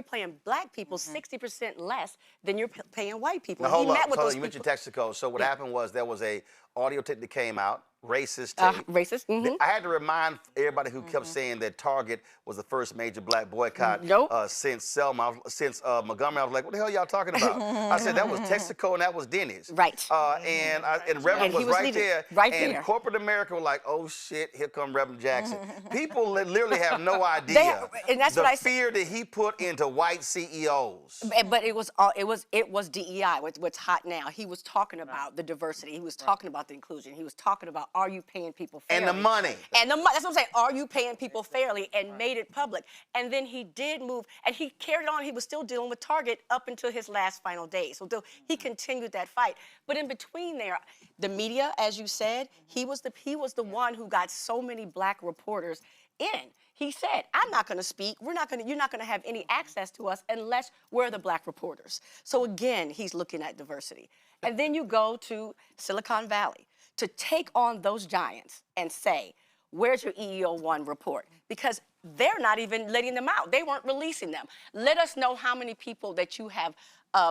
paying black people 60% less than you're paying white people. Now, hold up. You mentioned Texaco. So what happened was there was a audio tape that came out, racist tape. Racist. I had to remind everybody who kept saying that Target was the first major black boycott since Selma, since Montgomery. I was like, what the hell y'all talking about? I said that was Texaco and that was Denny's. Right. And Reverend was right there. And corporate America was like, oh shit, here come Reverend Jackson. People literally have no idea and that's the what I fear that he put into white CEOs. But it was DEI. What's hot now? He was talking about the diversity. He was talking about the inclusion. He was talking about, are you paying people fairly? And the money. And that's what I'm saying. Are you paying people fairly? And made it public. And then he did move, and he carried on. He was still dealing with Target up until his last final day. So he continued that fight. But in between there, the media, as you said, he was the one who got so many black reporters in. He said, I'm not going to speak. You're not going to have any access to us unless we're the black reporters. So again, he's looking at diversity. And then you go to Silicon Valley to take on those giants and say, where's your EEO-1 report? Because they're not even letting them out. They weren't releasing them. Let us know how many people that you have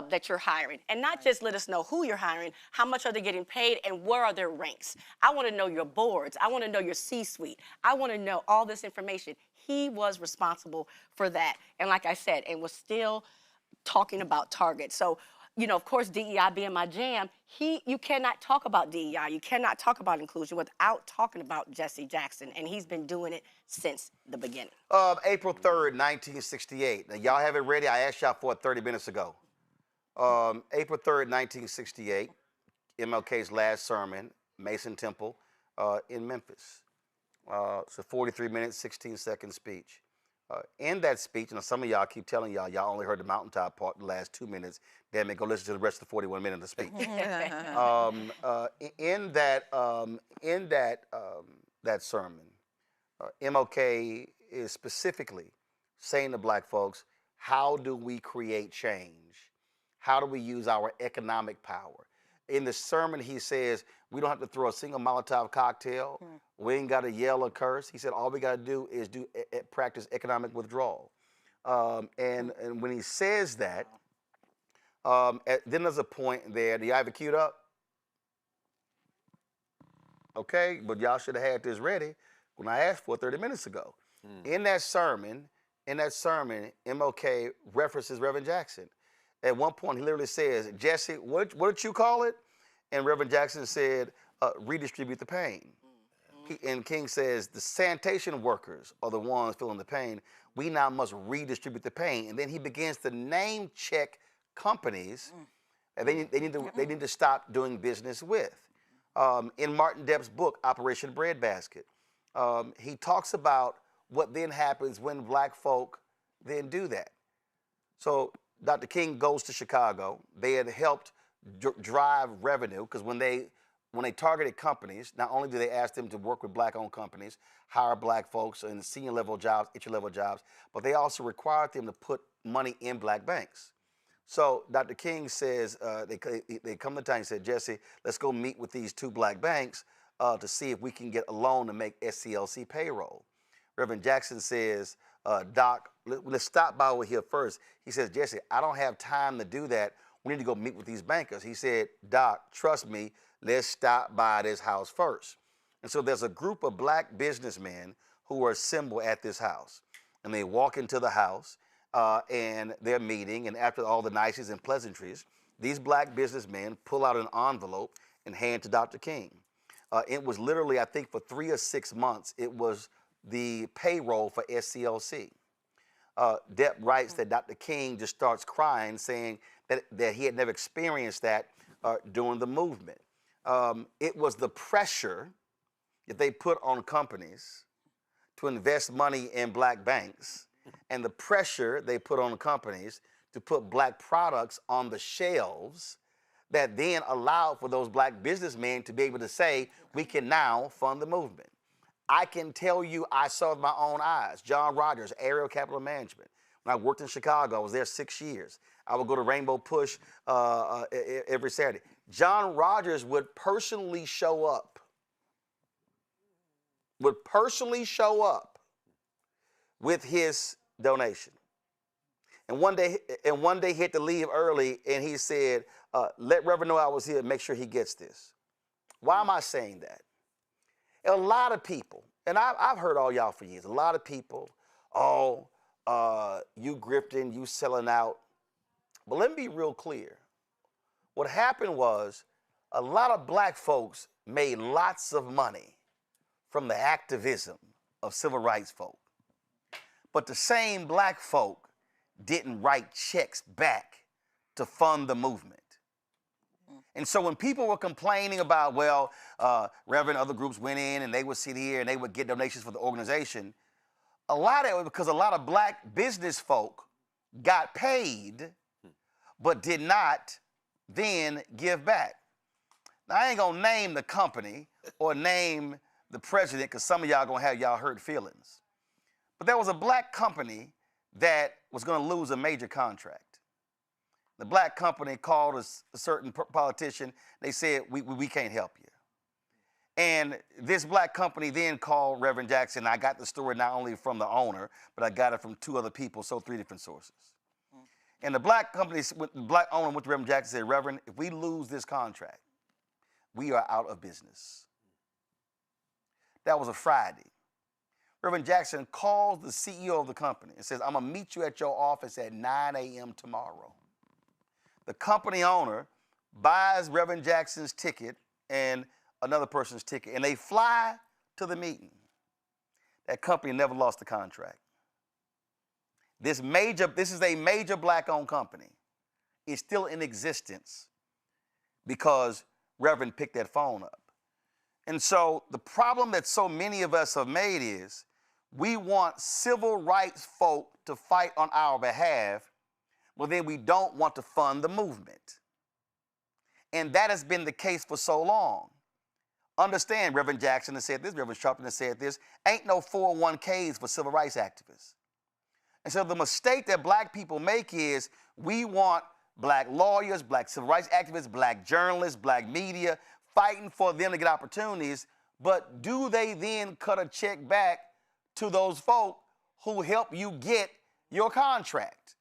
that you're hiring. And not just let us know who you're hiring, how much are they getting paid, and where are their ranks. I want to know your boards. I want to know your C-suite. I want to know all this information. He was responsible for that. And like I said, and was still talking about Target. So, you know, of course, DEI being my jam, you cannot talk about DEI, you cannot talk about inclusion without talking about Jesse Jackson, and he's been doing it since the beginning. April 3rd, 1968. Now, y'all have it ready? I asked y'all for it 30 minutes ago. April 3rd, 1968, MLK's last sermon, Mason Temple in Memphis. It's a 43-minute, 16-second speech. In that speech, and some of y'all keep telling y'all only heard the mountaintop part the last 2 minutes. Damn it, go listen to the rest of the 41 minutes of the speech. That sermon, MLK is specifically saying to black folks, how do we create change? How do we use our economic power? In the sermon, he says, we don't have to throw a single Molotov cocktail. We ain't got to yell or curse. He said, all we got to do is practice economic withdrawal. And when he says that, then there's a point there. Do y'all have it queued up? Okay, but y'all should have had this ready when I asked for it 30 minutes ago. In that sermon, MLK references Reverend Jackson. At one point, he literally says, Jesse, what did you call it? And Reverend Jackson said, redistribute the pain. And King says, the sanitation workers are the ones feeling the pain. We now must redistribute the pain. And then he begins to name check companies that they need to stop doing business with. In Martin Depp's book, Operation Breadbasket, he talks about what then happens when black folk then do that. So Dr. King goes to Chicago. They had helped drive revenue because when they targeted companies, not only do they ask them to work with black-owned companies, hire black folks in senior-level jobs, entry-level jobs, but they also required them to put money in black banks. So Dr. King says, they come to town and said, Jesse, let's go meet with these two black banks to see if we can get a loan to make SCLC payroll. Reverend Jackson says, Doc, let's stop by over here first. He says, Jesse, I don't have time to do that. We need to go meet with these bankers. He said, Doc, trust me, let's stop by this house first. And so there's a group of black businessmen who are assembled at this house. And they walk into the house and they're meeting. And after all the niceties and pleasantries, these black businessmen pull out an envelope and hand to Dr. King. It was literally, I think, for 3 or 6 months, it was the payroll for SCLC. Depp writes that Dr. King just starts crying, saying that he had never experienced that during the movement. It was the pressure that they put on companies to invest money in black banks, and the pressure they put on companies to put black products on the shelves that then allowed for those black businessmen to be able to say, we can now fund the movement. I can tell you, I saw with my own eyes. John Rogers, Aerial Capital Management. When I worked in Chicago, I was there 6 years. I would go to Rainbow Push every Saturday. John Rogers would personally show up with his donation. And one day he had to leave early, and he said, let Reverend know I was here and make sure he gets this. Why am I saying that? A lot of people, and I've heard all y'all for years, a lot of people, you grifting, you selling out. But let me be real clear. What happened was a lot of black folks made lots of money from the activism of civil rights folk. But the same black folk didn't write checks back to fund the movement. And so when people were complaining about, well, Reverend, other groups went in and they would sit here and they would get donations for the organization, a lot of it was because a lot of black business folk got paid but did not then give back. Now, I ain't gonna name the company or name the president because some of y'all gonna have y'all hurt feelings. But there was a black company that was gonna lose a major contract. The black company called a certain politician. They said, we can't help you. And this black company then called Reverend Jackson. I got the story not only from the owner, but I got it from 2 other people, so 3 different sources. And the black company, the black owner went to Reverend Jackson and said, Reverend, if we lose this contract, we are out of business. That was a Friday. Reverend Jackson calls the CEO of the company and says, I'm gonna meet you at your office at 9 a.m. tomorrow. The company owner buys Reverend Jackson's ticket and another person's ticket, and they fly to the meeting. That company never lost the contract. This is a major black-owned company. It's still in existence because Reverend picked that phone up. And so the problem that so many of us have made is we want civil rights folk to fight on our behalf, well, then we don't want to fund the movement. And that has been the case for so long. Understand, Reverend Jackson has said this, Reverend Sharpton has said this, ain't no 401ks for civil rights activists. And so the mistake that black people make is we want black lawyers, black civil rights activists, black journalists, black media, fighting for them to get opportunities, but do they then cut a check back to those folk who help you get your contract?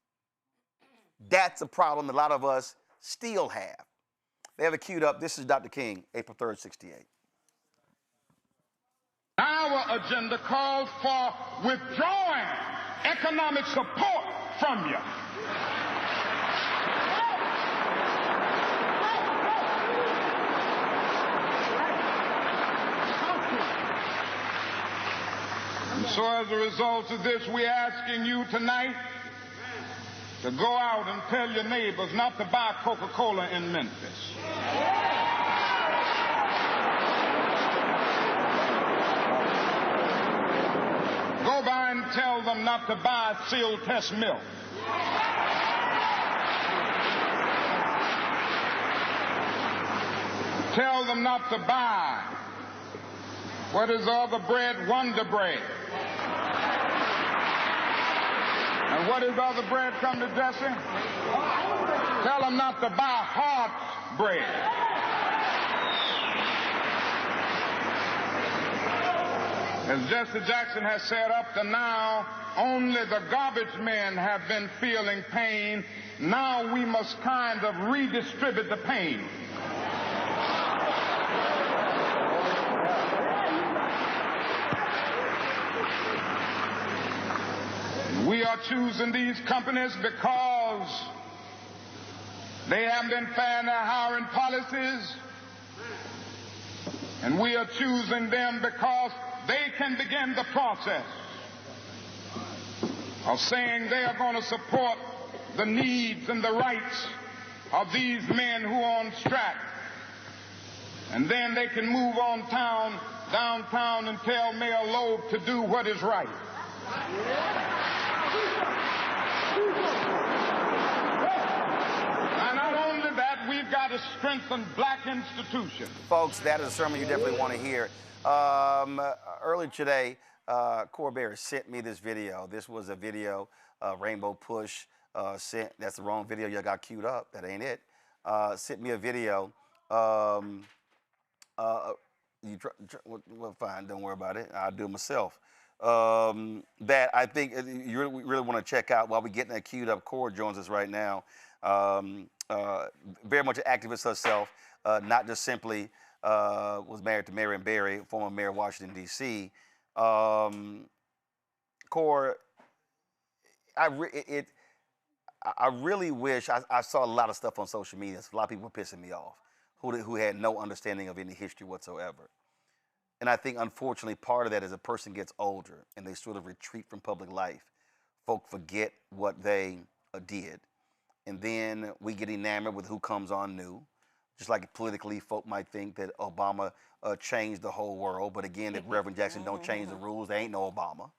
That's a problem a lot of us still have. They have it queued up. This is Dr. King, April 3rd, 68. Our agenda calls for withdrawing economic support from you. And so as a result of this, we're asking you tonight to go out and tell your neighbors not to buy Coca-Cola in Memphis. Go by and tell them not to buy Seal Test milk. Tell them not to buy, what is the other bread? Wonder Bread. And what is the other bread, come to Jesse? Tell them not to buy Hart's bread. As Jesse Jackson has said, up to now, only the garbage men have been feeling pain. Now we must kind of redistribute the pain. We are choosing these companies because they have been fair in their hiring policies, and we are choosing them because they can begin the process of saying they are going to support the needs and the rights of these men who are on strike. And then they can move on downtown and tell Mayor Loeb to do what is right. And not only that, we've got to strengthen black institutions. Folks, that is a sermon you definitely want to hear. Earlier today, Corbear sent me this video. This was a video Rainbow Push sent. That's the wrong video y'all got queued up. That ain't it. Sent me a video. Well, fine, don't worry about it. I'll do it myself. That I think you really want to check out while we're getting that queued up. Cora joins us right now. Very much an activist herself, not just simply was married to Marion Barry, former mayor of Washington, D.C. Cora, I really wish I saw a lot of stuff on social media. A lot of people were pissing me off who had no understanding of any history whatsoever. And I think, unfortunately, part of that is a person gets older and they sort of retreat from public life. Folk forget what they did. And then we get enamored with who comes on new. Just like politically, folk might think that Obama changed the whole world. But again, if Reverend Jackson don't change the rules, there ain't no Obama.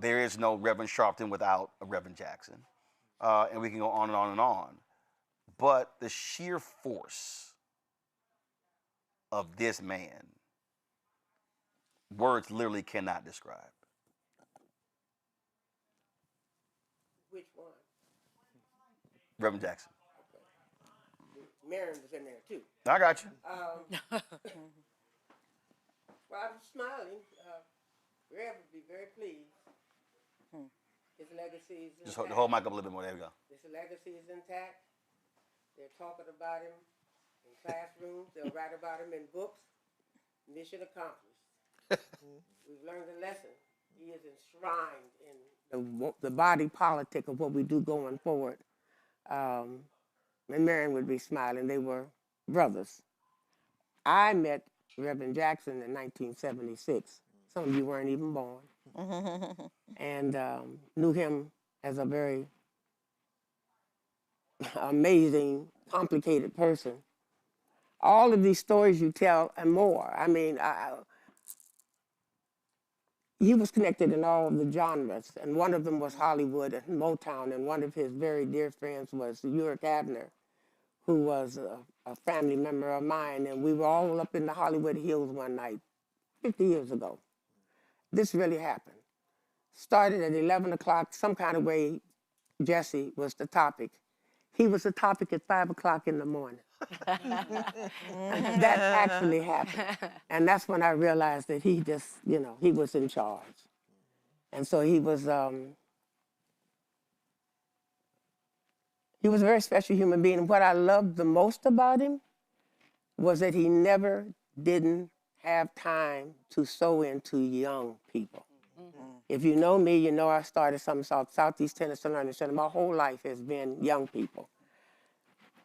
There is no Reverend Sharpton without a Reverend Jackson. And we can go on and on and on. But the sheer force of this man, words literally cannot describe. Which one? Reverend Jackson. Okay. Marion was in there too. I got you. Well, I'm smiling. Rev would be very pleased. His legacy is intact. Just hold the mic up a little bit more. There we go. His legacy is intact. They're talking about him in classrooms. They'll write about him in books. Mission accomplished. We've learned a lesson. He is enshrined in the body politic of what we do going forward. And Marion would be smiling. They were brothers. I met Reverend Jackson in 1976. Some of you weren't even born. And knew him as a very amazing, complicated person. All of these stories you tell and more. I mean, he was connected in all of the genres, and one of them was Hollywood and Motown, and one of his very dear friends was Uric Abner, who was a family member of mine, and we were all up in the Hollywood Hills one night, 50 years ago. This really happened. Started at 11 o'clock, some kind of way, Jesse was the topic. He was the topic at 5 o'clock in the morning. That actually happened. And that's when I realized that he just, he was in charge. And so he was a very special human being. And what I loved the most about him was that he never didn't have time to sow into young people. If you know me, you know I started something Southeast Tennessee Learning Center. My whole life has been young people.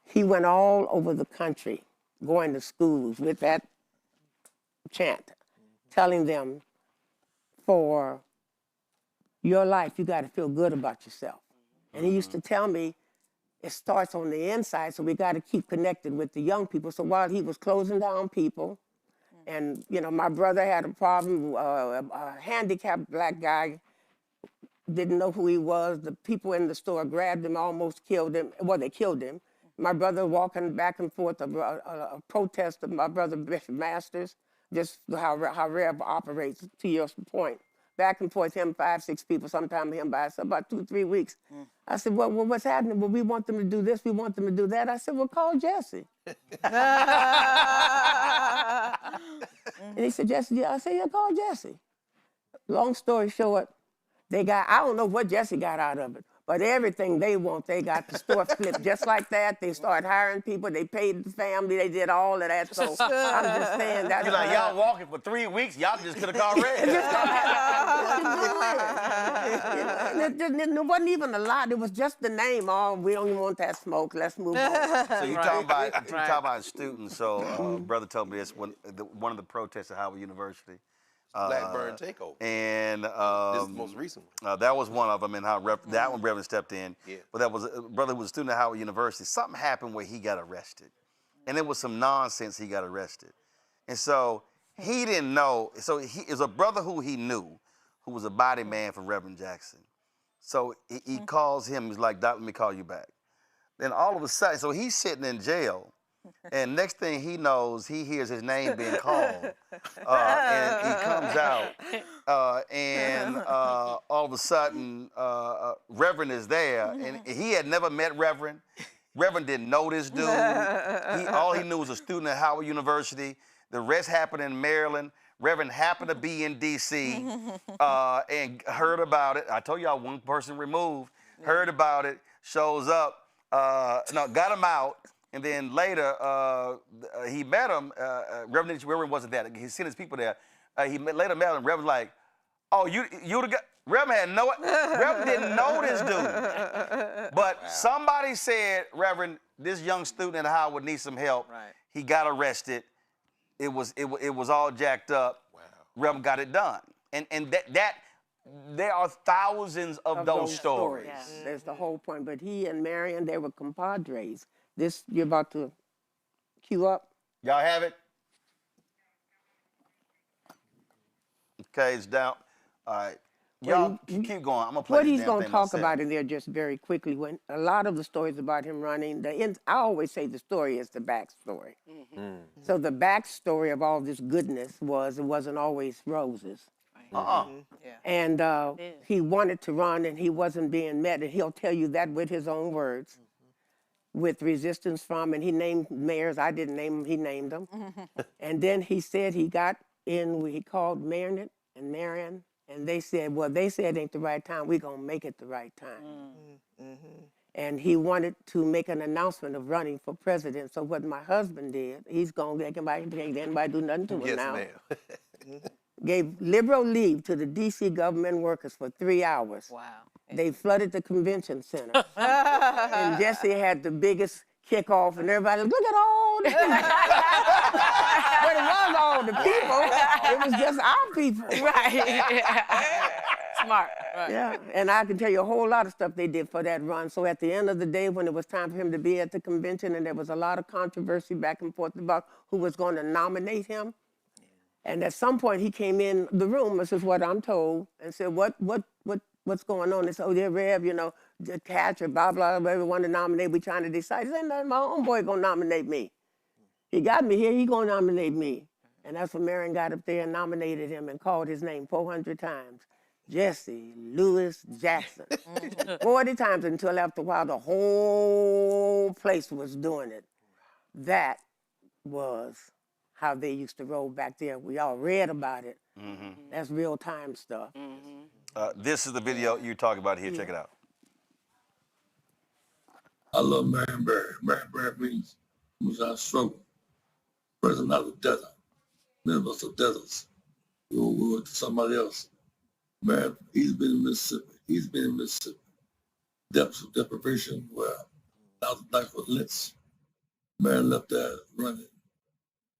He went all over the country, going to schools with that chant, telling them, for your life, you got to feel good about yourself. And he used to tell me, it starts on the inside, so we got to keep connected with the young people. So while he was closing down people, and, my brother had a problem, a handicapped black guy, didn't know who he was. The people in the store grabbed him, almost killed him. Well, they killed him. My brother walking back and forth, a protest of my brother Bishop Masters, just how Rev operates, to your point, back and forth, him 5, 6 people, sometimes him by himself, about 2, 3 weeks. I said, well, what's happening? Well, we want them to do this, we want them to do that. I said, well, call Jesse. And he said, Jesse, yeah. I said, yeah, call Jesse. Long story short, I don't know what Jesse got out of it, but everything they want, they got the store flipped just like that. They started hiring people, they paid the family, they did all of that. So I'm just saying that. You're like, y'all walking for 3 weeks, y'all just could have called Red. It wasn't even a lot, it was just the name. Oh, we don't even want that smoke, let's move on. So you talking about students. So brother told me this, one of the protests at Howard University. Blackburn takeover. And this is the most recent one. that was one of them, and how that one Reverend stepped in. Yeah. But that was a brother who was a student at Howard University. Something happened where he got arrested, and it was some nonsense. He got arrested, and so he didn't know. So he is a brother who he knew, who was a body man for Reverend Jackson. So he calls him. He's like, "Doc, let me call you back." Then all of a sudden, so he's sitting in jail. And next thing he knows, he hears his name being called, and he comes out, and all of a sudden, Reverend is there, and he had never met Reverend. Reverend didn't know this dude. All he knew was a student at Howard University. The rest happened in Maryland. Reverend happened to be in D.C. And heard about it. I told y'all one person removed. Heard about it. Shows up. Got him out. And then later, he met him. Reverend wasn't there. He sent his people there. Later met him. Reverend like, oh, you the guy. Reverend didn't know this dude. But somebody said, Reverend, this young student at Howard needs some help. Right. He got arrested. It was all jacked up. Wow. Reverend got it done. And that there are thousands of those stories. Yes. That's the whole point. But he and Marion, they were compadres. This you're about to cue up. Y'all have it? Okay, it's down. All right. Y'all keep going. I'm going to play What this he's damn going to thing talk myself. about in there just very quickly, when a lot of the stories about him running, I always say the story is the backstory. So the backstory of all this goodness it wasn't always roses. And he wanted to run and he wasn't being met, and he'll tell you that with his own words. With resistance from, and he named mayors. I didn't name them, he named them. And then he said he got in, he called Marion and Marion, and they said, well, they said it ain't the right time, we're gonna make it the right time. And he wanted to make an announcement of running for president. So what my husband did, he's gonna make anybody do nothing to him now. Gave liberal leave to the DC government workers for 3 hours. Wow. They flooded the convention center. And Jesse had the biggest kickoff, and everybody, look at all the people. But it was all the people. It was just our people. Right. Smart. Right. Yeah, and I can tell you a whole lot of stuff they did for that run. So at the end of the day, when it was time for him to be at the convention, and there was a lot of controversy back and forth about who was going to nominate him, and at some point he came in the room, this is what I'm told, and said, what's going on? They said, oh, they're Rev, the catcher, blah, blah, blah, we want to nominate, we trying to decide. He said, no, my own boy gonna nominate me. He got me here, he gonna nominate me. And that's when Marion got up there and nominated him and called his name 400 times. Jesse Louis Jackson. 40 times, until after a while, the whole place was doing it. That was how they used to roll back there. We all read about it. That's real time stuff. This is the video you're talking about here. Check it out. I love Marion Barry. Marion Barry means our struggle. President out of the desert. Many of us are deserts. We went to somebody else. Marion, he's been in Mississippi. Depths of deprivation where thousands of blacks were lynched. Marion left there running,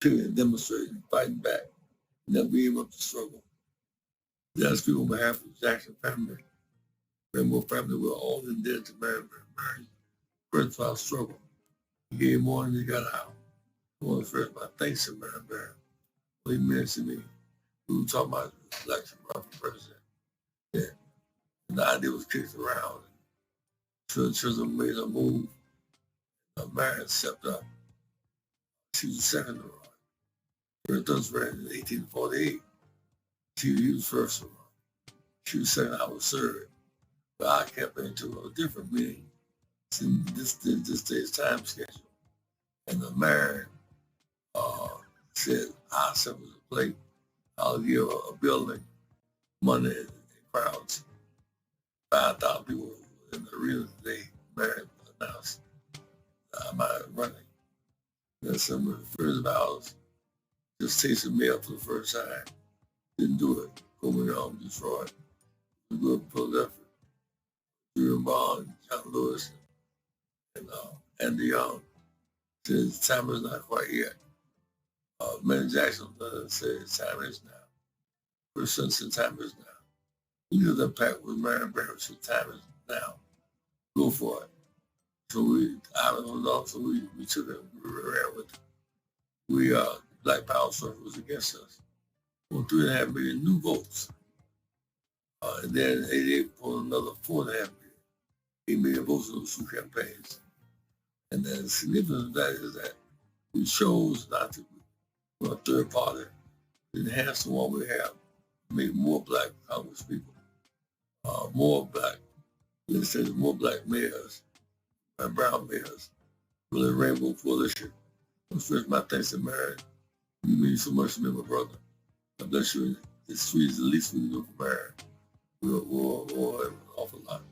period, demonstrating, fighting back, never being able to struggle. I speak on behalf of the Jackson family, Rainbow family. We're all indebted to Marion. Marion, first for our struggle. He gave more than he got out. I want to first my thanks to Marion Barry. What he meant to me. We were talking about his election run for president. Yeah. And the idea was kicked around. Children made a move. Marion stepped up. She was the second to run. Reverend Dutz ran in 1848. He was first to run. She was saying I was served. But I kept into a different meaning. See, this day's time schedule. And the mayor said, I'll send a plate. I'll give a building money and crowds. 5,000 people in the arena today. Mayor announced my running. That's some of the first vows. Just tasted me up for the first time. Didn't do it. Going home, Detroit. We go to Philadelphia. Drew Bond, John Lewis, and Andy Young. Says time is not quite yet. Man Jackson said time is now. Bruce Simpson, time is now. We did that pact with Marion Barrett, so time is now. Go for it. So I don't know, so we took it, we ran with it. Black Power Surfer was against us. On 3.5 million new votes. And then 88 pulled another 4.5 million. 8 million votes in those two campaigns. And the significance of that is that we chose not to be a third party, enhance the one we have, make more black Congress people, more black legislators, more black mayors, and brown mayors, with a rainbow coalition. First, my thanks to Mary. You mean so much to me, my brother. God bless you. This street is the least we can do for Mary. We'll have an awful lot.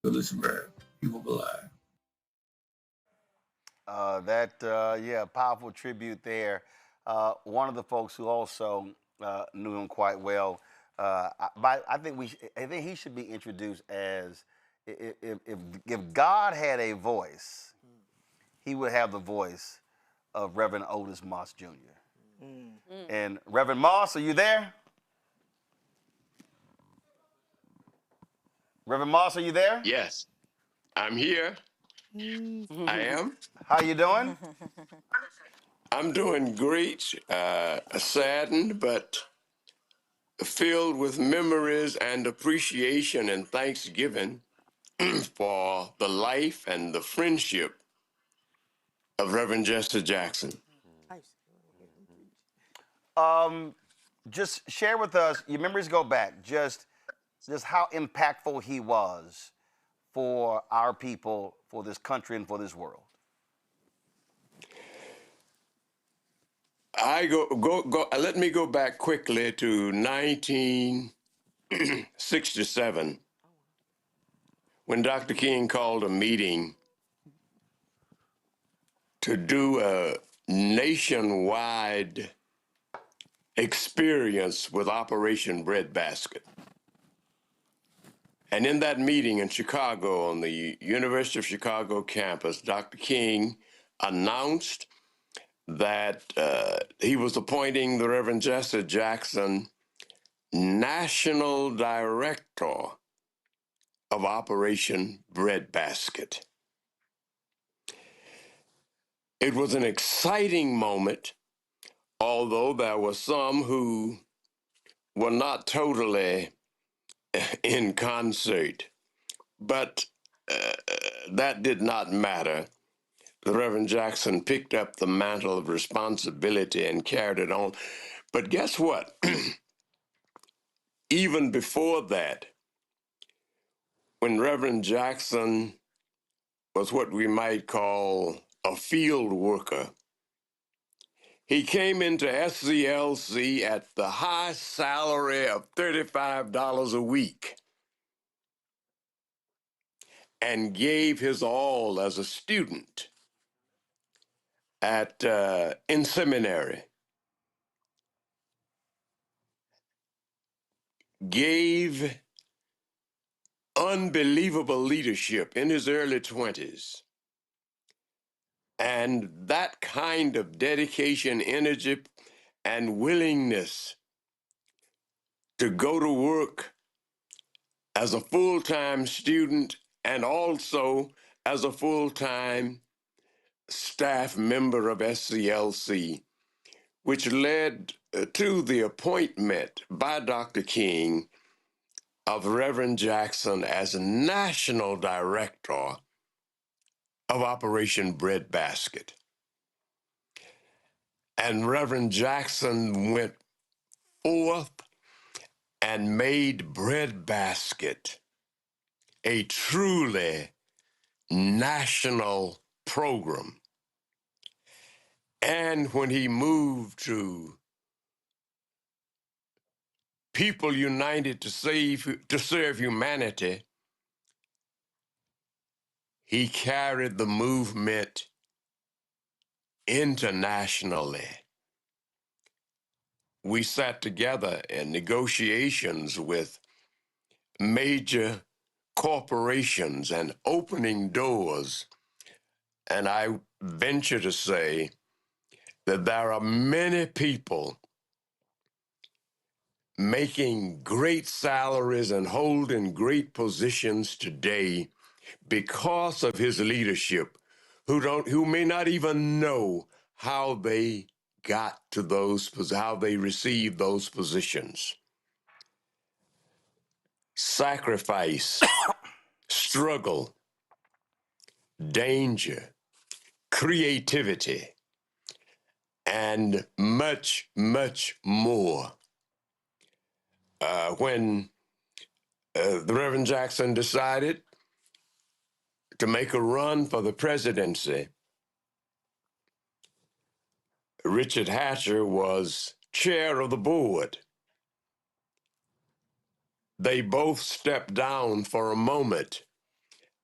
God bless you, Mary. Keep up alive. Powerful tribute there. One of the folks who also knew him quite well, I think he should be introduced as if God had a voice, he would have the voice of Reverend Otis Moss Jr. And Reverend Moss, are you there? Reverend Moss, are you there? Yes, I'm here. I am. How you doing? I'm doing great, saddened, but filled with memories and appreciation and thanksgiving for the life and the friendship of Reverend Jesse Jackson. Just share with us, your memories go back, just how impactful he was for our people, for this country, and for this world. Let me go back quickly to 1967 when Dr. King called a meeting to do a nationwide experience with Operation Breadbasket. And in that meeting in Chicago, on the University of Chicago campus, Dr. King announced that he was appointing the Reverend Jesse Jackson National Director of Operation Breadbasket. It was an exciting moment, although there were some who were not totally in concert. But that did not matter. The Reverend Jackson picked up the mantle of responsibility and carried it on. But guess what? Even before that, when Reverend Jackson was what we might call a field worker, he came into SCLC at the high salary of $35 a week and gave his all as a student in seminary. Gave unbelievable leadership in his early 20s. And that kind of dedication, energy, and willingness to go to work as a full-time student and also as a full-time staff member of SCLC, which led to the appointment by Dr. King of Reverend Jackson as National Director of Operation Breadbasket. And Reverend Jackson went forth and made Breadbasket a truly national program. And when he moved to People United to serve humanity, he carried the movement internationally. We sat together in negotiations with major corporations and opening doors. And I venture to say that there are many people making great salaries and holding great positions today because of his leadership who may not even know how they got to how they received those positions. Sacrifice, struggle, danger, creativity, and much, much more. When the Reverend Jackson decided to make a run for the presidency, Richard Hatcher was chair of the board. They both stepped down for a moment,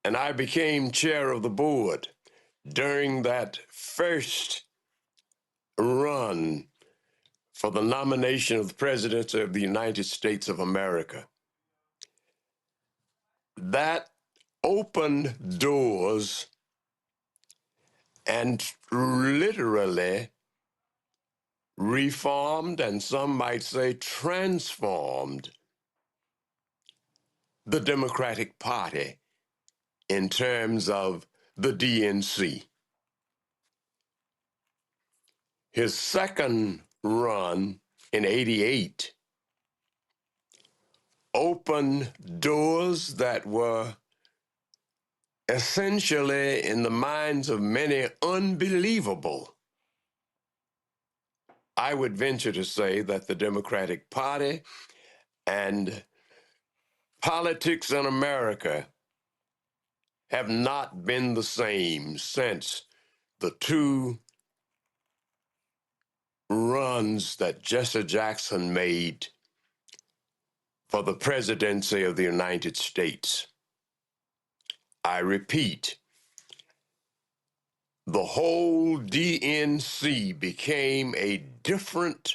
and I became chair of the board during that first run for the nomination of the presidency of the United States of America. That opened doors and literally reformed, and some might say transformed, the Democratic Party in terms of the DNC. His second run in '88 opened doors that were essentially, in the minds of many, unbelievable. I would venture to say that the Democratic Party and politics in America have not been the same since the two runs that Jesse Jackson made for the presidency of the United States. I repeat, the whole DNC became a different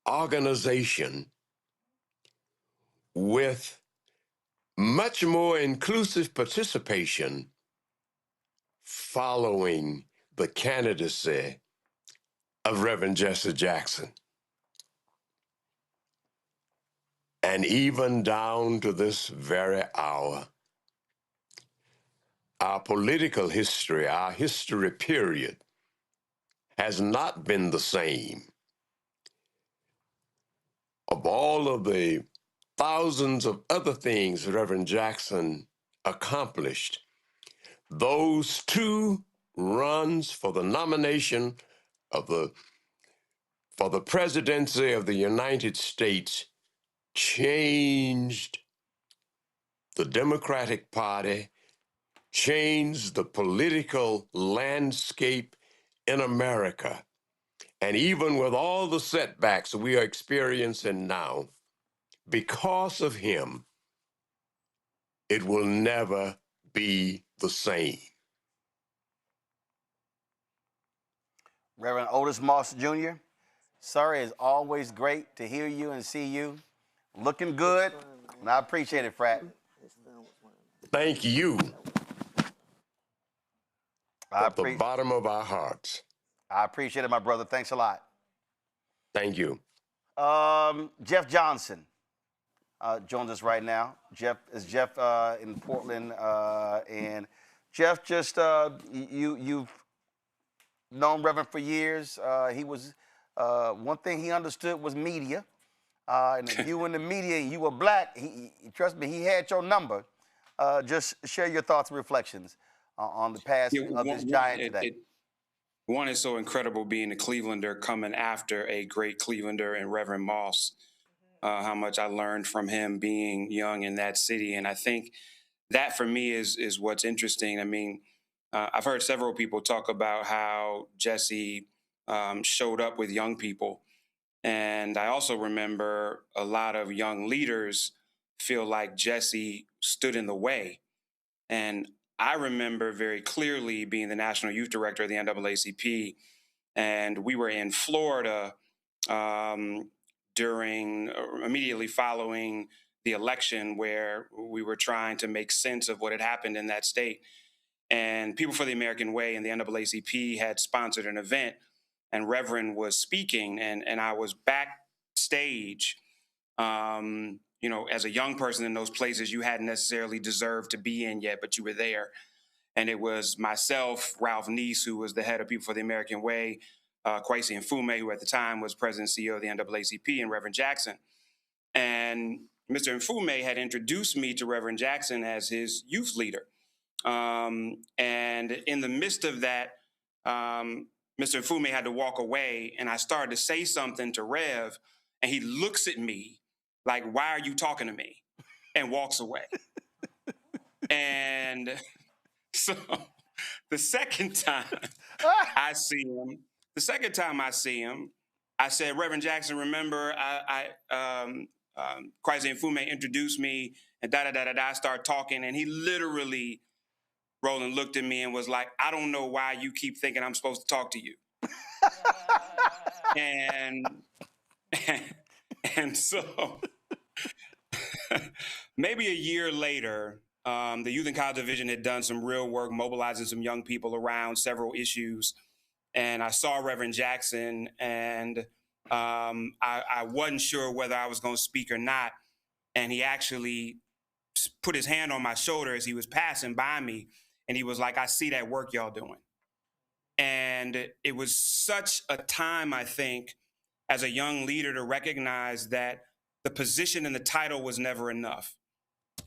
organization with much more inclusive participation following the candidacy of Reverend Jesse Jackson. And even down to this very hour, our political history, our history period, has not been the same. Of all of the thousands of other things Reverend Jackson accomplished, those two runs for the nomination for the presidency of the United States changed the Democratic Party, changed the political landscape in America. And even with all the setbacks we are experiencing now, because of him, it will never be the same. Reverend Otis Moss Jr., sir, it's always great to hear you and see you. Looking good, and I appreciate it, Frat. Thank you. At the bottom of our hearts. I appreciate it, my brother. Thanks a lot. Thank you. Jeff Johnson joins us right now. Jeff in Portland, and Jeff, just you've known Reverend for years. He was one thing he understood was media, and if you were in the media, you were black. Trust me, he had your number. Just share your thoughts and reflections on the passing of this giant today. One is so incredible being a Clevelander coming after a great Clevelander and Reverend Moss. how much I learned from him being young in that city. And I think that for me is what's interesting. I mean, I've heard several people talk about how Jesse showed up with young people. And I also remember a lot of young leaders feel like Jesse stood in the way. And I remember very clearly being the national youth director of the NAACP, and we were in Florida um, during immediately following the election, where we were trying to make sense of what had happened in that state. And People for the American Way and the NAACP had sponsored an event, and Reverend was speaking, and I was backstage. As a young person in those places you hadn't necessarily deserved to be in yet, but you were there. And it was myself, Ralph Neese, who was the head of People for the American Way, Kwesi Mfume, who at the time was president and CEO of the NAACP, and Reverend Jackson. And Mr. Mfume had introduced me to Reverend Jackson as his youth leader. And in the midst of that, Mr. Mfume had to walk away, and I started to say something to Rev, and he looks at me like, "Why are you talking to me?" and walks away. And so the second time I see him, I said, "Reverend Jackson, remember, Kwesi Mfume introduced me, and I started talking, and he literally, Roland, looked at me and was like, "I don't know why you keep thinking I'm supposed to talk to you." and so maybe a year later, the Youth and College Division had done some real work mobilizing some young people around several issues. And I saw Reverend Jackson, and I wasn't sure whether I was going to speak or not. And he actually put his hand on my shoulder as he was passing by me. And he was like, "I see that work y'all doing." And it was such a time, I think, as a young leader to recognize that the position and the title was never enough.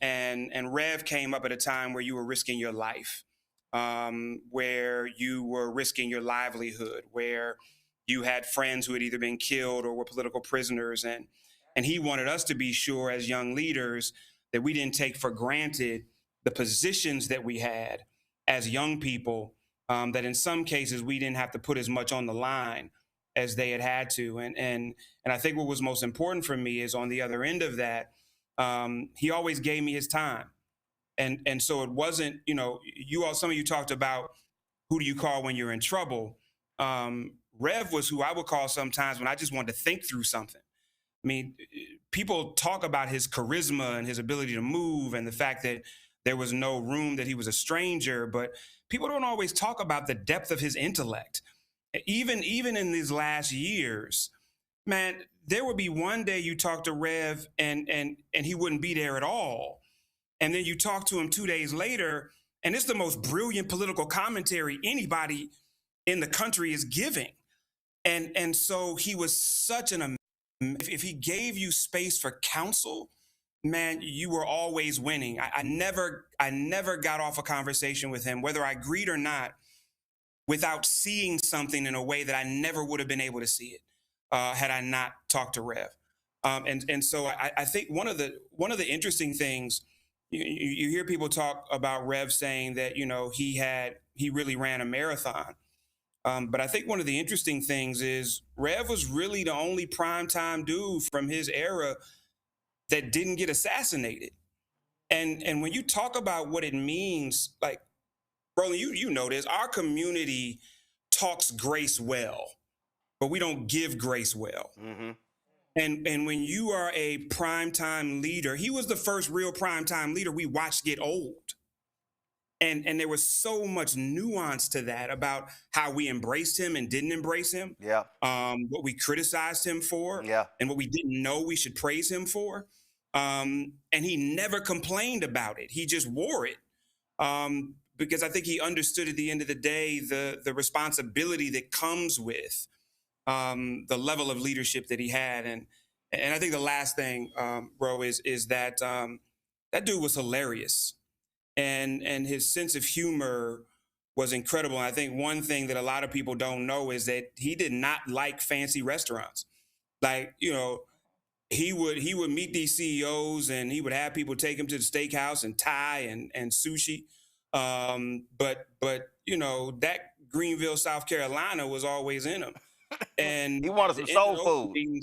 And Rev came up at a time where you were risking your life, where you were risking your livelihood, where you had friends who had either been killed or were political prisoners. And he wanted us to be sure as young leaders that we didn't take for granted the positions that we had as young people, that in some cases we didn't have to put as much on the line as they had to. And I think what was most important for me is on the other end of that, he always gave me his time. And so it wasn't, some of you talked about who do you call when you're in trouble. Rev was who I would call sometimes when I just wanted to think through something. I mean, people talk about his charisma and his ability to move and the fact that there was no room, that he was a stranger, but people don't always talk about the depth of his intellect. Even in these last years, man, there would be one day you talk to Rev and he wouldn't be there at all. And then you talk to him 2 days later, and it's the most brilliant political commentary anybody in the country is giving. And so he was such an, if he gave you space for counsel, man, you were always winning. I never got off a conversation with him, whether I agreed or not, without seeing something in a way that I never would have been able to see it had I not talked to Rev. And so I think one of the interesting things, you hear people talk about Rev saying that, he really ran a marathon. But I think one of the interesting things is Rev was really the only primetime dude from his era that didn't get assassinated. And when you talk about what it means, like, Roland, you know this, our community talks grace well, but we don't give grace well. Mm-hmm. And when you are a primetime leader, he was the first real primetime leader we watched get old. And there was so much nuance to that about how we embraced him and didn't embrace him. Yeah. What we criticized him for. Yeah. And what we didn't know we should praise him for. And he never complained about it. He just wore it. Because I think he understood at the end of the day the responsibility that comes with the level of leadership that he had. And I think the last thing, Ro, is that that dude was hilarious. And his sense of humor was incredible. And I think one thing that a lot of people don't know is that he did not like fancy restaurants. Like, he would meet these CEOs and he would have people take him to the steakhouse and Thai and sushi. But you know, that Greenville, South Carolina was always in him. And he wanted some soul food.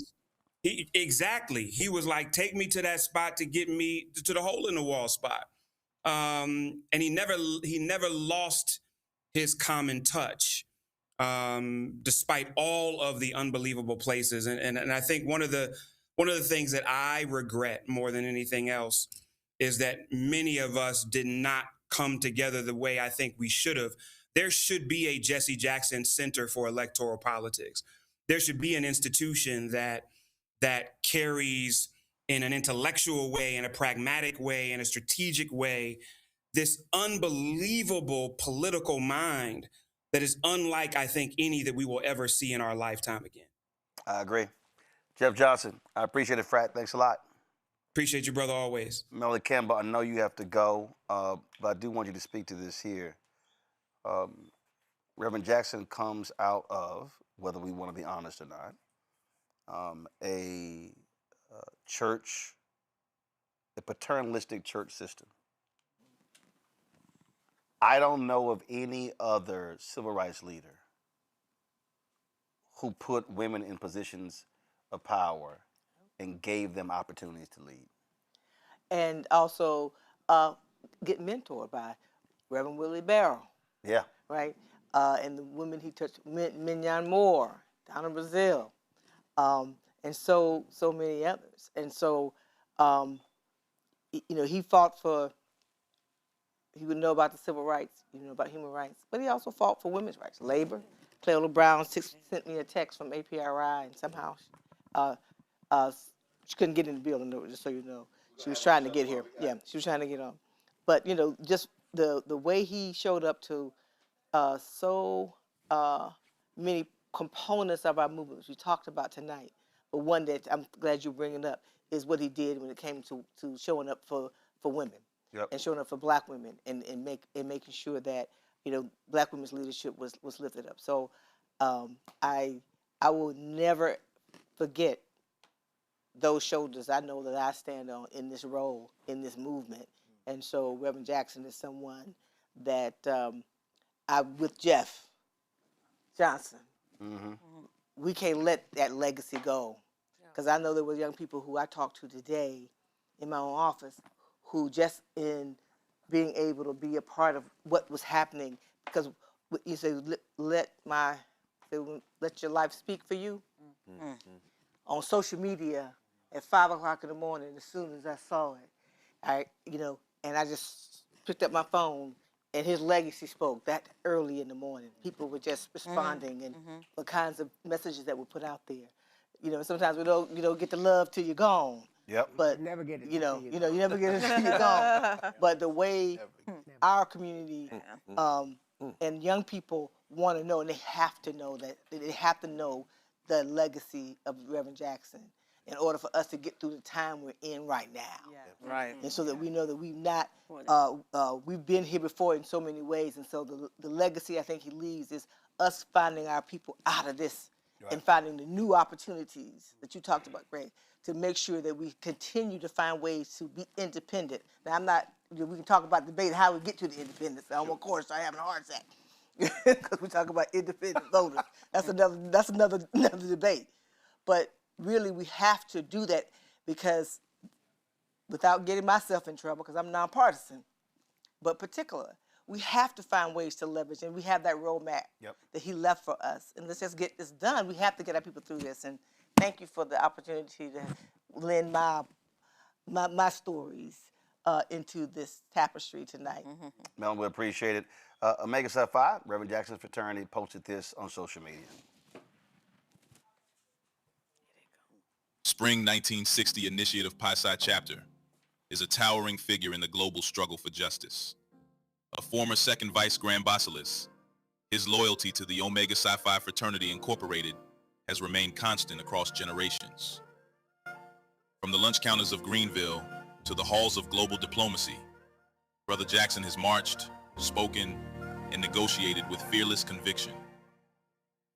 Exactly. He was like, take me to that spot to get me to the hole in the wall spot. And he never lost his common touch, despite all of the unbelievable places. And I think one of the things that I regret more than anything else is that many of us did not come together the way I think we should have. There should be a Jesse Jackson Center for Electoral Politics. There should be an institution that carries in an intellectual way, in a pragmatic way, in a strategic way, this unbelievable political mind that is unlike, I think, any that we will ever see in our lifetime again. I agree. Jeff Johnson, I appreciate it, Frat. Thanks a lot. Appreciate you, brother, always. Melanie Campbell, I know you have to go, but I do want you to speak to this here. Reverend Jackson comes out of, whether we want to be honest or not, a church, a paternalistic church system. I don't know of any other civil rights leader who put women in positions of power and gave them opportunities to lead. And also get mentored by Reverend Willie Barrow. Yeah. Right? And the women he touched, Mignon Moore, Donna Brazile, and so many others. And so, you know, he fought for, he would know about the civil rights, you know, about human rights, but he also fought for women's rights, labor. Cleola Brown sent me a text from APRI, and somehow she couldn't get in the building, just so you know. She was trying to get here. Yeah, she was trying to get on. But, you know, just the way he showed up to so many components of our movement, which we talked about tonight. But one that I'm glad you're bringing up is what he did when it came to showing up for women. Yep. And showing up for Black women and making sure that, you know, Black women's leadership was lifted up. So I will never forget those shoulders I know that I stand on in this role, in this movement. And so Reverend Jackson is someone that with Jeff Johnson, we can't let that legacy go. Because I know there were young people who I talked to today in my own office who just in being able to be a part of what was happening, because you say, let your life speak for you. On social media at 5 o'clock in the morning, as soon as I saw it, and I just picked up my phone, and his legacy spoke that early in the morning. People were just responding and the kinds of messages that were put out there. You know, sometimes we don't get the love till you're gone. Yep. But you never get it. You never get it till you're gone. But the way our community and young people want to know, and they have to know the legacy of Reverend Jackson in order for us to get through the time we're in right now. Yeah. Right. And so that we know that we've been here before in so many ways. And so the legacy I think he leaves is us finding our people out of this and finding the new opportunities that you talked about, Greg, to make sure that we continue to find ways to be independent. Now, we can talk about debate how we get to the independence. I don't want to start having a heart attack because we talk about independent voters. That's another debate. But really, we have to do that because without getting myself in trouble, because I'm nonpartisan, but particular, we have to find ways to leverage, and we have that roadmap that he left for us. And let's just get this done. We have to get our people through this. And thank you for the opportunity to lend my stories into this tapestry tonight. Mel, we appreciate it. Omega Psi Phi, Reverend Jackson's fraternity, posted this on social media. Spring 1960 Initiative Pi Psi chapter is a towering figure in the global struggle for justice. A former second vice Grand Basileus, his loyalty to the Omega Psi Phi Fraternity Incorporated has remained constant across generations. From the lunch counters of Greenville to the halls of global diplomacy, Brother Jackson has marched, spoken, and negotiated with fearless conviction.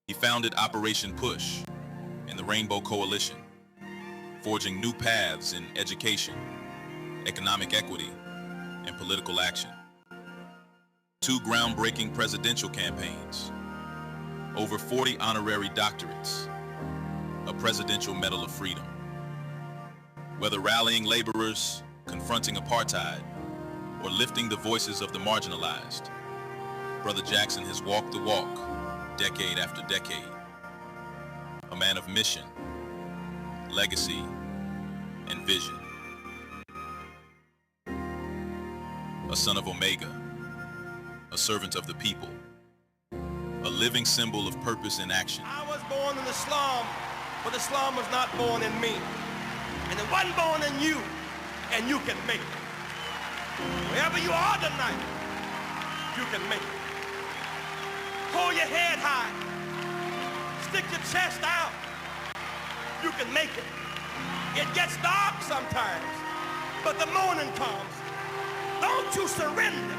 He founded Operation Push and the Rainbow Coalition, forging new paths in education, economic equity, and political action. 2 groundbreaking presidential campaigns, over 40 honorary doctorates, a Presidential Medal of Freedom. Whether rallying laborers, confronting apartheid, or lifting the voices of the marginalized, Brother Jackson has walked the walk, decade after decade. A man of mission, legacy, and vision. A son of Omega, a servant of the people, a living symbol of purpose and action. I was born in the slum, but the slum was not born in me. And it wasn't born in you, and you can make it. Wherever you are tonight, you can make it. Hold your head high. Stick your chest out. You can make it. It gets dark sometimes, but the morning comes. Don't you surrender.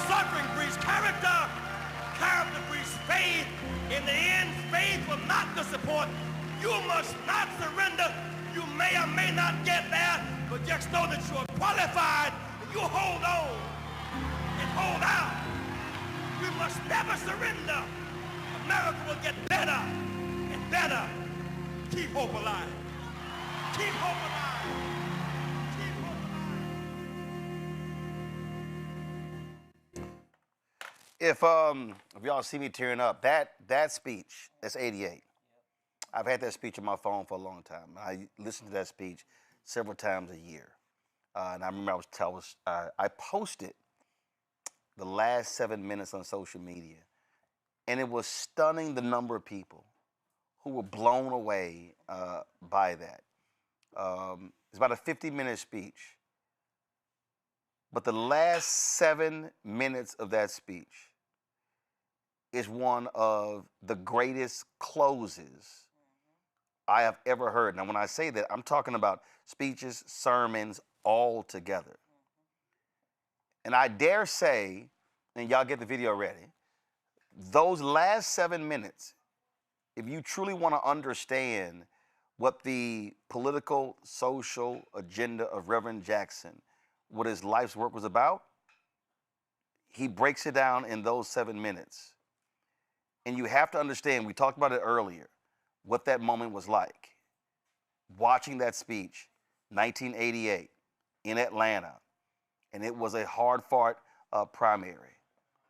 Suffering breeds character. Character breeds faith. In the end, faith will not disappoint. You must not surrender. You may or may not get there, but just know that you are qualified, and you hold on and hold out. We must never surrender. America will get better and better. Keep hope alive. Keep hope alive. Keep hope alive. If y'all see me tearing up, that speech, that's 88. I've had that speech on my phone for a long time. I listen to that speech several times a year. And I remember I posted the last 7 minutes on social media, and it was stunning the number of people who were blown away by that. It's about a 50-minute speech, but the last 7 minutes of that speech is one of the greatest closes I have ever heard. Now, when I say that, I'm talking about speeches, sermons, all together. And I dare say, and y'all get the video ready, those last 7 minutes, if you truly want to understand what the political, social agenda of Reverend Jackson, what his life's work was about, he breaks it down in those 7 minutes. And you have to understand, we talked about it earlier, what that moment was like. Watching that speech, 1988, in Atlanta, and it was a hard-fought primary.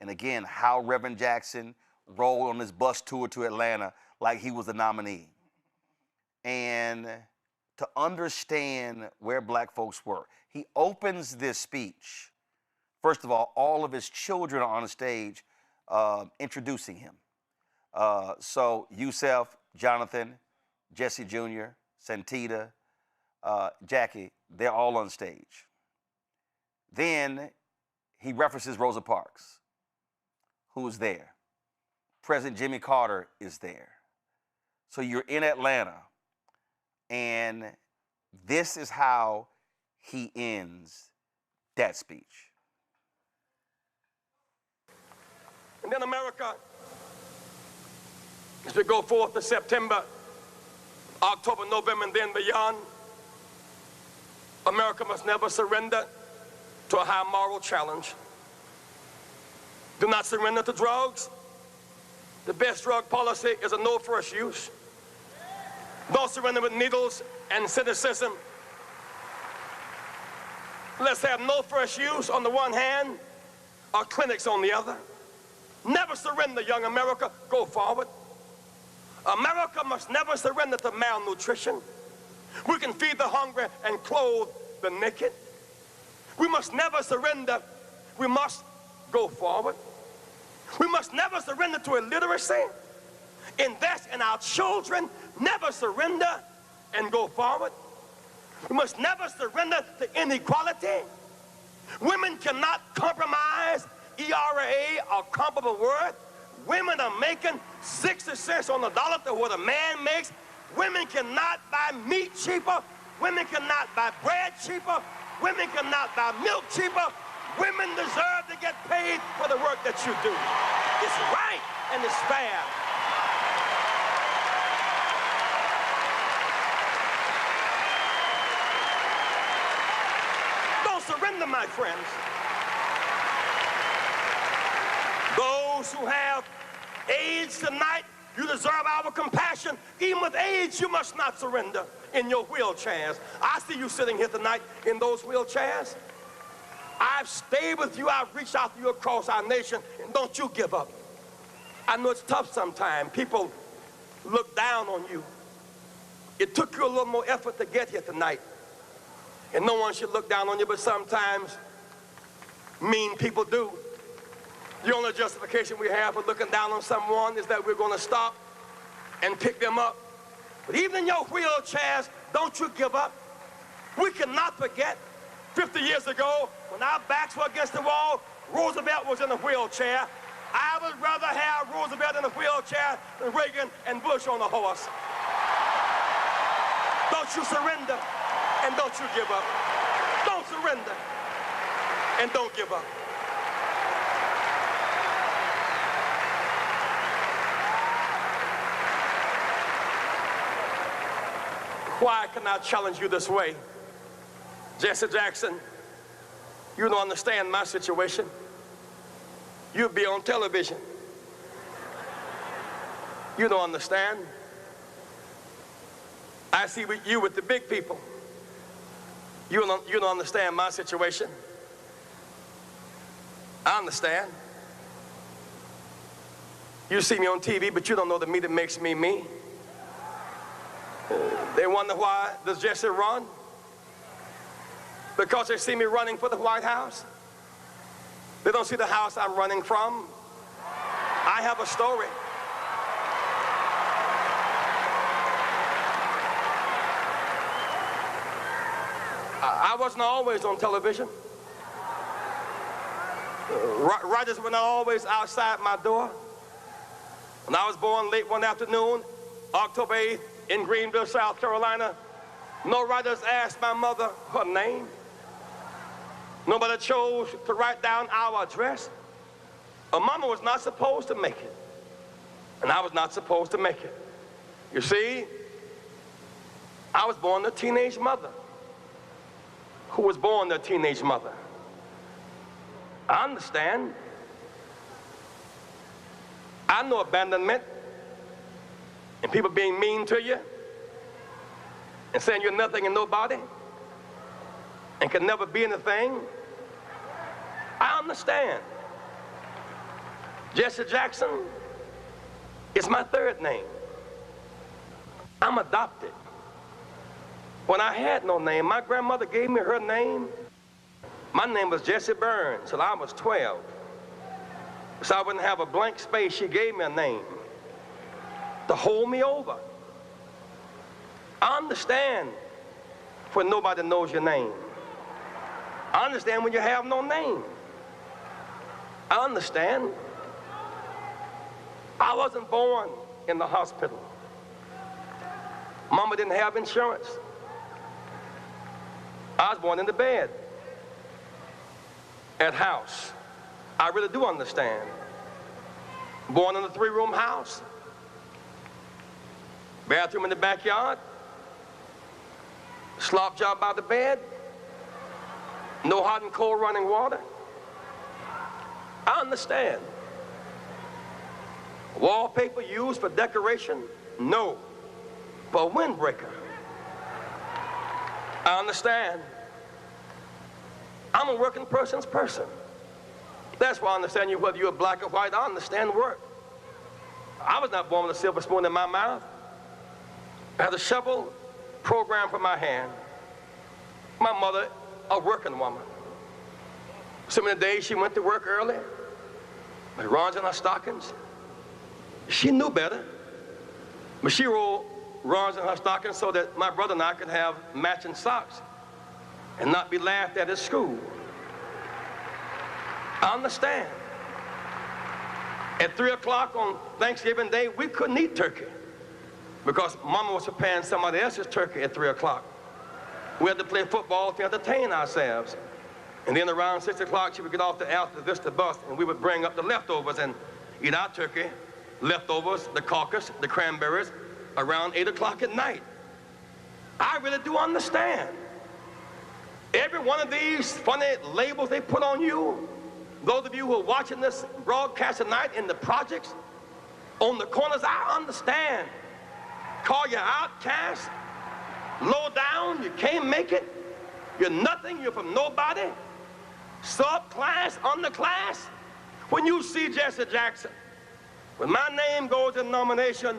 And again, how Reverend Jackson rolled on his bus tour to Atlanta like he was the nominee. And to understand where black folks were, he opens this speech. First of all of his children are on the stage introducing him. So Yusef, Jonathan, Jesse Jr., Santita, Jackie, they're all on stage. Then he references Rosa Parks, who's there. President Jimmy Carter is there. So you're in Atlanta, and this is how he ends that speech. And then America, as we go forth to September, October, November, and then beyond, America must never surrender to a high moral challenge. Do not surrender to drugs. The best drug policy is a no first use. Don't surrender with needles and cynicism. Let's have no first use on the one hand, or clinics on the other. Never surrender, young America. Go forward. America must never surrender to malnutrition. We can feed the hungry and clothe the naked. We must never surrender. We must go forward. We must never surrender to illiteracy. Invest in our children. Never surrender and go forward. We must never surrender to inequality. Women cannot compromise ERA or comparable worth. Women are making 60 cents on the dollar to what a man makes. Women cannot buy meat cheaper. Women cannot buy bread cheaper. Women cannot buy milk cheaper. Women deserve to get paid for the work that you do. It's right and it's fair. my friends. Those who have AIDS tonight, you deserve our compassion. Even with AIDS, you must not surrender in your wheelchairs. I see you sitting here tonight in those wheelchairs. I've stayed with you. I've reached out to you across our nation, and don't you give up. I know it's tough sometimes. People look down on you. It took you a little more effort to get here tonight. And no one should look down on you, but sometimes mean people do. The only justification we have for looking down on someone is that we're going to stop and pick them up. But even in your wheelchairs, don't you give up. We cannot forget 50 years ago when our backs were against the wall, Roosevelt was in a wheelchair. I would rather have Roosevelt in a wheelchair than Reagan and Bush on a horse. Don't you surrender and don't you give up. Don't surrender and don't give up. Why can I challenge you this way? Jesse Jackson, you don't understand my situation. You'll be on television. You don't understand. I see you with the big people. You don't understand my situation. I understand. You see me on TV, but you don't know the me that makes me me. They wonder why does Jesse run? Because they see me running for the White House. They don't see the house I'm running from. I have a story. I wasn't always on television. Writers were not always outside my door. When I was born late one afternoon, October 8th, in Greenville, South Carolina, no writers asked my mother her name. Nobody chose to write down our address. A mama was not supposed to make it, and I was not supposed to make it. You see, I was born a teenage mother who was born a teenage mother. I understand. I know abandonment and people being mean to you and saying you're nothing and nobody and can never be anything. I understand. Jesse Jackson is my third name. I'm adopted. When I had no name, my grandmother gave me her name. My name was Jesse Burns till I was 12. So I wouldn't have a blank space, she gave me a name to hold me over. I understand when nobody knows your name. I understand when you have no name. I understand. I wasn't born in the hospital. Mama didn't have insurance. I was born in the bed at house. I really do understand. Born in a 3-room house. Bathroom in the backyard. Slop job by the bed. No hot and cold running water. I understand. Wallpaper used for decoration? No. For a windbreaker. I understand. I'm a working person's person. That's why I understand you, whether you're black or white. I understand work. I was not born with a silver spoon in my mouth. I had a shovel programmed for my hand. My mother, a working woman. So many days she went to work early, with runs in her stockings. She knew better, but she rolled runs in her stockings so that my brother and I could have matching socks and not be laughed at school. I understand. At 3 o'clock on Thanksgiving Day, we couldn't eat turkey because Mama was preparing somebody else's turkey at 3 o'clock. We had to play football to entertain ourselves. And then around 6 o'clock, she would get off the Alta Vista bus and we would bring up the leftovers and eat our turkey, leftovers, the caucus, the cranberries, around 8 o'clock at night. I really do understand. Every one of these funny labels they put on you, those of you who are watching this broadcast tonight in the projects, on the corners, I understand. Call you outcast, low down, you can't make it, you're nothing, you're from nobody, subclass, underclass. When you see Jesse Jackson, when my name goes in nomination,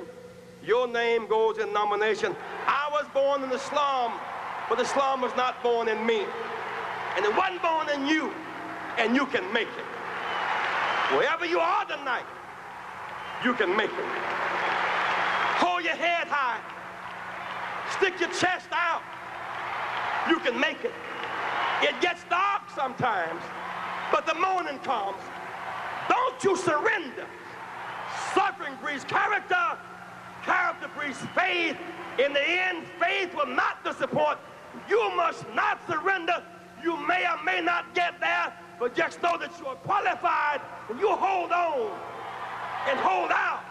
your name goes in nomination. I was born in the slum, but the slum was not born in me. And it wasn't born in you, and you can make it. Wherever you are tonight, you can make it. Hold your head high. Stick your chest out. You can make it. It gets dark sometimes, but the morning comes. Don't you surrender. Suffering breeds character. Character breeds faith. In the end, faith will not disappoint. You must not surrender. You may or may not get there, but just know that you are qualified, and you hold on and hold out.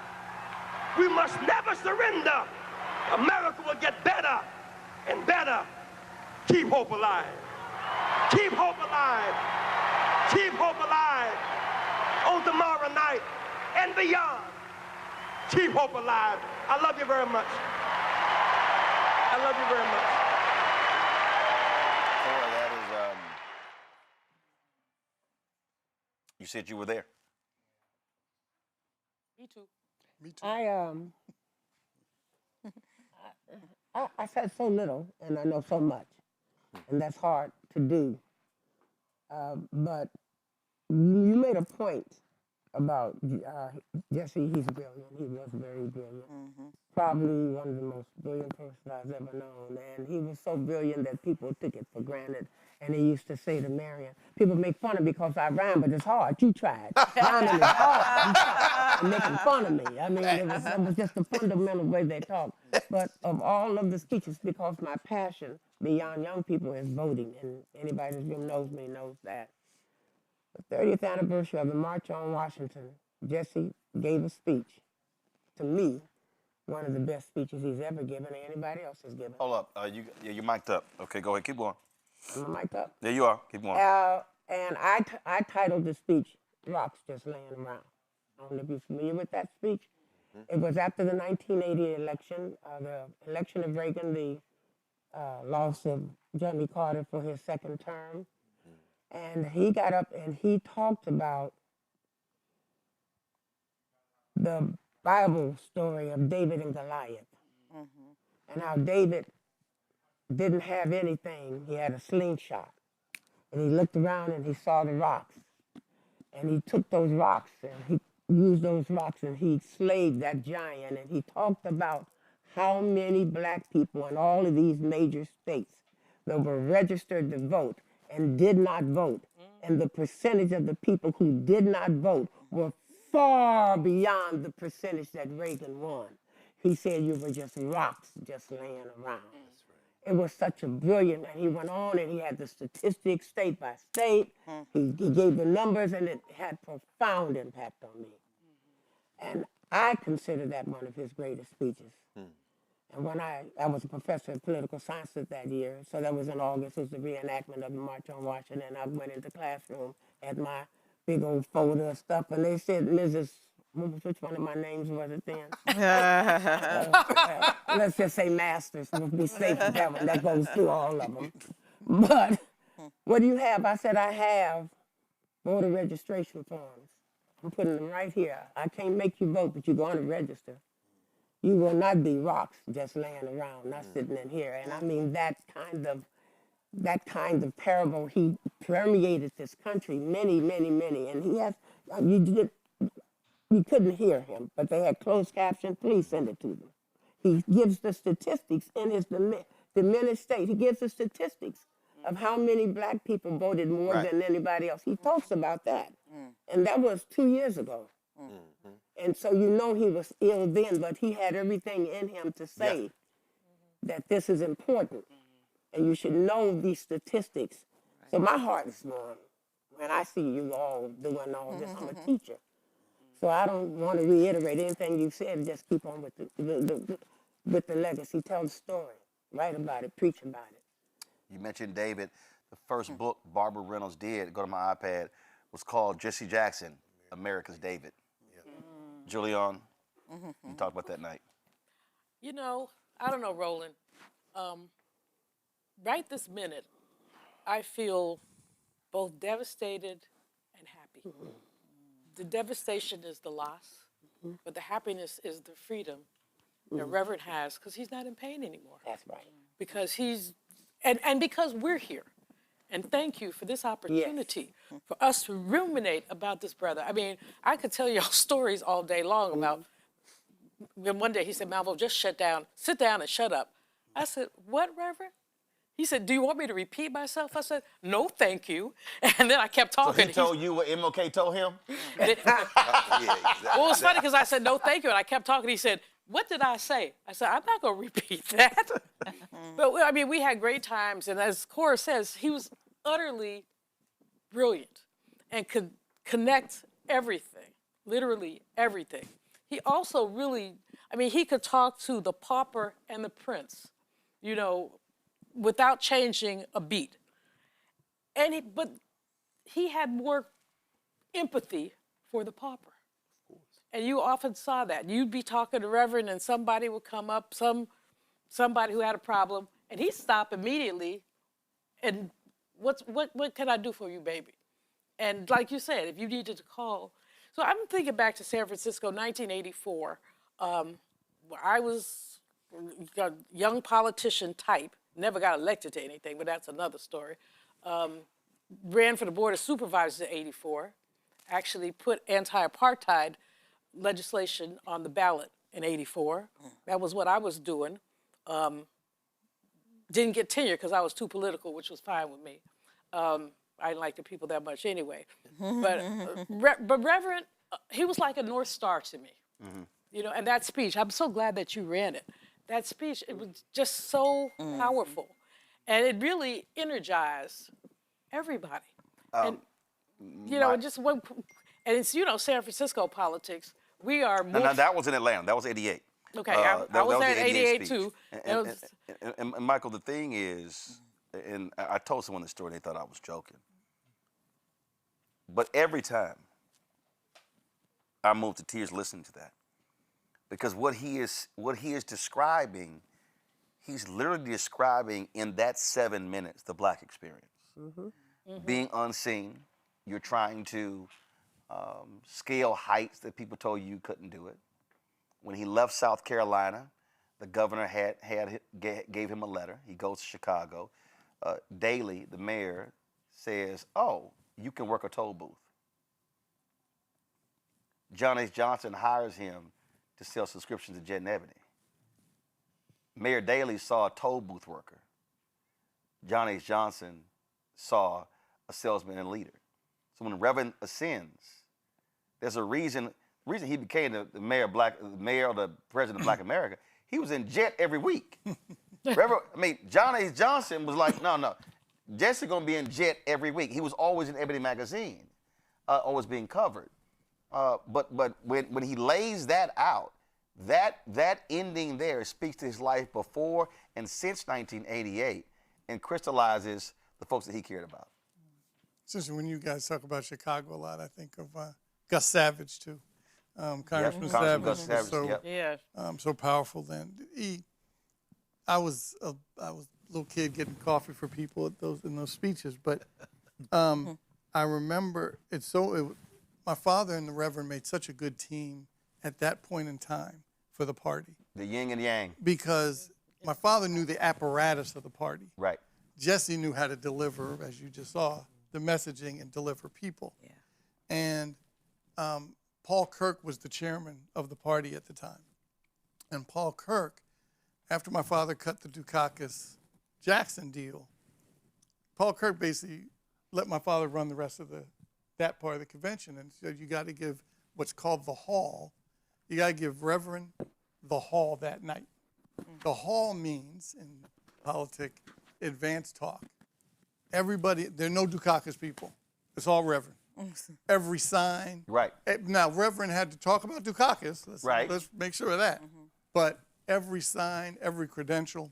We must never surrender. America will get better and better. Keep hope alive. Keep hope alive. Keep hope alive on tomorrow night and beyond. Keep hope alive. I love you very much. I love you very much. Cora, that is, you said you were there. Me too. Me too. I said so little, and I know so much, and that's hard to do. But you made a point about Jesse. He's brilliant. He was very brilliant. Probably one of the most brilliant persons I've ever known. And he was so brilliant that people took it for granted. And he used to say to Marion, people make fun of me because I rhyme, but it's hard. You tried. Rhyming is hard. You tried. And making fun of me. I mean, it was just a fundamental way they talk. But of all of the speeches, because my passion beyond young people is voting, and anybody in this room knows me knows that. The 30th anniversary of the March on Washington, Jesse gave a speech, to me, one of the best speeches he's ever given, or anybody else has given. Hold up. You're mic'd up. Okay, go ahead. Keep going. Am I mic'd up? There you are. Keep going. And I titled the speech, Rocks Just Laying Around. I don't know if you're familiar with that speech. It was after the 1980 election, the election of Reagan, the loss of Jimmy Carter for his second term. And he got up and he talked about the Bible story of David and Goliath. And how David didn't have anything. He had a slingshot. And he looked around and he saw the rocks. And he took those rocks and he used those rocks and he slayed that giant. And he talked about how many black people in all of these major states that were registered to vote and did not vote. And the percentage of the people who did not vote were far beyond the percentage that Reagan won. He said you were just rocks just laying around. It was such a brilliant, and he went on and he had the statistics state by state. He gave the numbers and it had profound impact on me. And I consider that one of his greatest speeches. And when I was a professor of political science that year, so that was in August, it was the reenactment of the March on Washington. I went into the classroom, had my big old folder of stuff, and they said, Mrs., which one of my names was it then? Let's just say Masters, we'll be safe with that one. That goes through all of them. But what do you have? I said, I have voter registration forms. I'm putting them right here. I can't make you vote, but you're going to register. You will not be rocks just laying around, not sitting in here. And I mean that kind of parable, he permeated this country many, many, many. And he has, you couldn't hear him, but they had closed caption. Please send it to them. He gives the statistics in his diminished state. He gives the statistics of how many black people voted more than anybody else. He talks about that. And that was 2 years ago. And so you know he was ill then, but he had everything in him to say that this is important. And you should know these statistics. So my heart is warm when I see you all doing all this. I'm a teacher. So I don't want to reiterate anything you said. Just keep on with the legacy. Tell the story. Write about it. Preach about it. You mentioned David. the first book Barbara Reynolds did, go to my iPad, was called Jesse Jackson, America's David. Julian, you talked about that night. You know, I don't know, Roland. Right this minute, I feel both devastated and happy. The devastation is the loss, but the happiness is the freedom that Reverend has, because he's not in pain anymore. That's right. Because he's, and because we're here. And thank you for this opportunity for us to ruminate about this brother. I mean, I could tell y'all stories all day long about, when one day he said, Malvo, just sit down and shut up. I said, what, Reverend? He said, do you want me to repeat myself? I said, no, thank you. And then I kept talking. So he told you what MLK told him? Well, it was funny because I said, no, thank you. And I kept talking. He said, what did I say? I said, I'm not going to repeat that. But, I mean, we had great times. And as Cora says, he was utterly brilliant and could connect everything, literally everything. He also really, I mean, he could talk to the pauper and the prince, you know, without changing a beat. But he had more empathy for the pauper. And you often saw that. You'd be talking to Reverend and somebody would come up, somebody who had a problem, and he'd stop immediately and what can I do for you, baby? And like you said, if you needed to call. So I'm thinking back to San Francisco, 1984, where I was a young politician type, never got elected to anything, but that's another story. Ran for the Board of Supervisors in '84, actually put anti-apartheid legislation on the ballot in '84. That was what I was doing. Didn't get tenure because I was too political, which was fine with me. I didn't like the people that much anyway. But Reverend, he was like a North Star to me. You know, and that speech, I'm so glad that you ran it. That speech, it was just so powerful. And it really energized everybody. And, you know, just one, and it's, you know, San Francisco politics. We are more. No, that was in Atlanta. That was '88. Okay, I was there in '88 too. And Michael, the thing is, and I told someone the story, they thought I was joking. But every time I moved to tears listening to that, because what he is describing, he's literally describing in that 7 minutes the Black experience. Being unseen, you're trying to scale heights that people told you couldn't do it. When he left South Carolina, the governor gave him a letter. He goes to Chicago. Daley, the mayor, says, "Oh, you can work a toll booth." John H. Johnson hires him to sell subscriptions to Jet and Ebony. Mayor Daley saw a toll booth worker. John H. Johnson saw a salesman and leader. So when Reverend ascends, there's a reason he became the mayor or the president of Black America. He was in Jet every week. John H. Johnson was like, no, Jesse gonna be in Jet every week. He was always in Ebony magazine, always being covered. But when he lays that out, that ending there speaks to his life before and since 1988, and crystallizes the folks that he cared about. Especially when you guys talk about Chicago a lot, I think of Gus Savage too. Congressman Savage was so powerful then. I was a little kid getting coffee for people at in those speeches, but I remember my father and the Reverend made such a good team at that point in time for the party. The yin and yang. Because my father knew the apparatus of the party. Right. Jesse knew how to deliver, as you just saw, the messaging and deliver people. Yeah. And Paul Kirk was the chairman of the party at the time. And Paul Kirk, after my father cut the Dukakis-Jackson deal, Paul Kirk basically let my father run the rest of that part of the convention and said, you got to give what's called the hall. You got to give Reverend the hall that night. The hall means, in politics, advanced talk. Everybody, there are no Dukakis people. It's all Reverend. Every sign. Right. Now, Reverend had to talk about Dukakis. Let's make sure of that. But every sign, every credential,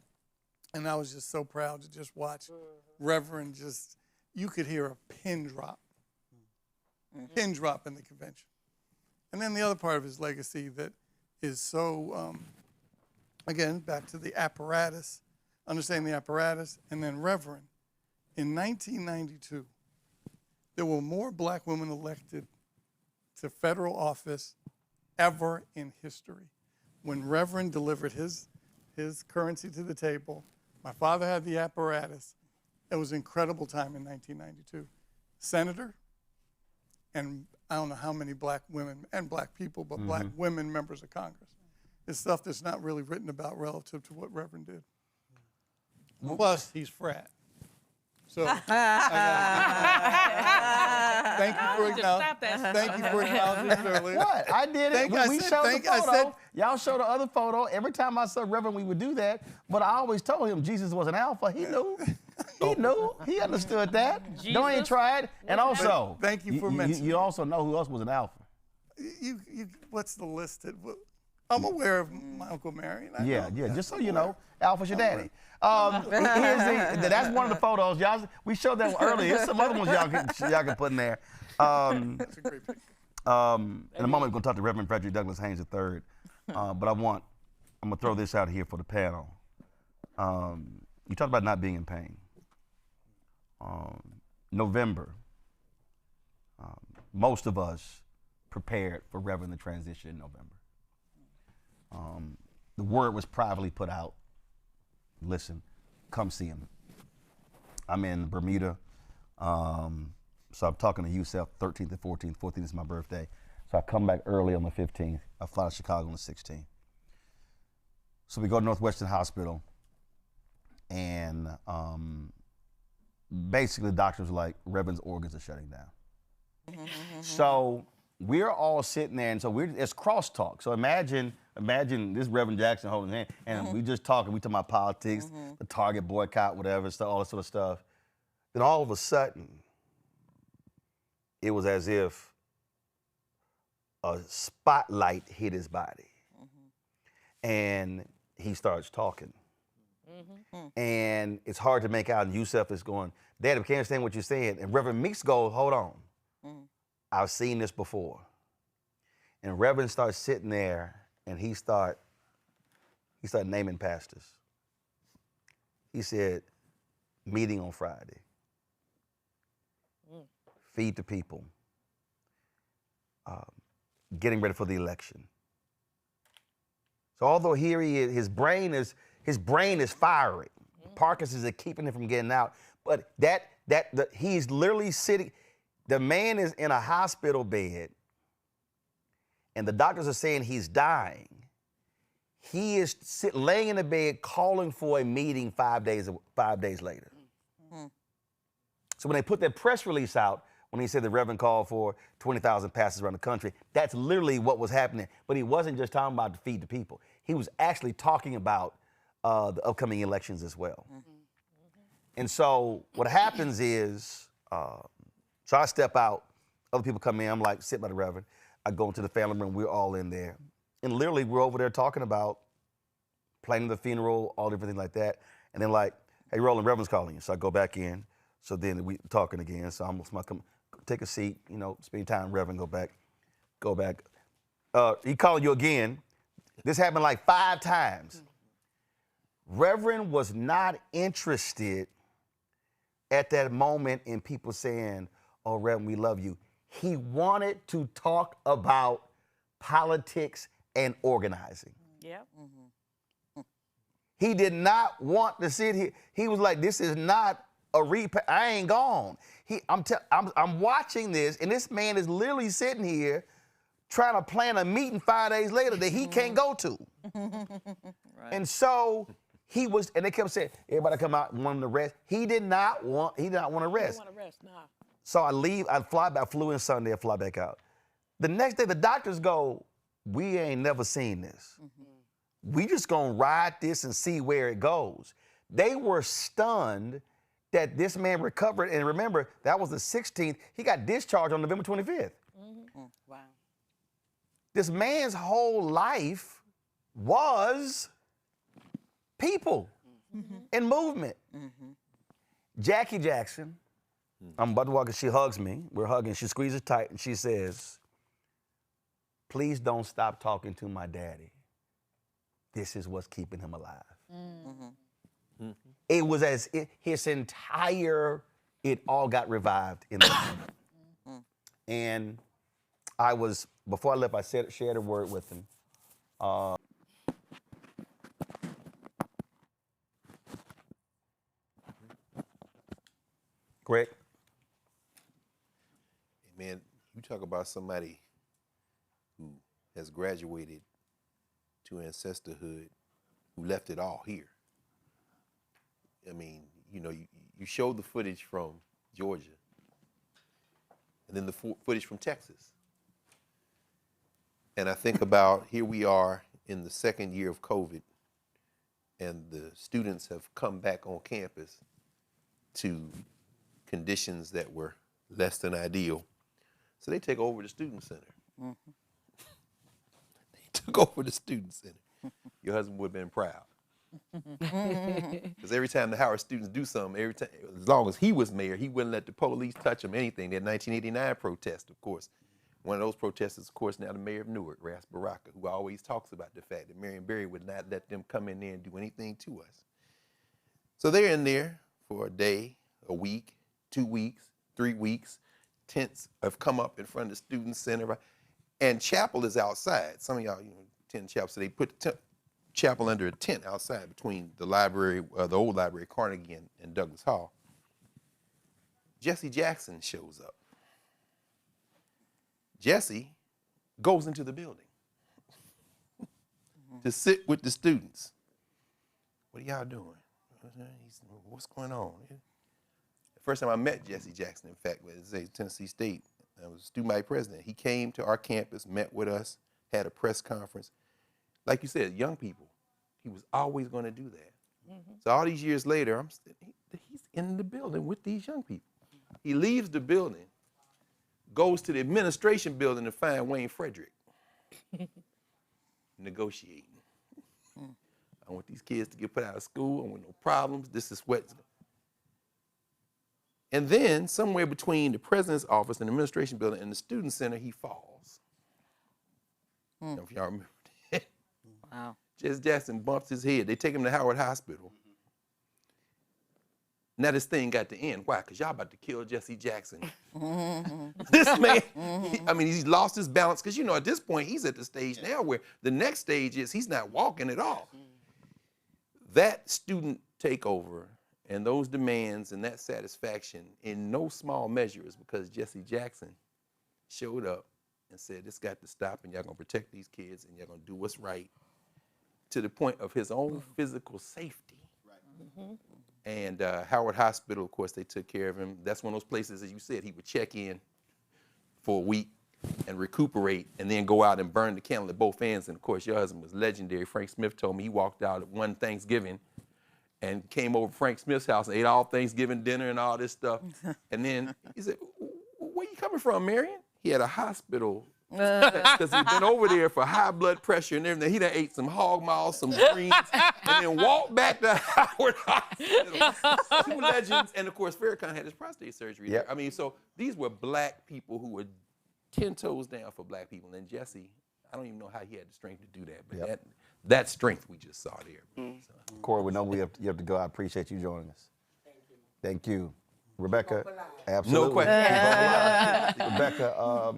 And I was just so proud to just watch Reverend you could hear a pin drop in the convention. And then the other part of his legacy that is so, again, back to the apparatus, understanding the apparatus, and then Reverend. In 1992, there were more black women elected to federal office ever in history. When Reverend delivered his currency to the table, my father had the apparatus. It was an incredible time in 1992. Senator, and I don't know how many black women and black people, but black women members of Congress. It's stuff that's not really written about relative to what Reverend did. Plus, he's frat. So, thank you for acknowledging it earlier. What? I did it. We showed the photo. Y'all showed the other photo. Every time I saw Reverend, we would do that. But I always told him Jesus was an alpha. He knew. He knew. He understood that. Don't even try it. And also, thank you for mentioning. You also know who else was an alpha. What's the list? I'm aware of my Uncle Marion. Yeah. Just so you know, Alpha's your daddy. That's one of the photos. Y'all, we showed that one earlier. There's some other ones y'all can put in there. That's a great picture. In a moment, we're going to talk to Reverend Frederick Douglass Haynes III. But I'm going to throw this out here for the panel. You talked about not being in pain. November, most of us prepared for Reverend the transition in November. The word was privately put out. Listen, come see him. I'm in Bermuda. So I'm talking to UCF 13th and 14th. 14th is my birthday. So I come back early on the 15th. I fly to Chicago on the 16th. So we go to Northwestern Hospital. And basically the doctors were like, Reverend's organs are shutting down. So we're all sitting there, and so it's crosstalk. So imagine this Reverend Jackson holding his hand, and we just talking. We talking about politics, the Target boycott, whatever, stuff, all that sort of stuff. Then all of a sudden, it was as if a spotlight hit his body, and he starts talking. And it's hard to make out, and Yusef is going, Dad, I can't understand what you're saying. And Reverend Meeks goes, hold on. I've seen this before. And Reverend starts sitting there, and he started naming pastors. He said, meeting on Friday. Feed the people. Getting ready for the election. So although here he is, his brain is firing. Parkinson's is keeping him from getting out. But he's literally sitting. The man is in a hospital bed, and the doctors are saying he's dying. He is laying in the bed calling for a meeting 5 days later. So when they put that press release out, when he said the Reverend called for 20,000 pastors around the country, that's literally what was happening. But he wasn't just talking about to feed the people. He was actually talking about the upcoming elections as well. And so what happens is, so I step out, other people come in, I'm like, sit by the Reverend. I go into the family room, we're all in there. And literally we're over there talking about planning the funeral, all different things like that. And then like, hey, Roland, Reverend's calling you. So I go back in. So then we talking again. So I'm gonna come take a seat, spend time, Reverend, go back. He calling you again. This happened like 5 times. Reverend was not interested at that moment in people saying, oh, Reverend, we love you. He wanted to talk about politics and organizing. Yep. He did not want to sit here. He was like, this is not I ain't gone. I'm watching this, and this man is literally sitting here trying to plan a meeting 5 days later that he can't go to. And so he was, and they kept saying, everybody come out and want him to rest. He did not want to rest. He didn't want to rest, nah. So I leave, I fly back, I flew in Sunday, I fly back out. The next day, the doctors go, we ain't never seen this. We just gonna ride this and see where it goes. They were stunned that this man recovered, and remember, that was the 16th. He got discharged on November 25th. Wow. This man's whole life was people. and movement. Jackie Jackson, I'm about to walk and she hugs me. We're hugging. She squeezes tight and she says, please don't stop talking to my daddy. This is what's keeping him alive. It was as if his entire, it all got revived in the moment. And I was, before I left, I shared a word with him. Greg? Man, you talk about somebody who has graduated to ancestorhood, who left it all here. I mean, you know, you showed the footage from Georgia, and then the footage from Texas. And I think about, here we are in the second year of COVID, and the students have come back on campus to conditions that were less than ideal. So they take over the student center. They took over the student center. Your husband would have been proud. Because every time the Howard students do something, every time, as long as he was mayor, he wouldn't let the police touch him, anything. That 1989 protest, of course. One of those protesters, of course, now the mayor of Newark, Ras Baraka, who always talks about the fact that Marion Barry would not let them come in there and do anything to us. So they're in there for a day, a week, 2 weeks, 3 weeks. Tents have come up in front of the student center, and chapel is outside. Some of y'all, attend chapel, so they put the chapel under a tent outside between the library, the old library, Carnegie, and Douglas Hall. Jesse Jackson shows up. Jesse goes into the building to sit with the students. What are y'all doing? What's going on? The first time I met Jesse Jackson, in fact, was at Tennessee State. I was student body president. He came to our campus, met with us, had a press conference. Like you said, young people, he was always going to do that. So all these years later, he's in the building with these young people. He leaves the building, goes to the administration building to find Wayne Frederick, negotiating. I want these kids to get put out of school. I want no problems. This is what. And then somewhere between the president's office and the administration building and the student center, he falls. I don't know if y'all remember that. Wow. Jesse Jackson bumps his head. They take him to Howard Hospital. Now this thing got to end. Why? Because y'all about to kill Jesse Jackson. This man, he's lost his balance. Because, at this point, he's at the stage now where the next stage is he's not walking at all. That student takeover and those demands and that satisfaction in no small measure is because Jesse Jackson showed up and said, this got to stop, and y'all gonna protect these kids, and y'all gonna do what's right, to the point of his own physical safety. And Howard Hospital, of course, they took care of him. That's one of those places, as you said, he would check in for a week and recuperate and then go out and burn the candle at both ends. And of course, your husband was legendary. Frank Smith told me he walked out at one Thanksgiving and came over to Frank Smith's house and ate all Thanksgiving dinner and all this stuff. And then he said, where you coming from, Marion? He had a hospital because he'd been over there for high blood pressure and everything. He done ate some hog maws, some greens, and then walked back to Howard Hospital. Two legends. And of course, Farrakhan had his prostate surgery there. So these were black people who were 10 toes down for black people. And Jesse, I don't even know how he had the strength to do that, but that strength we just saw there. Corey, we know you have to go. I appreciate you joining us. Thank you. Rebecca, absolutely. No question. Rebecca,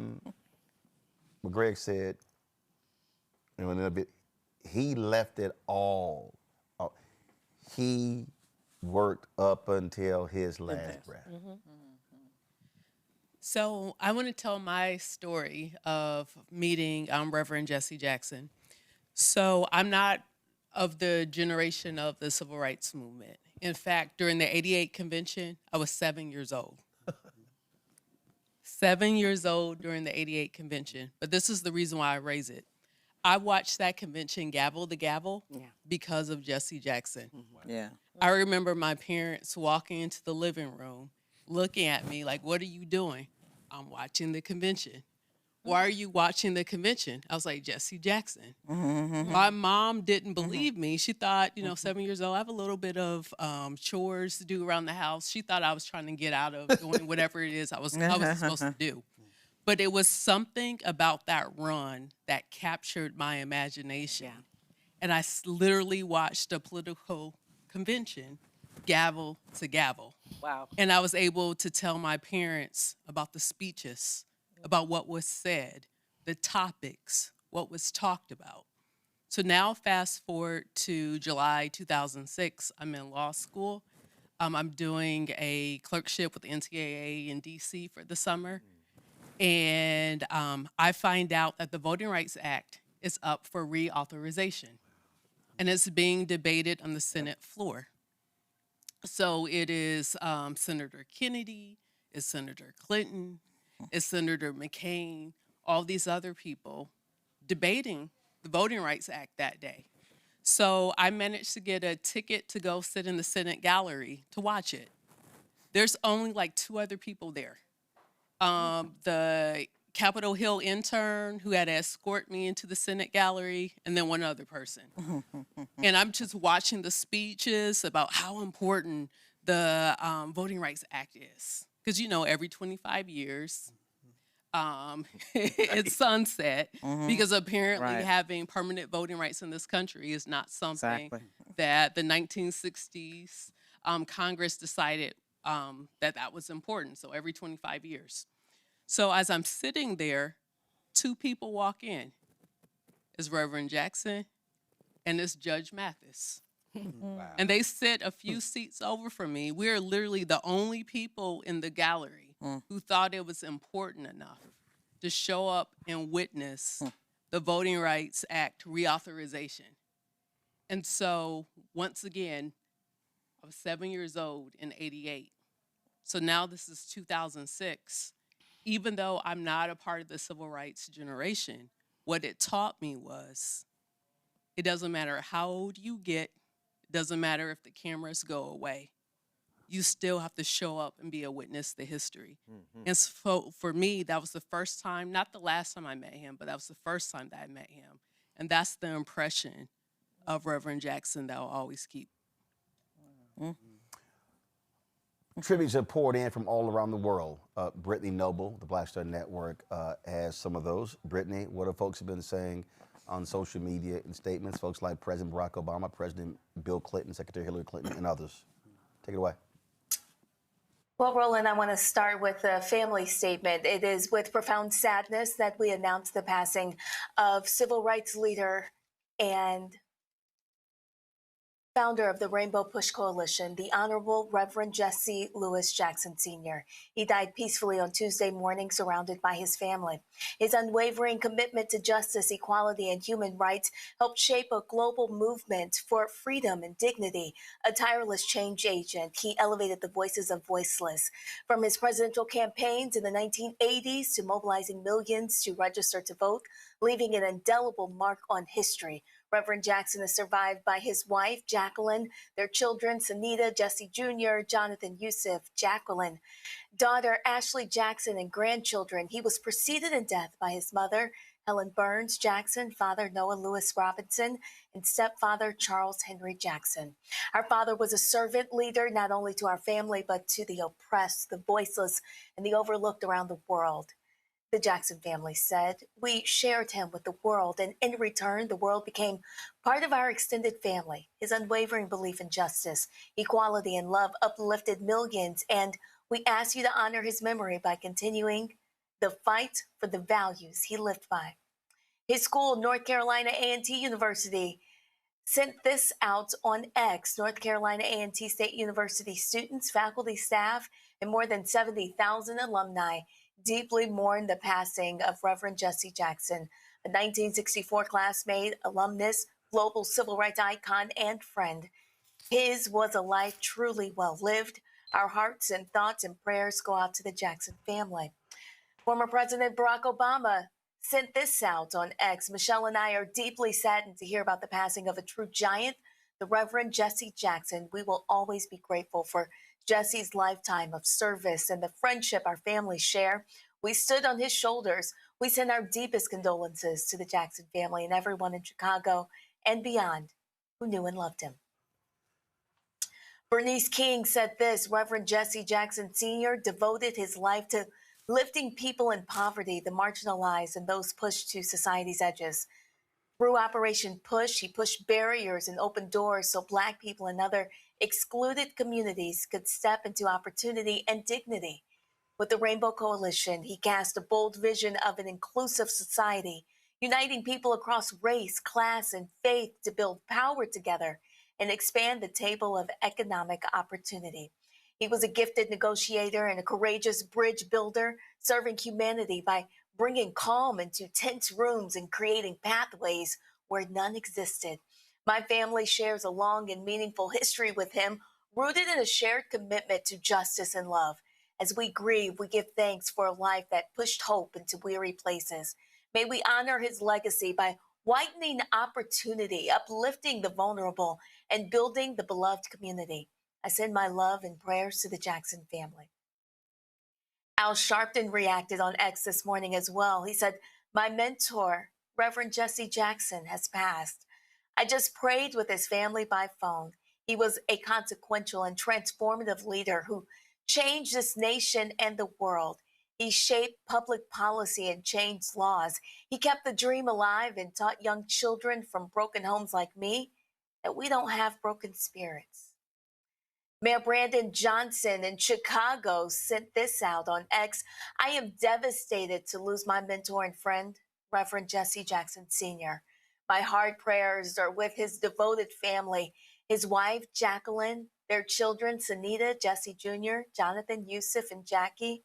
what Greg said, in a little bit, he left it all. He worked up until his last breath. So I want to tell my story of meeting Reverend Jesse Jackson. So I'm not of the generation of the civil rights movement. In fact, during the '88 convention, I was 7 years old. 7 years old during the '88 convention. But this is the reason why I raise it. I watched that convention gavel to gavel because of Jesse Jackson. Yeah. I remember my parents walking into the living room, looking at me like, what are you doing? I'm watching the convention. why are you watching the convention? I was like, Jesse Jackson. My mom didn't believe me. She thought, 7 years old, I have a little bit of chores to do around the house. She thought I was trying to get out of doing whatever it is I was supposed to do. But it was something about that run that captured my imagination. And I literally watched a political convention, gavel to gavel. Wow. And I was able to tell my parents about the speeches, about what was said, the topics, what was talked about. So now fast forward to July 2006, I'm in law school. I'm doing a clerkship with the NCAA in DC for the summer. And I find out that the Voting Rights Act is up for reauthorization. And it's being debated on the Senate floor. So it is Senator Kennedy, it's Senator Clinton, it's Senator McCain, all these other people debating the Voting Rights Act that day. So I managed to get a ticket to go sit in the Senate gallery to watch it. There's only like 2 other people there. The Capitol Hill intern who had to escort me into the Senate gallery, and then one other person. And I'm just watching the speeches about how important the Voting Rights Act is. Because, every 25 years, it's sunset, because apparently having permanent voting rights in this country is not something that the 1960s Congress decided that was important. So every 25 years. So as I'm sitting there, 2 people walk in. It's Reverend Jackson and it's Judge Mathis. Wow. And they sit a few seats over from me. We're literally the only people in the gallery who thought it was important enough to show up and witness the Voting Rights Act reauthorization. And so once again, I was 7 years old in '88. So now this is 2006. Even though I'm not a part of the civil rights generation, what it taught me was it doesn't matter how old you get, it doesn't matter if the cameras go away. You still have to show up and be a witness to history. And so for me, that was the first time, not the last time I met him, but that was the first time that I met him. And that's the impression of Reverend Jackson that I'll always keep. Tributes have poured in from all around the world. Brittany Noble, the Black Star Network, has some of those. Brittany, what have folks been saying on social media and statements? Folks like President Barack Obama, President Bill Clinton, Secretary Hillary Clinton, and others. Take it away. Well, Roland, I want to start with a family statement. It is with profound sadness that we announce the passing of civil rights leader and founder of the Rainbow Push Coalition, the Honorable Reverend Jesse Louis Jackson Sr. He died peacefully on Tuesday morning, surrounded by his family. His unwavering commitment to justice, equality, and human rights helped shape a global movement for freedom and dignity. A tireless change agent, he elevated the voices of voiceless. From his presidential campaigns in the 1980s to mobilizing millions to register to vote, leaving an indelible mark on history. Reverend Jackson is survived by his wife, Jacqueline, their children, Sunita, Jesse Jr., Jonathan Yusuf, Jacqueline, daughter Ashley Jackson, and grandchildren. He was preceded in death by his mother, Helen Burns Jackson, father Noah Lewis Robinson, and stepfather Charles Henry Jackson. Our father was a servant leader, not only to our family, but to the oppressed, the voiceless, and the overlooked around the world. The Jackson family said, we shared him with the world, and in return, the world became part of our extended family. His unwavering belief in justice, equality, and love uplifted millions, and we ask you to honor his memory by continuing the fight for the values he lived by. His school, North Carolina A&T University, sent this out on X. North Carolina A&T State University students, faculty, staff, and more than 70,000 alumni deeply mourn the passing of Reverend Jesse Jackson, a 1964 classmate, alumnus, global civil rights icon, and friend. His was a life truly well lived. Our hearts and thoughts and prayers go out to the Jackson family. Former President Barack Obama sent this out on X. Michelle and I are deeply saddened to hear about the passing of a true giant, the Reverend Jesse Jackson. We will always be grateful for Jesse's lifetime of service and the friendship our families share. We stood on his shoulders. We send our deepest condolences to the Jackson family and everyone in Chicago and beyond who knew and loved him. Bernice King said this: Reverend Jesse Jackson Sr. devoted his life to lifting people in poverty, the marginalized, and those pushed to society's edges. Through Operation Push, he pushed barriers and opened doors so Black people and other excluded communities could step into opportunity and dignity. With the Rainbow Coalition, he cast a bold vision of an inclusive society, uniting people across race, class, and faith to build power together and expand the table of economic opportunity. He was a gifted negotiator and a courageous bridge builder, serving humanity by bringing calm into tense rooms and creating pathways where none existed. My family shares a long and meaningful history with him, rooted in a shared commitment to justice and love. As we grieve, we give thanks for a life that pushed hope into weary places. May we honor his legacy by widening opportunity, uplifting the vulnerable, and building the beloved community. I send my love and prayers to the Jackson family. Al Sharpton reacted on X this morning as well. He said, "My mentor, Reverend Jesse Jackson, has passed. I just prayed with his family by phone. He was a consequential and transformative leader who changed this nation and the world. He shaped public policy and changed laws. He kept the dream alive and taught young children from broken homes like me that we don't have broken spirits." Mayor Brandon Johnson in Chicago sent this out on X: "I am devastated to lose my mentor and friend, Reverend Jesse Jackson Sr. My heart prayers are with his devoted family, his wife, Jacqueline, their children, Sunita, Jesse Jr., Jonathan, Yusuf, and Jackie,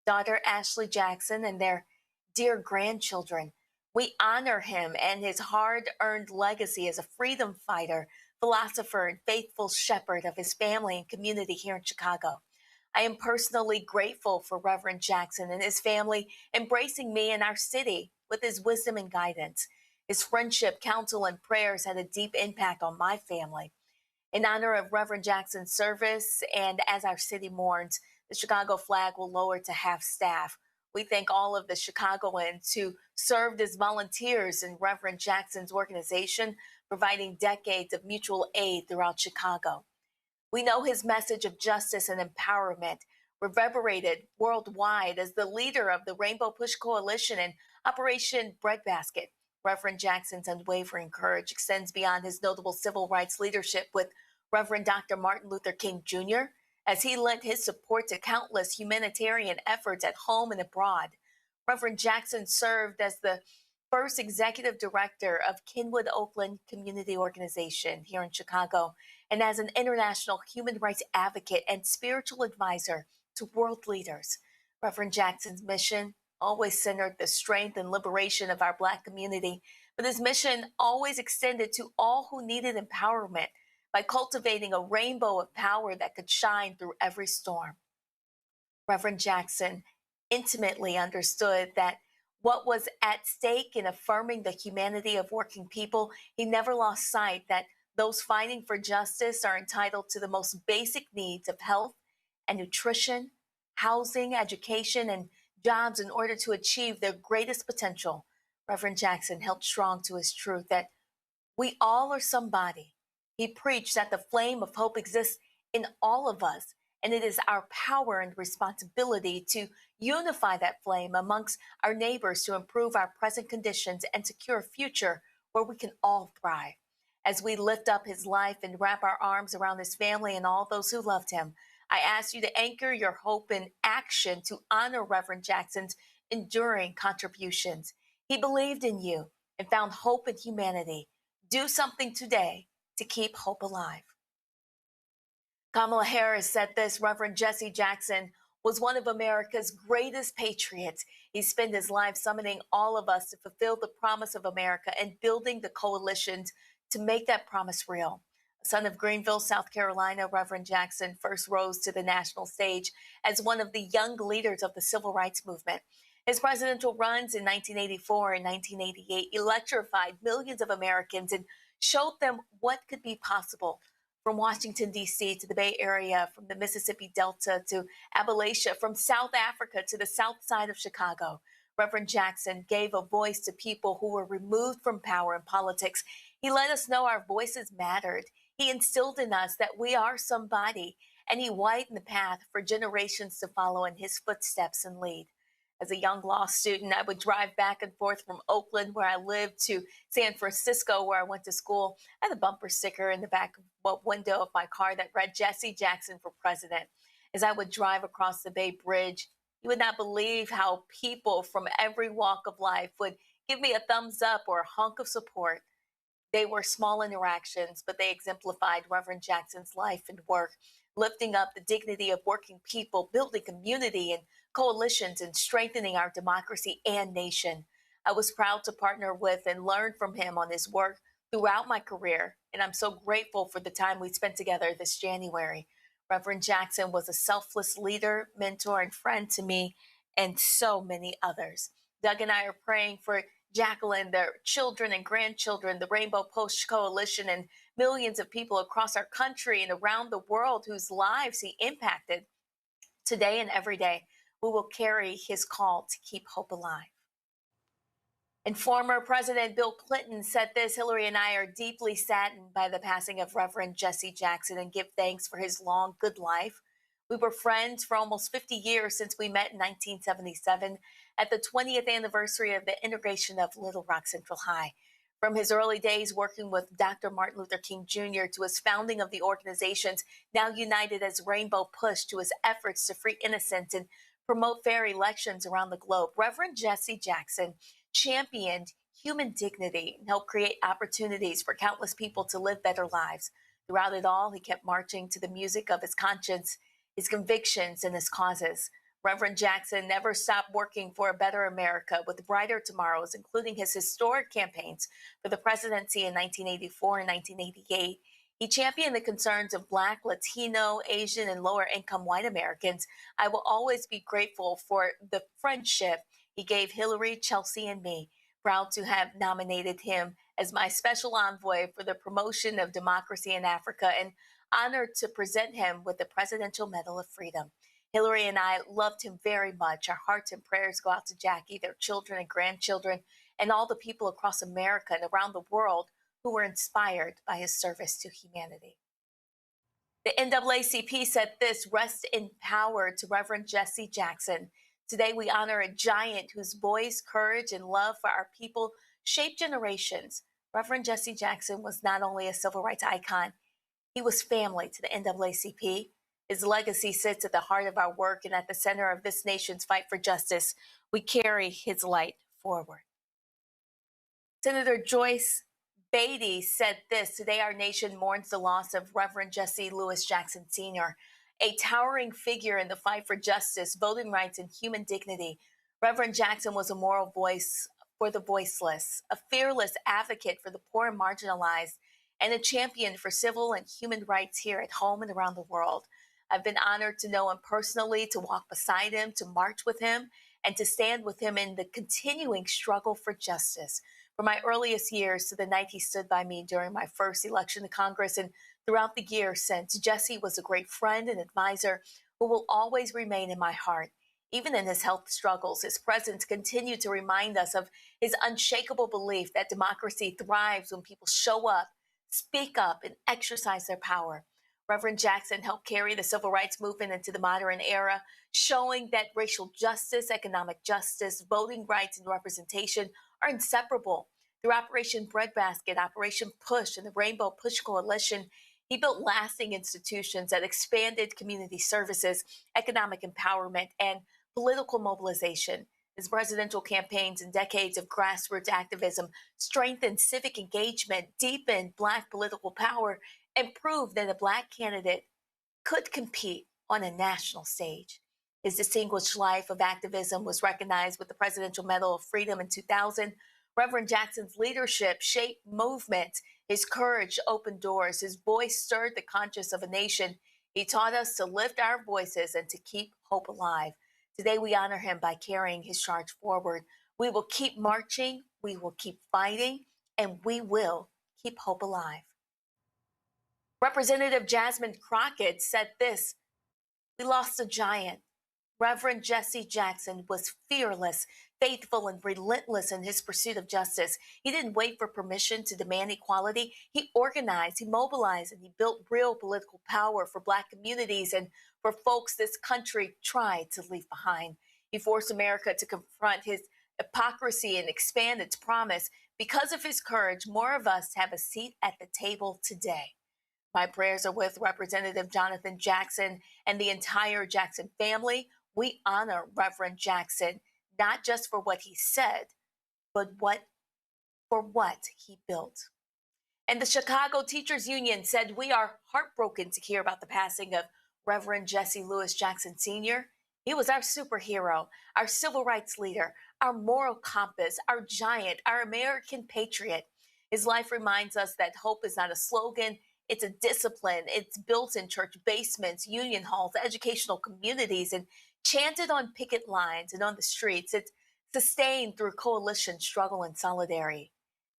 daughter Ashley Jackson, and their dear grandchildren. We honor him and his hard-earned legacy as a freedom fighter, philosopher, and faithful shepherd of his family and community here in Chicago. I am personally grateful for Reverend Jackson and his family embracing me and our city with his wisdom and guidance. His friendship, counsel, and prayers had a deep impact on my family. In honor of Reverend Jackson's service and as our city mourns, the Chicago flag will lower to half-staff. We thank all of the Chicagoans who served as volunteers in Reverend Jackson's organization, providing decades of mutual aid throughout Chicago. We know his message of justice and empowerment reverberated worldwide as the leader of the Rainbow Push Coalition and Operation Breadbasket. Reverend Jackson's unwavering courage extends beyond his notable civil rights leadership with Reverend Dr. Martin Luther King Jr., as he lent his support to countless humanitarian efforts at home and abroad. Reverend Jackson served as the first executive director of Kenwood Oakland Community Organization here in Chicago, and as an international human rights advocate and spiritual advisor to world leaders. Reverend Jackson's mission always centered the strength and liberation of our Black community, but his mission always extended to all who needed empowerment by cultivating a rainbow of power that could shine through every storm. Reverend Jackson intimately understood that what was at stake in affirming the humanity of working people. He never lost sight that those fighting for justice are entitled to the most basic needs of health and nutrition, housing, education, and jobs in order to achieve their greatest potential. Reverend Jackson held strong to his truth that we all are somebody. He preached that the flame of hope exists in all of us, and it is our power and responsibility to unify that flame amongst our neighbors to improve our present conditions and secure a future where we can all thrive. As we lift up his life and wrap our arms around his family and all those who loved him, I ask you to anchor your hope in action to honor Reverend Jackson's enduring contributions. He believed in you and found hope in humanity. Do something today to keep hope alive. Kamala Harris said this: Reverend Jesse Jackson was one of America's greatest patriots. He spent his life summoning all of us to fulfill the promise of America and building the coalitions to make that promise real. Son of Greenville, South Carolina, Reverend Jackson first rose to the national stage as one of the young leaders of the civil rights movement. His presidential runs in 1984 and 1988 electrified millions of Americans and showed them what could be possible. From Washington, D.C. to the Bay Area, from the Mississippi Delta to Appalachia, from South Africa to the south side of Chicago, Reverend Jackson gave a voice to people who were removed from power and politics. He let us know our voices mattered. He instilled in us that we are somebody, and he widened the path for generations to follow in his footsteps and lead. As a young law student, I would drive back and forth from Oakland, where I lived, to San Francisco, where I went to school. I had a bumper sticker in the back window of my car that read Jesse Jackson for president. As I would drive across the Bay Bridge, you would not believe how people from every walk of life would give me a thumbs up or a hunk of support. They were small interactions, but they exemplified Reverend Jackson's life and work, lifting up the dignity of working people, building community and coalitions, and strengthening our democracy and nation. I was proud to partner with and learn from him on his work throughout my career, and I'm so grateful for the time we spent together this January. Reverend Jackson was a selfless leader, mentor, and friend to me and so many others. Doug and I are praying for Jacqueline, their children and grandchildren, the Rainbow Push Coalition, and millions of people across our country and around the world whose lives he impacted. Today and every day, we will carry his call to keep hope alive. And former President Bill Clinton said this: Hillary and I are deeply saddened by the passing of Reverend Jesse Jackson and give thanks for his long, good life. We were friends for almost 50 years since we met in 1977 at the 20th anniversary of the integration of Little Rock Central High. From his early days working with Dr. Martin Luther King Jr. to his founding of the organizations now united as Rainbow Push, to his efforts to free innocents and promote fair elections around the globe, Reverend Jesse Jackson championed human dignity and helped create opportunities for countless people to live better lives. Throughout it all, he kept marching to the music of his conscience, his convictions, and his causes. Reverend Jackson never stopped working for a better America with brighter tomorrows, including his historic campaigns for the presidency in 1984 and 1988. He championed the concerns of Black, Latino, Asian, and lower-income white Americans. I will always be grateful for the friendship he gave Hillary, Chelsea, and me. Proud to have nominated him as my special envoy for the promotion of democracy in Africa, and honored to present him with the Presidential Medal of Freedom. Hillary and I loved him very much. Our hearts and prayers go out to Jackie, their children and grandchildren, and all the people across America and around the world who were inspired by his service to humanity. The NAACP said this: rest in power to Reverend Jesse Jackson. Today we honor a giant whose voice, courage, and love for our people shaped generations. Reverend Jesse Jackson was not only a civil rights icon, he was family to the NAACP. His legacy sits at the heart of our work and at the center of this nation's fight for justice. We carry his light forward. Senator Joyce Beatty said this: today our nation mourns the loss of Reverend Jesse Louis Jackson Sr., a towering figure in the fight for justice, voting rights, and human dignity. Reverend Jackson was a moral voice for the voiceless, a fearless advocate for the poor and marginalized, and a champion for civil and human rights here at home and around the world. I've been honored to know him personally, to walk beside him, to march with him, and to stand with him in the continuing struggle for justice. From my earliest years to the night he stood by me during my first election to Congress, and throughout the years since, Jesse was a great friend and advisor who will always remain in my heart. Even in his health struggles, his presence continued to remind us of his unshakable belief that democracy thrives when people show up, speak up, and exercise their power. Reverend Jackson helped carry the civil rights movement into the modern era, showing that racial justice, economic justice, voting rights, and representation are inseparable. Through Operation Breadbasket, Operation Push, and the Rainbow Push Coalition, he built lasting institutions that expanded community services, economic empowerment, and political mobilization. His presidential campaigns and decades of grassroots activism strengthened civic engagement, deepened Black political power, and proved that a Black candidate could compete on a national stage. His distinguished life of activism was recognized with the Presidential Medal of Freedom in 2000. Reverend Jackson's leadership shaped movements. His courage opened doors. His voice stirred the conscience of a nation. He taught us to lift our voices and to keep hope alive. Today we honor him by carrying his charge forward. We will keep marching, we will keep fighting, and we will keep hope alive. Representative Jasmine Crockett said this: we lost a giant. Reverend Jesse Jackson was fearless, faithful, and relentless in his pursuit of justice. He didn't wait for permission to demand equality. He organized, he mobilized, and he built real political power for Black communities and for folks this country tried to leave behind. He forced America to confront his hypocrisy and expand its promise. Because of his courage, more of us have a seat at the table today. My prayers are with Representative Jonathan Jackson and the entire Jackson family. We honor Reverend Jackson, not just for what he said, but for what he built. And the Chicago Teachers Union said, we are heartbroken to hear about the passing of Reverend Jesse Lewis Jackson Sr. He was our superhero, our civil rights leader, our moral compass, our giant, our American patriot. His life reminds us that hope is not a slogan, it's a discipline. It's built in church basements, union halls, educational communities, and chanted on picket lines and on the streets. It's sustained through coalition, struggle, and solidarity.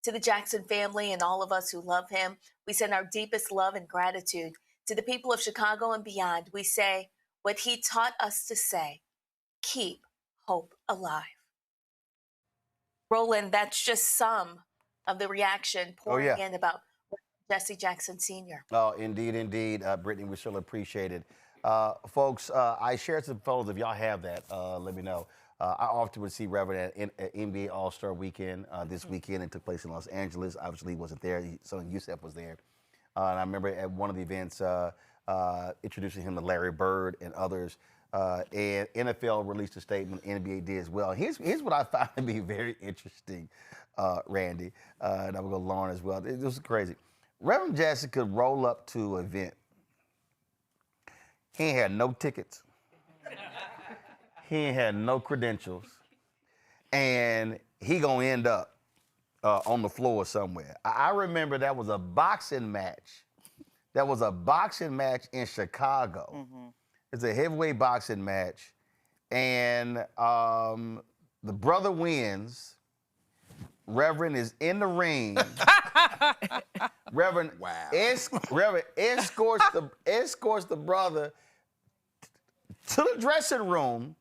To the Jackson family and all of us who love him, we send our deepest love and gratitude. To the people of Chicago and beyond, we say what he taught us to say: keep hope alive. Roland, that's just some of the reaction pouring in about Jesse Jackson Sr. Oh, indeed, indeed. Brittany, we surely appreciate it. Folks, I shared some photos. If y'all have that, let me know. I often would see Reverend at NBA All-Star Weekend this weekend. It took place in Los Angeles. Obviously, he wasn't there. Son Yusef was there. And I remember at one of the events introducing him to Larry Bird and others. And NFL released a statement, NBA did as well. Here's what I found to be very interesting, Randy, and I'm going to go Lauren as well. It was crazy. Reverend Jesse could roll up to an event. He ain't had no tickets. He ain't had no credentials. And he gonna end up on the floor somewhere. I remember that was a boxing match. That was a boxing match in Chicago. It's a heavyweight boxing match. And the brother wins. Reverend is in the ring. Reverend escorts the brother to the dressing room,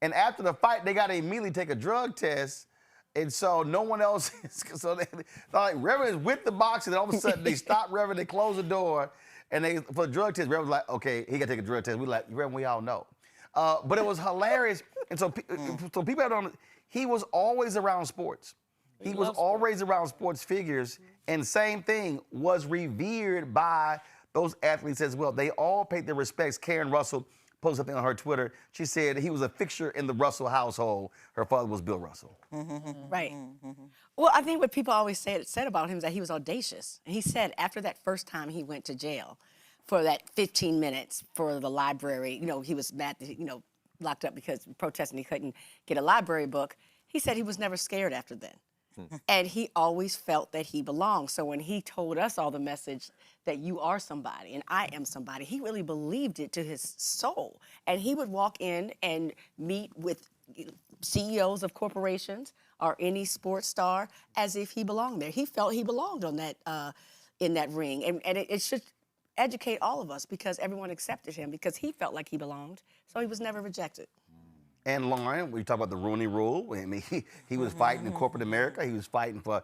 and after the fight, they got to immediately take a drug test, and so no one else. So they like Reverend is with the boxer, and all of a sudden they stop Reverend, they close the door, and they for the drug test. Reverend's like, okay, he got to take a drug test. We like Reverend, we all know, but it was hilarious, and so people don't. He was always around sports. He was always around sports figures, and same thing, was revered by those athletes as well. They all paid their respects. Karen Russell posted something on her Twitter. She said he was a fixture in the Russell household. Her father was Bill Russell. Right. Well, I think what people always said about him is that he was audacious. And he said after that first time he went to jail for that 15 minutes for the library, he was mad, locked up because protesting he couldn't get a library book. He said he was never scared after then. And he always felt that he belonged. So when he told us all the message that you are somebody and I am somebody, he really believed it to his soul. And he would walk in and meet with CEOs of corporations or any sports star as if he belonged there. He felt he belonged on that in that ring. And it should educate all of us because everyone accepted him because he felt like he belonged. So he was never rejected. And Lauren, we talk about the Rooney Rule. I mean, he was fighting in corporate America. He was fighting for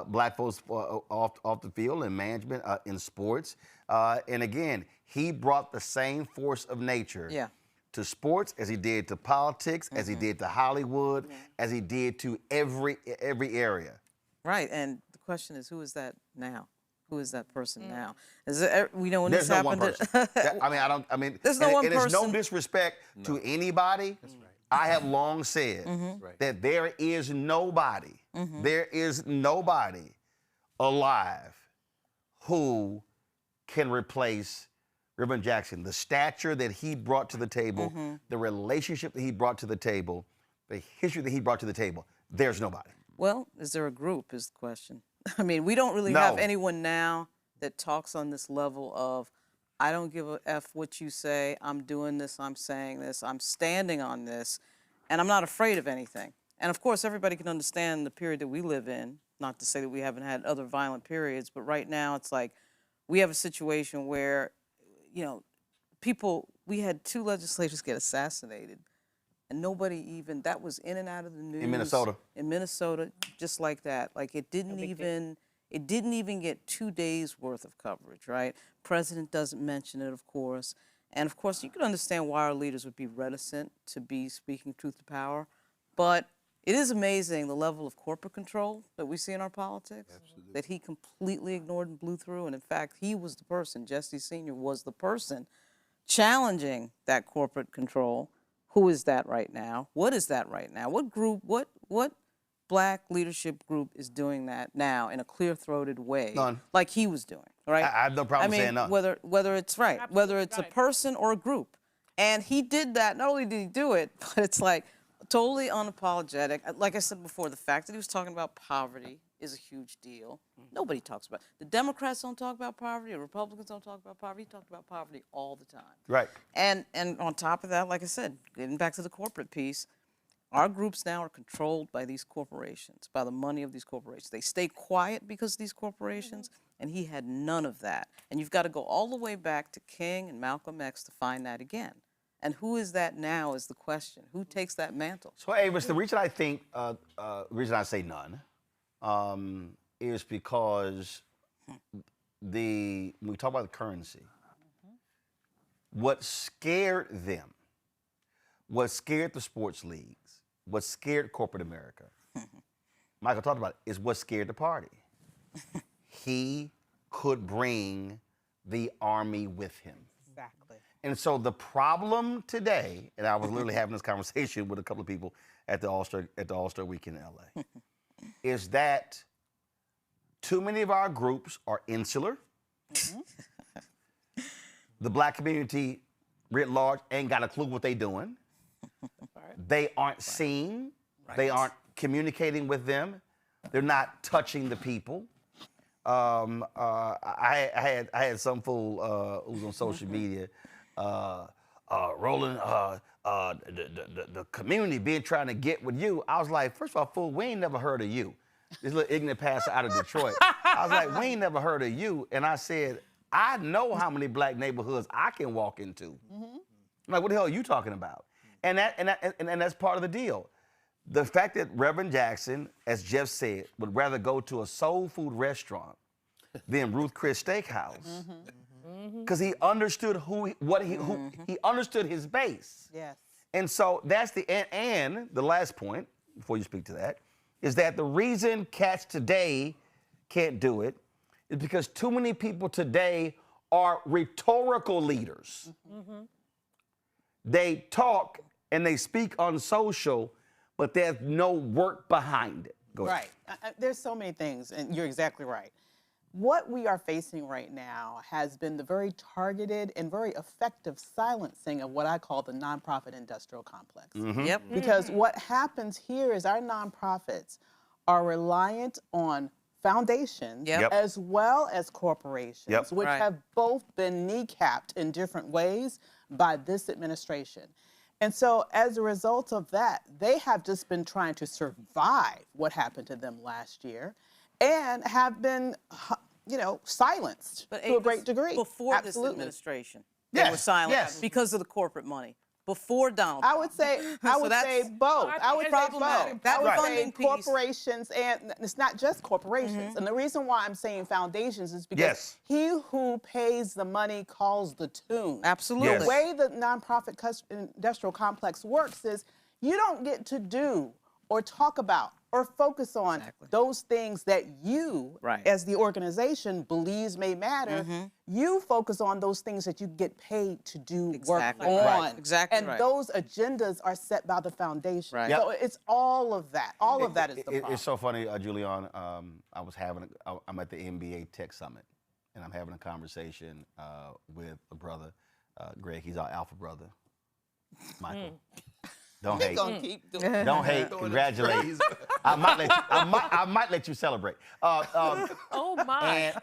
black folks off the field and management in sports. And again, he brought the same force of nature to sports as he did to politics, as he did to Hollywood, as he did to every area. Right, and the question is, who is that now? Who is that person now? Is it, we know when this happened. There's no one person. I mean, there's no one person. It's no disrespect to anybody. That's right. I have long said that there is nobody, there is nobody alive who can replace Reverend Jackson. The stature that he brought to the table, the relationship that he brought to the table, the history that he brought to the table, there's nobody. Well, is there a group is the question. I mean, we don't really have anyone now that talks on this level of, I don't give a F what you say, I'm doing this, I'm saying this, I'm standing on this, and I'm not afraid of anything. And of course, everybody can understand the period that we live in, not to say that we haven't had other violent periods, but right now it's like we have a situation where, we had 2 legislators get assassinated and nobody even, that was in and out of the news. Minnesota. In Minnesota, just like that. Like it didn't even get 2 days worth of coverage, right? President doesn't mention it, of course. And of course, you can understand why our leaders would be reticent to be speaking truth to power. But it is amazing the level of corporate control that we see in our politics, that he completely ignored and blew through. And in fact, he was the person, Jesse Sr. was the person challenging that corporate control. Who is that right now? What is that right now? What group, what Black leadership group is doing that now in a clear-throated way? None. Like he was doing, right? I have no problem saying none. Whether it's right, whether it's a person or a group. And he did that, not only did he do it, but it's like totally unapologetic. Like I said before, the fact that he was talking about poverty is a huge deal. Nobody talks about it. The Democrats don't talk about poverty, the Republicans don't talk about poverty. He talked about poverty all the time. Right. And on top of that, like I said, getting back to the corporate piece, our groups now are controlled by these corporations, by the money of these corporations. They stay quiet because of these corporations, and he had none of that. And you've got to go all the way back to King and Malcolm X to find that again. And who is that now is the question. Who takes that mantle? So, Avis, the reason I think, reason I say none, is because when we talk about the currency, what scared them, what scared the sports leagues, what scared corporate America, Michael talked about it, is what scared the party. He could bring the army with him. Exactly. And so the problem today, and I was literally having this conversation with a couple of people at the All-Star Weekend in LA, is that too many of our groups are insular. The Black community writ large ain't got a clue what they doing. They aren't seen. They aren't communicating with them. They're not touching the people. I had some fool who's on social media rolling the community being trying to get with you. I was like, first of all, fool, we ain't never heard of you. This little ignorant pastor out of Detroit. I was like, we ain't never heard of you. And I said, I know how many Black neighborhoods I can walk into. I'm like, what the hell are you talking about? And that's part of the deal. The fact that Reverend Jackson, as Jeff said, would rather go to a soul food restaurant than Ruth Chris Steakhouse, because he understood he understood his base. Yes. And so that's and the last point before you speak to that is that the reason cats today can't do it is because too many people today are rhetorical leaders. They talk and they speak on social, but there's no work behind it. Go ahead. Right. There's so many things, and you're exactly right. What we are facing right now has been the very targeted and very effective silencing of what I call the nonprofit industrial complex. Yep. Because what happens here is our nonprofits are reliant on foundations as well as corporations, which have both been kneecapped in different ways by this administration. And so as a result of that, they have just been trying to survive what happened to them last year and have been, silenced to a great degree. Before this administration, they were silenced because of the corporate money. Before Donald Trump. I would say both. I would say both. That would funding say corporations, and it's not just corporations. And the reason why I'm saying foundations is because he who pays the money calls the tune. Absolutely. The way the nonprofit industrial complex works is you don't get to do or talk about or focus on those things that you, as the organization, believes may matter. You focus on those things that you get paid to do work on. And those agendas are set by the foundation. So it's all of that. All of that is the problem. It's so funny, Julian. I'm at the NBA Tech Summit, and I'm having a conversation with a brother, Greg. He's our alpha brother, Michael. Don't hate. Don't hate. Congratulations. I might let you celebrate. Oh my!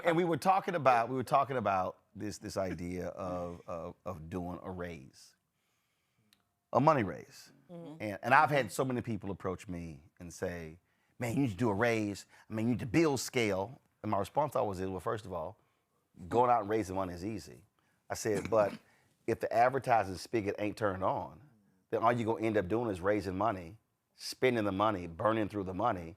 And we were talking about this idea of doing a raise, a money raise. And I've had so many people approach me and say, "Man, you need to do a raise. I mean, you need to build scale." And my response always is, "Well, first of all, going out and raising money is easy." I said, "But if the advertising spigot ain't turned on, then all you're going to end up doing is raising money, spending the money, burning through the money,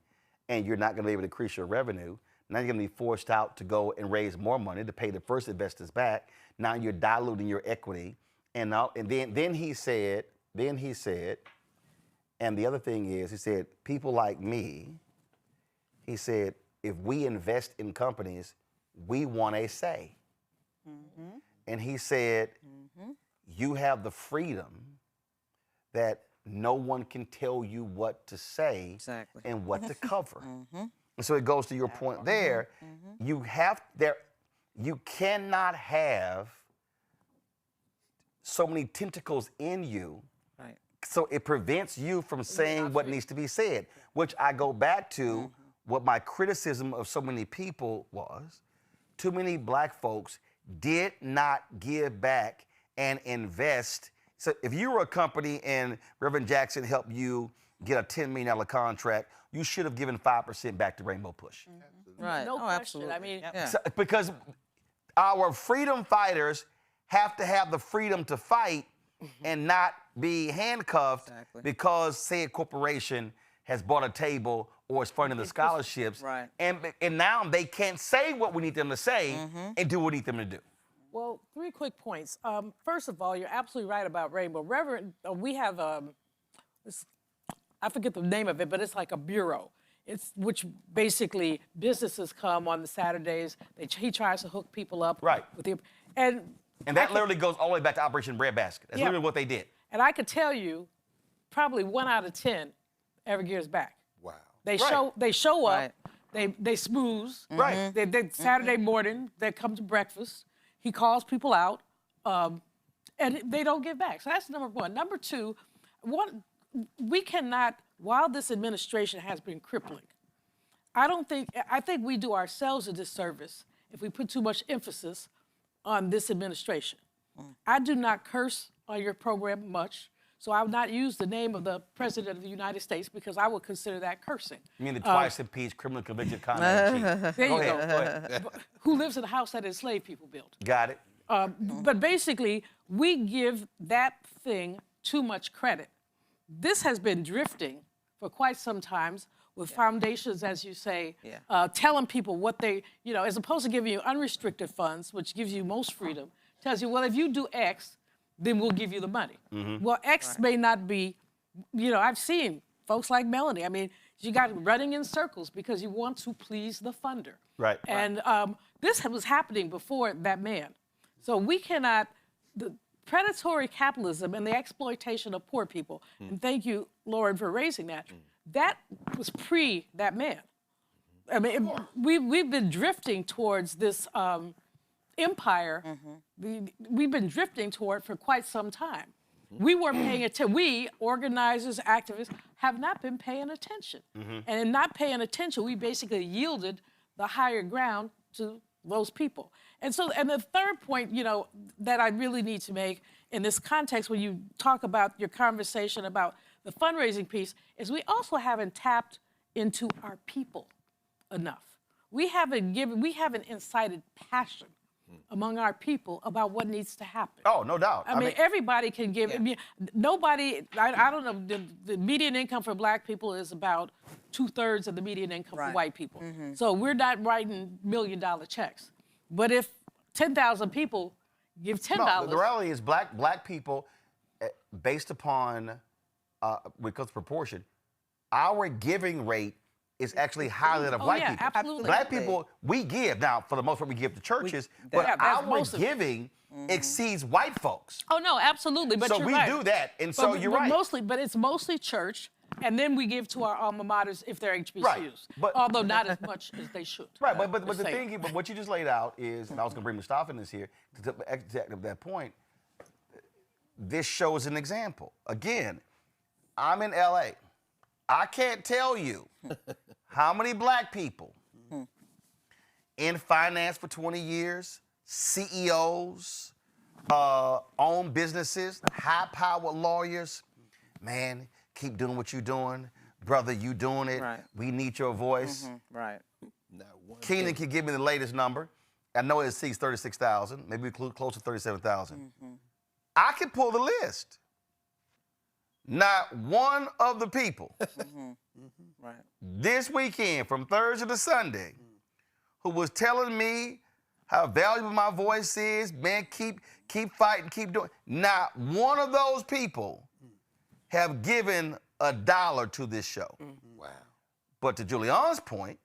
and you're not going to be able to increase your revenue. Now you're going to be forced out to go and raise more money to pay the first investors back. Now you're diluting your equity. And then he said, and the other thing is, he said, people like me, he said, if we invest in companies, we want a say. Mm-hmm. And he said, you have the freedom that no one can tell you what to say and what to cover. And so it goes to your point there. You cannot have so many tentacles in you. Right. So it prevents you from saying what needs to be said, which I go back to what my criticism of so many people was. Too many black folks did not give back and invest. So if you were a company and Reverend Jackson helped you get a $10 million contract, you should have given 5% back to Rainbow Push. Right. No question. absolutely. I mean, So, because our freedom fighters have to have the freedom to fight and not be handcuffed because, say, a corporation has bought a table or is funding the scholarships. Right. And now they can't say what we need them to say and do what we need them to do. Well, 3 quick points. First of all, you're absolutely right about Rainbow. Reverend, we have, I forget the name of it, but it's like a bureau. It's which basically businesses come on the Saturdays. He tries to hook people up. Right. With the, and that literally goes all the way back to Operation Breadbasket. That's literally what they did. And I could tell you, probably 1 out of 10 ever gives back. Wow. They show up. They smooze. Right. They Saturday morning they come to breakfast. He calls people out, and they don't give back. So that's number 1. Number 2, we cannot. While this administration has been crippling, I think we do ourselves a disservice if we put too much emphasis on this administration. I do not curse on your program much, so I will not use the name of the President of the United States because I would consider that cursing. You mean the twice impeached, criminally convicted convict? There you go. Go ahead. Who lives in a house that enslaved people built. Got it. But basically, we give that thing too much credit. This has been drifting for quite some time with foundations, as you say, telling people what they, as opposed to giving you unrestricted funds, which gives you most freedom, tells you, well, if you do X, then we'll give you the money. Well, X may not be, I've seen folks like Melanie. I mean, you got running in circles because you want to please the funder. Right. And this was happening before that man. So we cannot, the predatory capitalism and the exploitation of poor people, and thank you, Lauren, for raising that, that was pre that man. I mean, we've been drifting towards this empire. We've been drifting toward for quite some time. We weren't paying attention. We, organizers, activists, have not been paying attention. And in not paying attention, we basically yielded the higher ground to those people. And so, and the third point, that I really need to make in this context when you talk about your conversation about the fundraising piece is we also haven't tapped into our people enough. We haven't incited passion among our people about what needs to happen. Oh, no doubt. I mean, everybody can give. I mean, nobody. I don't know. The median income for Black people is about 2/3 of the median income for white people. So we're not writing $1 million checks. But if 10,000 people give $10, no, the reality is black people, based upon because of proportion, our giving rate is actually higher than of white people. Absolutely. Black people, we give. Now, for the most part, we give to churches, but our giving exceeds white folks. Oh, no, absolutely. But so you're we right. do that, and so you're right. But it's mostly church, and then we give to our alma maters if they're HBCUs. Right. But, although not as much as they should. Right, but the thing, but what you just laid out is, and I was going to bring Mustafa in this here, to exactly that point, this shows an example. Again, I'm in LA. I can't tell you how many black people in finance for 20 years, CEOs, own businesses, high-powered lawyers, man, keep doing what you're doing. Brother, you doing it. Right. We need your voice. Right. Keenan can give me the latest number. I know it exceeds 36,000, maybe close to 37,000. I can pull the list. not one of the people Right. this weekend from Thursday to Sunday who was telling me how valuable my voice is, man, keep fighting, keep doing. Not one of those people have given $1 to this show. Wow. But to Julian's point,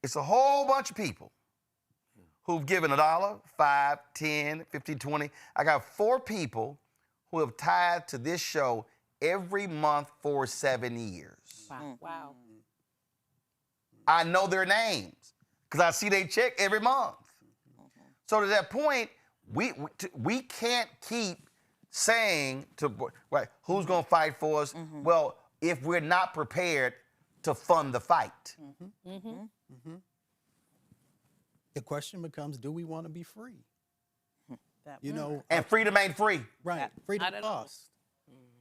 it's a whole bunch of people who've given $1, 5, 10, 15, 20. I got 4 people who have tied to this show every month for 7 years. Wow. Wow. I know their names because I see they check every month. So to that point, we can't keep saying to, right, who's going to fight for us? Well, if we're not prepared to fund the fight. The question becomes, do we want to be free? You know, and freedom ain't free. Right, freedom costs.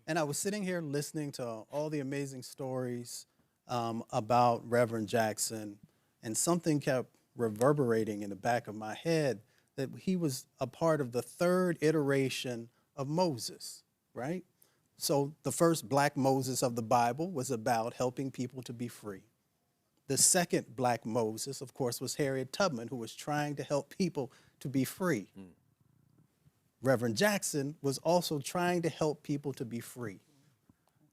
And I was sitting here listening to all the amazing stories about Reverend Jackson, and something kept reverberating in the back of my head that he was a part of the 3rd iteration of Moses, right? So the first Black Moses of the Bible was about helping people to be free. The second Black Moses, of course, was Harriet Tubman, who was trying to help people to be free. Reverend Jackson was also trying to help people to be free.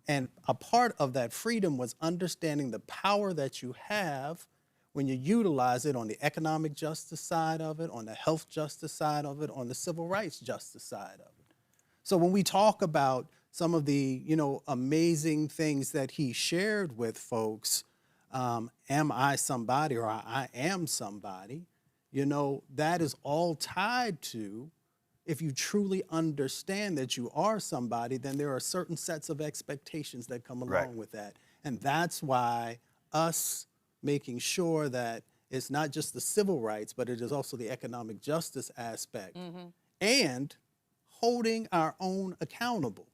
And a part of that freedom was understanding the power that you have when you utilize it on the economic justice side of it, on the health justice side of it, on the civil rights justice side of it. So when we talk about some of the, amazing things that he shared with folks, am I somebody or I am somebody, that is all tied to, if you truly understand that you are somebody, then there are certain sets of expectations that come along with that. And that's why us making sure that it's not just the civil rights, but it is also the economic justice aspect, and holding our own accountable.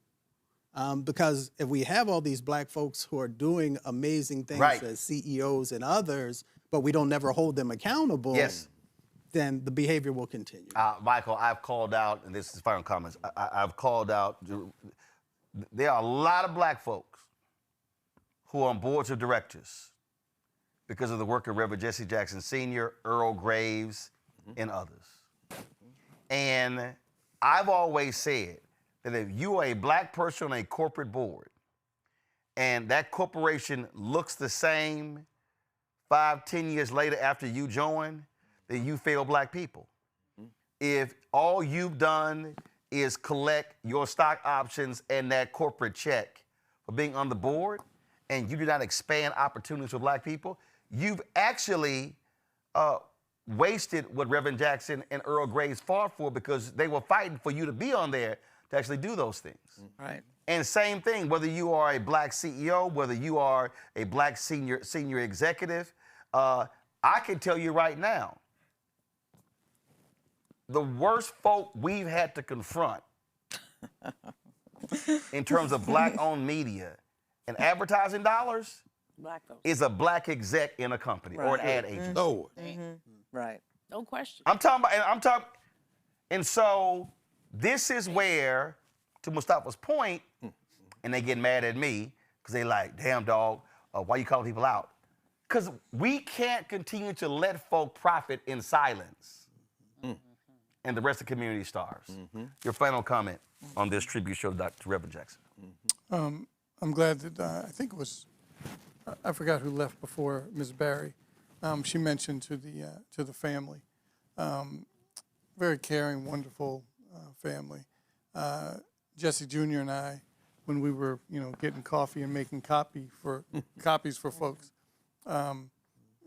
Because if we have all these Black folks who are doing amazing things as CEOs and others, but we don't never hold them accountable, then the behavior will continue. Michael, I've called out, and this is final comments, I've called out, there are a lot of Black folks who are on boards of directors because of the work of Reverend Jesse Jackson Sr., Earl Graves, and others. And I've always said that if you are a Black person on a corporate board and that corporation looks the same 5, 10 years later after you join, then you fail Black people. If all you've done is collect your stock options and that corporate check for being on the board, and you do not expand opportunities for Black people, you've actually wasted what Reverend Jackson and Earl Graves fought for, because they were fighting for you to be on there to actually do those things. Right. And same thing, whether you are a Black CEO, whether you are a Black senior executive, I can tell you right now, the worst folk we've had to confront in terms of Black-owned media and advertising dollars Black folks. is a Black exec in a company or an ad agency. Lord. Right. No question. I'm talking about, and so this is where, to Mustafa's point, and they get mad at me because they like, damn dog, why you calling people out? Because we can't continue to let folk profit in silence. And the rest of the community starves. Your final comment on this tribute show to Reverend Jackson. I'm glad that I think it was, I forgot who left before Ms. Barry. She mentioned to the family, very caring, wonderful family. Jesse Jr. and I, when we were getting coffee and making copies for folks.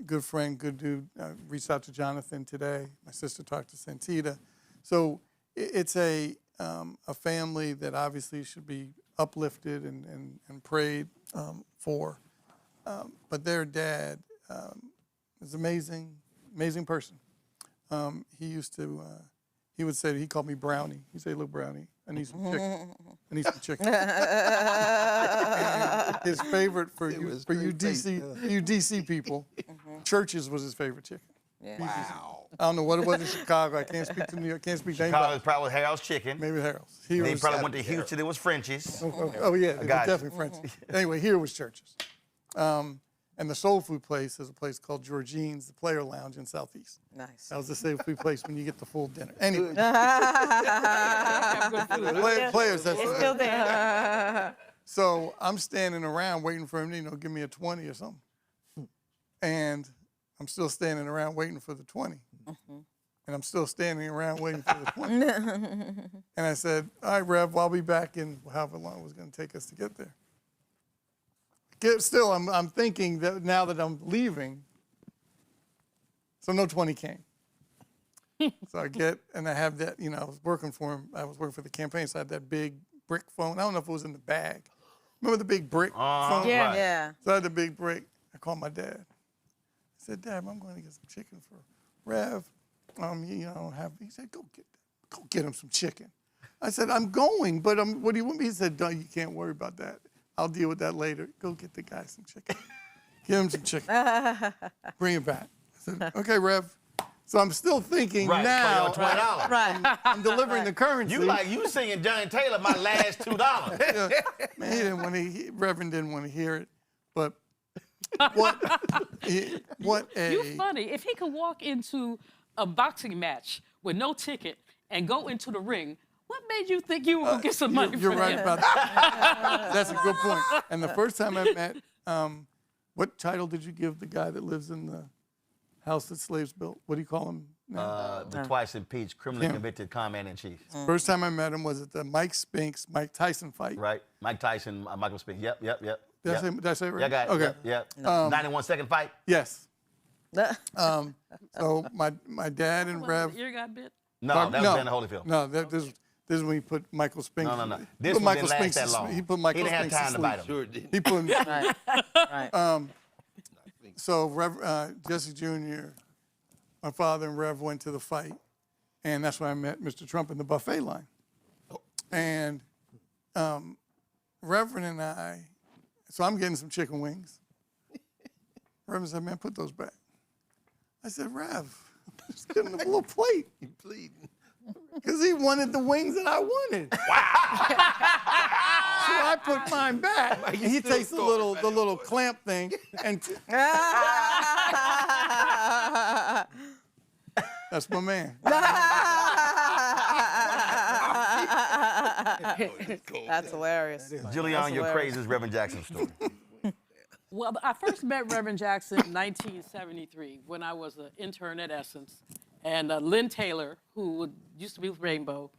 Good friend, good dude. I reached out to Jonathan today. My sister talked to Santita. So it's a family that obviously should be uplifted and prayed for. But their dad is amazing person. He would say, he called me Brownie. He'd say, look, Brownie, I need some chicken. I need some chicken. And his favorite for you DC people, churches was his favorite chicken. Yeah. Wow. I don't know what it was in Chicago. I can't speak to New York. Can't speak to Chicago's anybody. probably Harold's Chicken. Maybe Harold's. They probably went to Houston. It was French's. Oh yeah, it was got you. definitely French. Anyway, here was Church's. And the soul food place is a place called Georgine's, the Player Lounge in Southeast. Nice. That was the soul food place when you get the full dinner. Anyway. Players, that's It's still there. So I'm standing around waiting for him to, give me a 20 or something. And I'm still standing around waiting for the 20. And I'm still standing around waiting for the 20. And I said, all right, Rev, I'll be back in however long it was going to take us to get there. Still, I'm thinking that now that I'm leaving, so no 20 came. So I get, and I have that, I was working for him. I was working for the campaign, so I had that big brick phone. I don't know if it was in the bag. Remember the big brick phone? Yeah. Right. Yeah. So I had the big brick. I called my dad. I said, Dad, I'm going to get some chicken for Rev. He said, go get him some chicken. I said, I'm going, but what do you want me? He said, no, you can't worry about that. I'll deal with that later. Go get the guy some chicken. Give him some chicken. Bring it back. I said, okay, Rev. So I'm still thinking now. $20. Right. I'm delivering the currency. You singing Johnny Taylor, my last $2. Yeah. Man, he didn't want to. Reverend didn't want to hear it. But what a. You funny. If he could walk into a boxing match with no ticket and go into the ring, what made you think you were going to get some money You're for right that? about that. That's a good point. And the first time I met, what title did you give the guy that lives in the house that slaves built? What do you call him now? The twice impeached, criminally convicted commander-in-chief. First time I met him was at the Mike Tyson fight. Right. Mike Tyson, Michael Spinks. Yep. Did I say it right? Yeah, I got it. Okay. Yep. 91-second fight. Yes. So my dad and Rev. Your ear got bit? No, that was in the Holyfield. No, this is when he put Michael Spinks. No. This one didn't last that long. He put Michael He didn't Spinks have time to bite him. Sure did. He put him. Right. So Jesse Jr., my father and Rev went to the fight, and that's when I met Mr. Trump in the buffet line. And Reverend and I, so I'm getting some chicken wings. Reverend said, man, put those back. I said, Rev, just give him a little plate. He pleading. Because he wanted the wings that I wanted. So I put mine back. And he takes the little clamp thing and that's my man. That's hilarious. Julian, your craziest Reverend Jackson story. Well, I first met Reverend Jackson in 1973 when I was an intern at Essence. And Lynn Taylor, who used to be with Rainbow,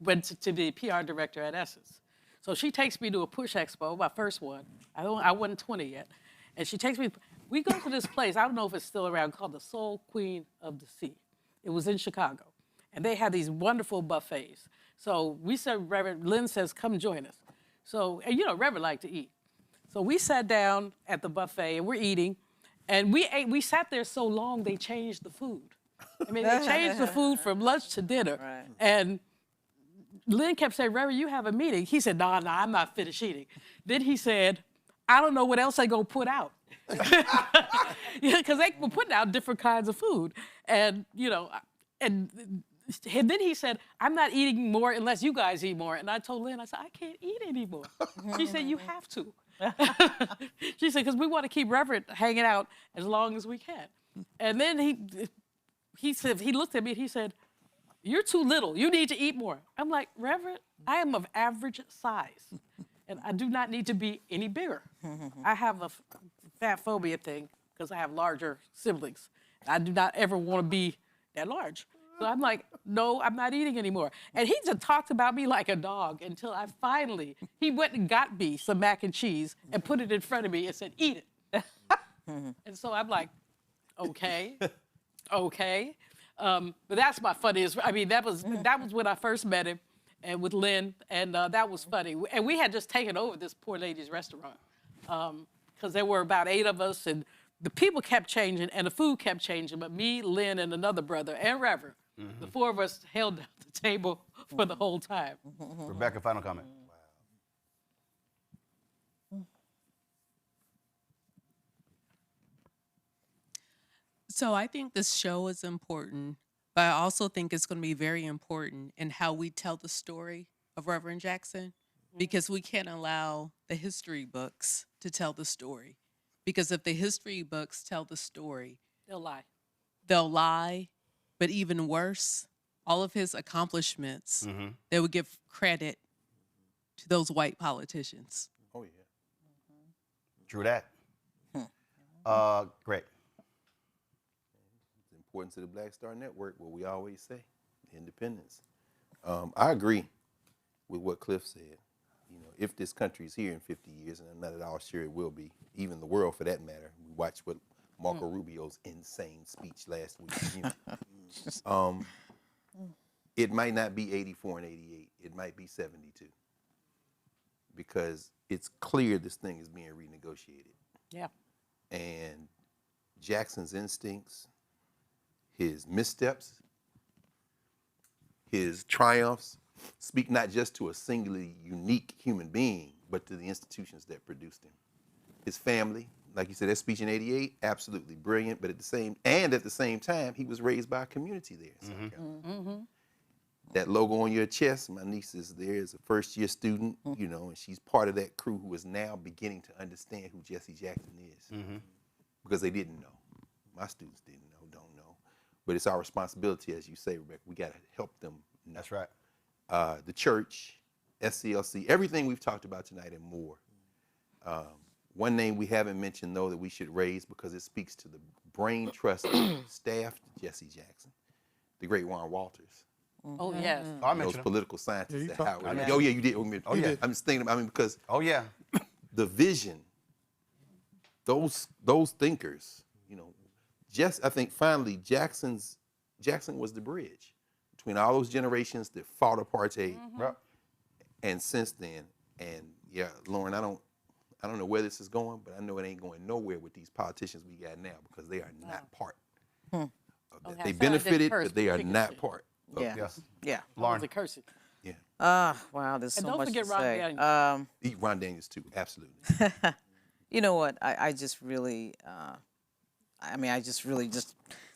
went to be PR director at Essence. So she takes me to a Push Expo, my first one. I wasn't 20 yet. And she takes me, we go to this place, I don't know if it's still around, called the Soul Queen of the Sea. It was in Chicago. And they had these wonderful buffets. So we said, Lynn says, come join us. So, and Reverend liked to eat. So we sat down at the buffet and we're eating. And we sat there so long, they changed the food. I mean, they changed the food from lunch to dinner. Right. And Lynn kept saying, Reverend, you have a meeting. He said, no, I'm not finished eating. Then he said, I don't know what else they gonna put out. Because they were putting out different kinds of food. And then he said, I'm not eating more unless you guys eat more. And I told Lynn, I said, I can't eat anymore. She said, you have to. She said, because we want to keep Reverend hanging out as long as we can. And then he said, he looked at me and he said, you're too little. You need to eat more. I'm like, Reverend, I am of average size. And I do not need to be any bigger. I have a fat phobia thing because I have larger siblings. I do not ever want to be that large. So I'm like, no, I'm not eating anymore. And he just talked about me like a dog until he went and got me some mac and cheese and put it in front of me and said, eat it. And so I'm like, okay. But that's my funniest. I mean, that was when I first met him, and with Lynn, and that was funny. And we had just taken over this poor lady's restaurant because there were about 8 of us, and the people kept changing, and the food kept changing. But me, Lynn, and another brother, and Reverend, the 4 of us held down the table for the whole time. Rebecca, final comment. So I think this show is important, but I also think it's going to be very important in how we tell the story of Reverend Jackson, because we can't allow the history books to tell the story. Because if the history books tell the story, They'll lie. they'll lie, but even worse, all of his accomplishments, they would give credit to those white politicians. Oh, yeah. True that. Greg. It's important to the Black Star Network, what we always say, independence. I agree with what Cliff said. You know, if this country is here in 50 years, and I'm not at all sure it will be, even the world for that matter. We watched what Marco Rubio's insane speech last week. It might not be 84 and 88. It might be 72. Because it's clear this thing is being renegotiated. Yeah. And Jackson's instincts, his missteps, his triumphs, speak not just to a singularly unique human being, but to the institutions that produced him. His family, like you said, that speech in '88, absolutely brilliant, but at the same time, he was raised by a community there in South Carolina. That logo on your chest, my niece is there as a first-year student, you know, and she's part of that crew who is now beginning to understand who Jesse Jackson is. Because they didn't know. My students didn't know, don't know. But it's our responsibility, as you say, Rebecca, we got to help them know. That's right. The church, SCLC, everything we've talked about tonight and more. One name we haven't mentioned, though, that we should raise because it speaks to the brain trust staff to Jesse Jackson, the great Juan Walters. Oh, yes. I Those mentioned him. political scientists. you That talked Howard. about that. Oh, yeah, you did. Oh, yeah. I'm just thinking, because Oh, yeah. the vision, those thinkers, you know, I think finally Jackson was the bridge between all those generations that fought apartheid, and since then. And yeah, Lauren, I don't know where this is going, but I know it ain't going nowhere with these politicians we got now because they are not part of that. Okay, They so I benefited, did curse but they are chicken not shit. part of Yeah. this. Yeah. Lauren. The cursing. Wow, there's And so don't much forget to Ron say. Daniels. Eat Ron Daniels too, absolutely. You know what? I just really, the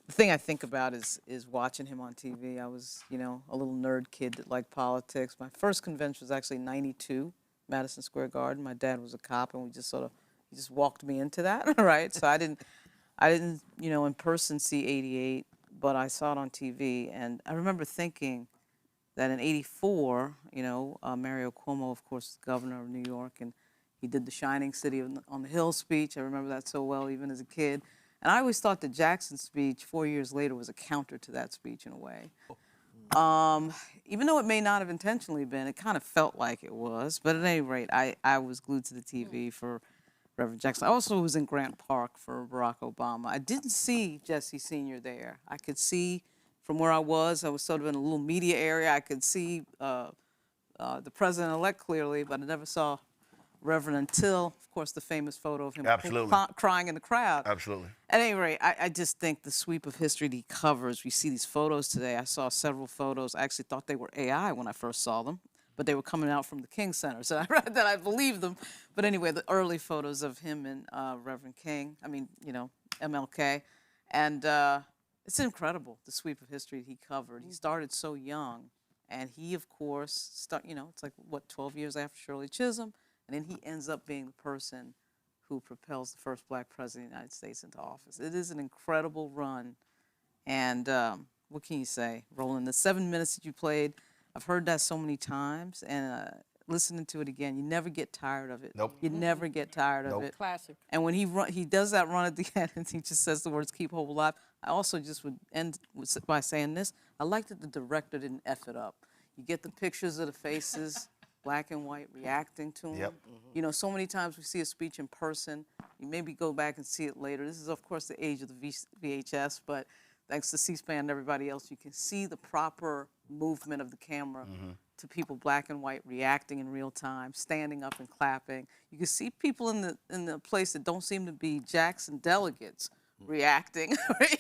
thing I think about is watching him on TV. I was, you know, a little nerd kid that liked politics. My first convention was actually '92, Madison Square Garden. My dad was a cop, and he just walked me into that, right? So I didn't, you know, in person see '88, but I saw it on TV, and I remember thinking that in '84, you know, Mario Cuomo, of course, is governor of New York, and he did the Shining City on the Hill speech. I remember that so well, even as a kid. And I always thought the Jackson speech 4 years later was a counter to that speech in a way. Even though it may not have intentionally been, it kind of felt like it was. But at any rate, I was glued to the TV for Reverend Jackson. I also was in Grant Park for Barack Obama. I didn't see Jesse Sr. there. I could see from where I was sort of in a little media area. I could see the president-elect clearly, but I never saw Reverend until, of course, the famous photo of him crying in the crowd. Absolutely. At any rate, I just think the sweep of history that he covers, we see these photos today. I saw several photos. I actually thought they were AI when I first saw them, but they were coming out from the King Center, so I read that I believed them. But anyway, the early photos of him and Reverend King, MLK, and it's incredible, the sweep of history he covered. He started so young, and he, of course, it's like, 12 years after Shirley Chisholm, and then he ends up being the person who propels the first black president of the United States into office. It is an incredible run. And what can you say? Roland, the 7 minutes that you played, I've heard that so many times, and listening to it again, you never get tired of it. Nope. You never get tired of it. Classic. And when he does that run at the end, and he just says the words, "Keep hope alive," I also just would end by saying this. I like that the director didn't F it up. You get the pictures of the faces, black and white, reacting to him. Yep. You know, so many times we see a speech in person. You maybe go back and see it later. This is, of course, the age of the VHS, but thanks to C-SPAN and everybody else, you can see the proper movement of the camera to people black and white reacting in real time, standing up and clapping. You can see people in the place that don't seem to be Jackson delegates reacting.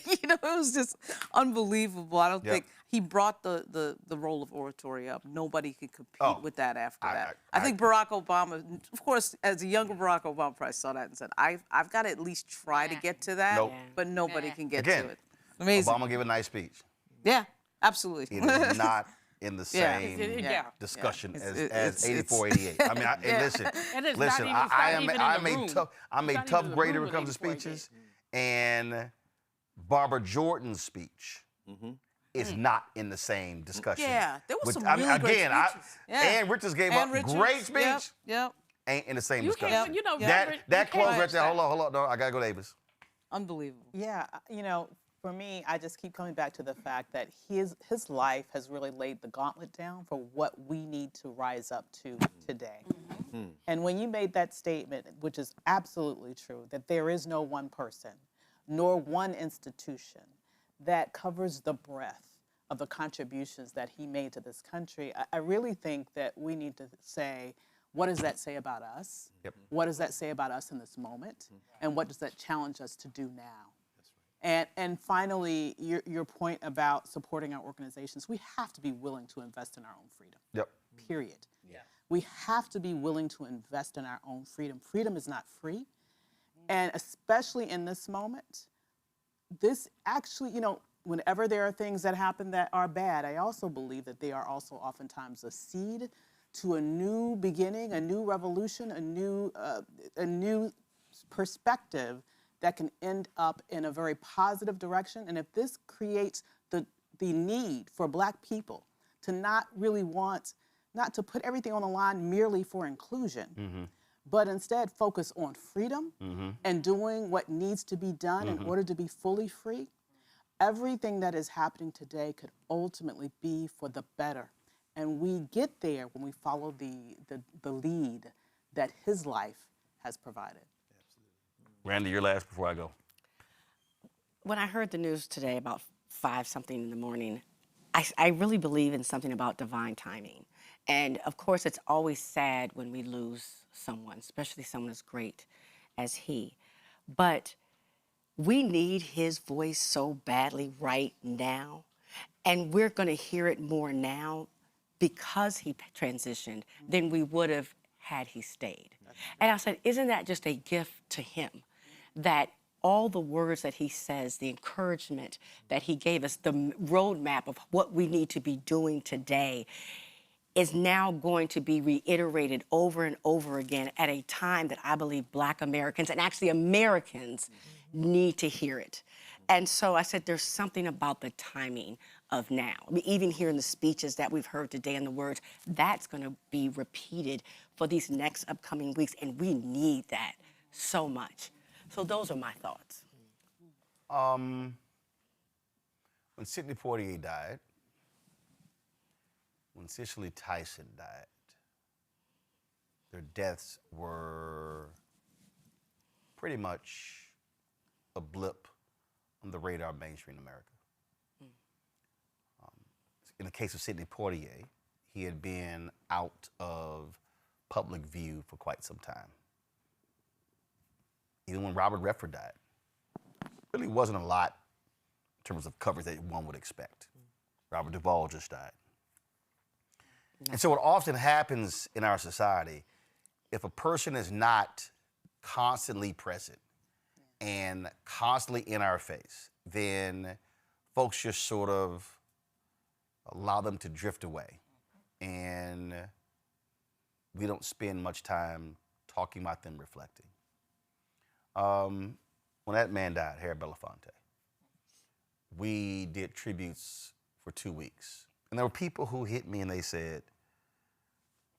You know, it was just unbelievable. I don't Yep. think he brought the role of oratory up. Nobody could compete with that after that. I think Barack Obama, of course, as a younger Barack Obama, probably saw that and said, I've got to at least try to get to that, Nope. but nobody can get Again, to it. Amazing. Obama gave a nice speech. Yeah, absolutely. It is not in the Yeah. same Yeah. discussion Yeah. as 84, 88. I mean, Yeah. listen, And it's listen. not even- it's not even in I the made room. tough. I It's made not tough even in the grade when room it comes to at 84, speeches, and Barbara Jordan's speech is not in the same discussion. Yeah, there was some I mean, really great again, speeches. Yeah. Ann Richards gave Ann a Richards, great speech. Yep. Yep. Ain't in the same You discussion. can't, you know, that Reverend- that you close can't right there. match Hold on. No, I gotta go to Avis. Unbelievable. Yeah, you know, for me, I just keep coming back to the fact that his life has really laid the gauntlet down for what we need to rise up to today. And when you made that statement, which is absolutely true, that there is no one person nor one institution that covers the breadth of the contributions that he made to this country, I really think that we need to say, what does that say about us? Yep. What does that say about us in this moment? And what does that challenge us to do now? And finally, your point about supporting our organizations, we have to be willing to invest in our own freedom. Yep. Period. We have to be willing to invest in our own freedom. Freedom is not free. And especially in this moment, this actually, you know, whenever there are things that happen that are bad, I also believe that they are also oftentimes a seed to a new beginning, a new revolution, a new perspective that can end up in a very positive direction. And if this creates the need for Black people to not really want, not to put everything on the line merely for inclusion, but instead focus on freedom and doing what needs to be done in order to be fully free, everything that is happening today could ultimately be for the better. And we get there when we follow the lead that his life has provided. Randy, your last before I go. When I heard the news today about 5-something in the morning, I really believe in something about divine timing. And of course, it's always sad when we lose someone, especially someone as great as he. But we need his voice so badly right now. And we're going to hear it more now because he transitioned than we would have had he stayed. And I said, isn't that just a gift to him? That all the words that he says, the encouragement that he gave us, the roadmap of what we need to be doing today is now going to be reiterated over and over again at a time that I believe Black Americans and actually Americans need to hear it. And so I said, there's something about the timing of now. I mean, even here in the speeches that we've heard today and the words, that's going to be repeated for these next upcoming weeks, and we need that so much. So those are my thoughts. When Sidney Poitier died, when Cicely Tyson died, their deaths were pretty much a blip on the radar of mainstream America. In the case of Sidney Poitier, he had been out of public view for quite some time. Even when Robert Redford died, really wasn't a lot in terms of coverage that one would expect. Robert Duvall just died. And so what often happens in our society, if a person is not constantly present and constantly in our face, then folks just sort of allow them to drift away. And we don't spend much time talking about them, reflecting. When that man died, Harry Belafonte, we did tributes for 2 weeks. And there were people who hit me and they said,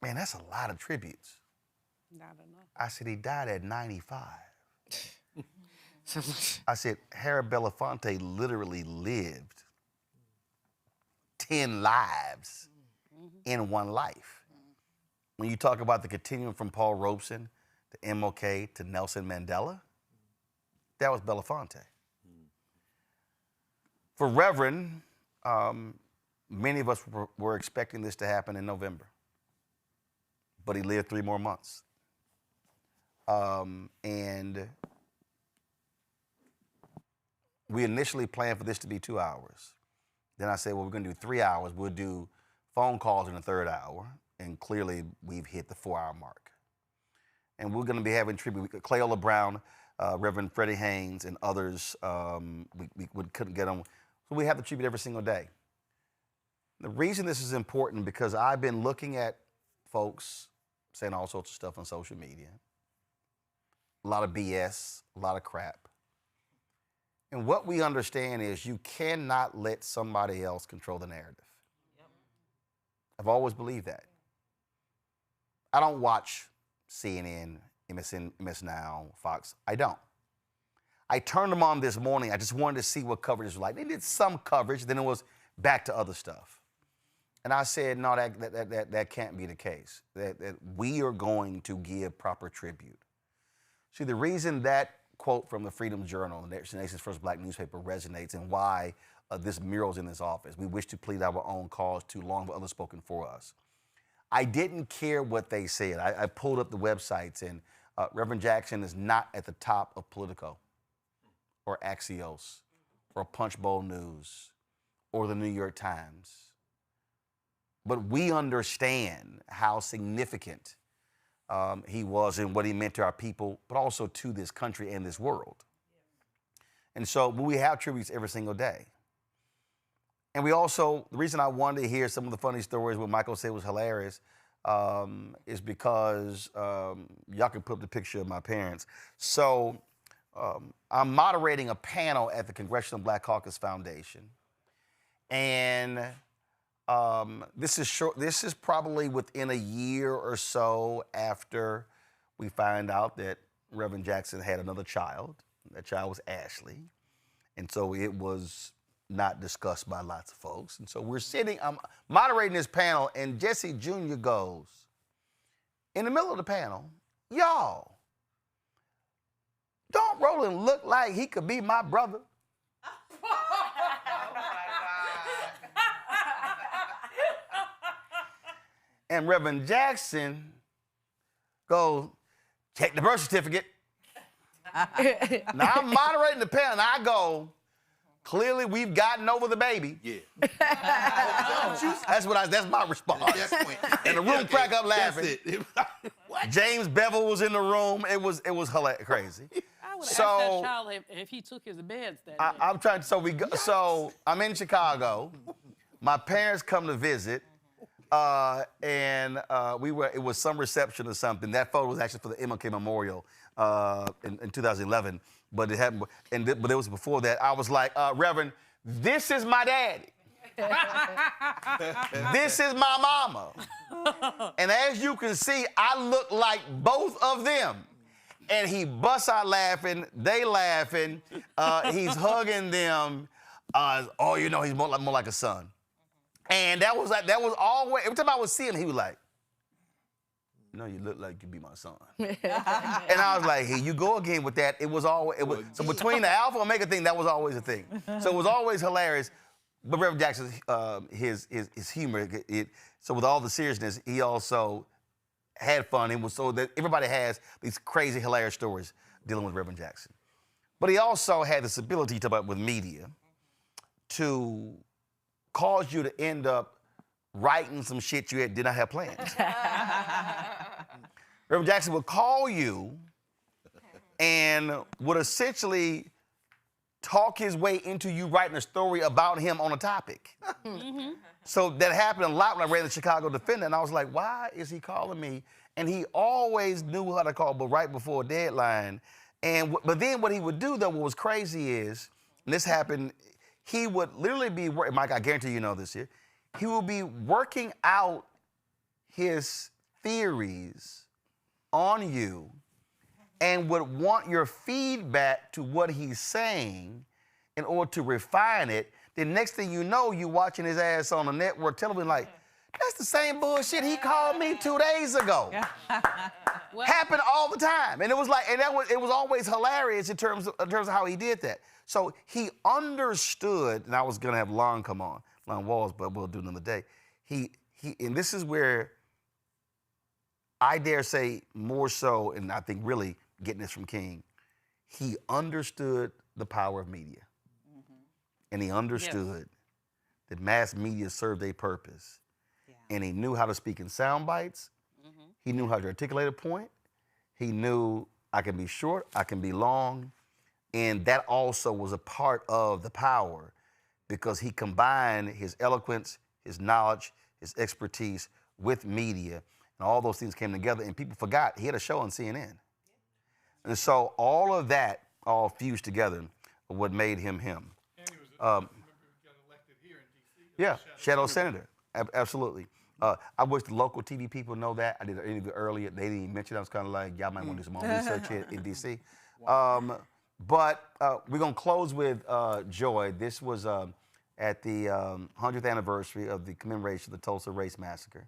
man, that's a lot of tributes. Not enough. I said, he died at 95. I said, Harry Belafonte literally lived 10 lives in one life. When you talk about the continuum from Paul Robeson to MLK to Nelson Mandela, that was Belafonte. For Reverend, many of us were expecting this to happen in November, but he lived 3 more months. And we initially planned for this to be 2 hours. Then I said, well, we're going to do 3 hours. We'll do phone calls in the third hour. And clearly, we've hit the 4-hour mark. And we're going to be having tribute. Cleola Brown, Reverend Freddie Haynes, and others, we couldn't get them. So we have the tribute every single day. The reason this is important, because I've been looking at folks saying all sorts of stuff on social media. A lot of BS, a lot of crap. And what we understand is you cannot let somebody else control the narrative. Yep. I've always believed that. I don't watch CNN, MSN, MS Now, Fox. I don't. I turned them on this morning. I just wanted to see what coverage was like. They did some coverage, then it was back to other stuff. And I said, no, that can't be the case. That we are going to give proper tribute. See, the reason that quote from the Freedom Journal, the nation's first black newspaper, resonates, and why this mural's in this office. We wish to plead our own cause too long, but others spoken for us. I didn't care what they said. I pulled up the websites, and Reverend Jackson is not at the top of Politico or Axios or Punch Bowl News or the New York Times. But we understand how significant he was and what he meant to our people, but also to this country and this world. And so we have tributes every single day. And we also, the reason I wanted to hear some of the funny stories, what Michael said was hilarious, is because y'all can put up the picture of my parents. So I'm moderating a panel at the Congressional Black Caucus Foundation. And this is probably within a year or so after we find out that Reverend Jackson had another child. That child was Ashley. And so it was not discussed by lots of folks. And so we're sitting, I'm moderating this panel, and Jesse Jr. goes, in the middle of the panel, y'all, don't Roland look like he could be my brother? And Reverend Jackson goes, check the birth certificate. Now I'm moderating the panel, and I go, clearly we've gotten over the baby. Yeah. That's my response. And the room cracked up laughing. James Bevel was in the room. It was hilarious, crazy. I would ask that child if he took his meds that day. I'm trying. So I'm in Chicago. My parents come to visit. It was some reception or something. That photo was actually for the MLK Memorial in 2011, but it happened. But it was before that. I was like, Reverend, this is my daddy. This is my mama. And as you can see, I look like both of them. And he busts out laughing. They laughing. He's hugging them. He's more like a son. And that was always, every time I would see him, he was like, no, you look like you be my son. And I was like, here you go again with that. So between the Alpha and Omega thing, that was always a thing. So it was always hilarious. But Reverend Jackson's, his humor, so with all the seriousness, he also had fun. It was so that everybody has these crazy, hilarious stories dealing with Reverend Jackson. But he also had this ability to talk about with media to cause you to end up writing some shit you did not have planned. Reverend Jackson would call you and would essentially talk his way into you writing a story about him on a topic. So that happened a lot when I ran the Chicago Defender, and I was like, why is he calling me? And he always knew how to call, but right before a deadline. But then what he would do, though, what was crazy is, and this happened, he would literally be working, Mike, I guarantee you know this here, he would be working out his theories on you and would want your feedback to what he's saying in order to refine it. The next thing you know, you watching his ass on the network television like, that's the same bullshit he called me 2 days ago. Happened all the time. And it was like, it was always hilarious in terms of how he did that. So he understood, and I was gonna have Lon come on, Lon Walls, but we'll do it another day. And this is where I dare say more so, and I think really getting this from King, he understood the power of media. and he understood that mass media served a purpose. And he knew how to speak in sound bites. He knew how to articulate a point. He knew I can be short, I can be long. And that also was a part of the power because he combined his eloquence, his knowledge, his expertise with media. And all those things came together. And people forgot he had a show on CNN. And so all of that all fused together what made him him. And he was got elected here in D.C. Yeah, Shadow Senator. Absolutely. I wish the local TV people know that. I did an interview earlier. They didn't even mention it. I was kind of like, y'all might want to do some more research here in D.C. But we're going to close with Joy. This was at the 100th anniversary of the commemoration of the Tulsa Race Massacre.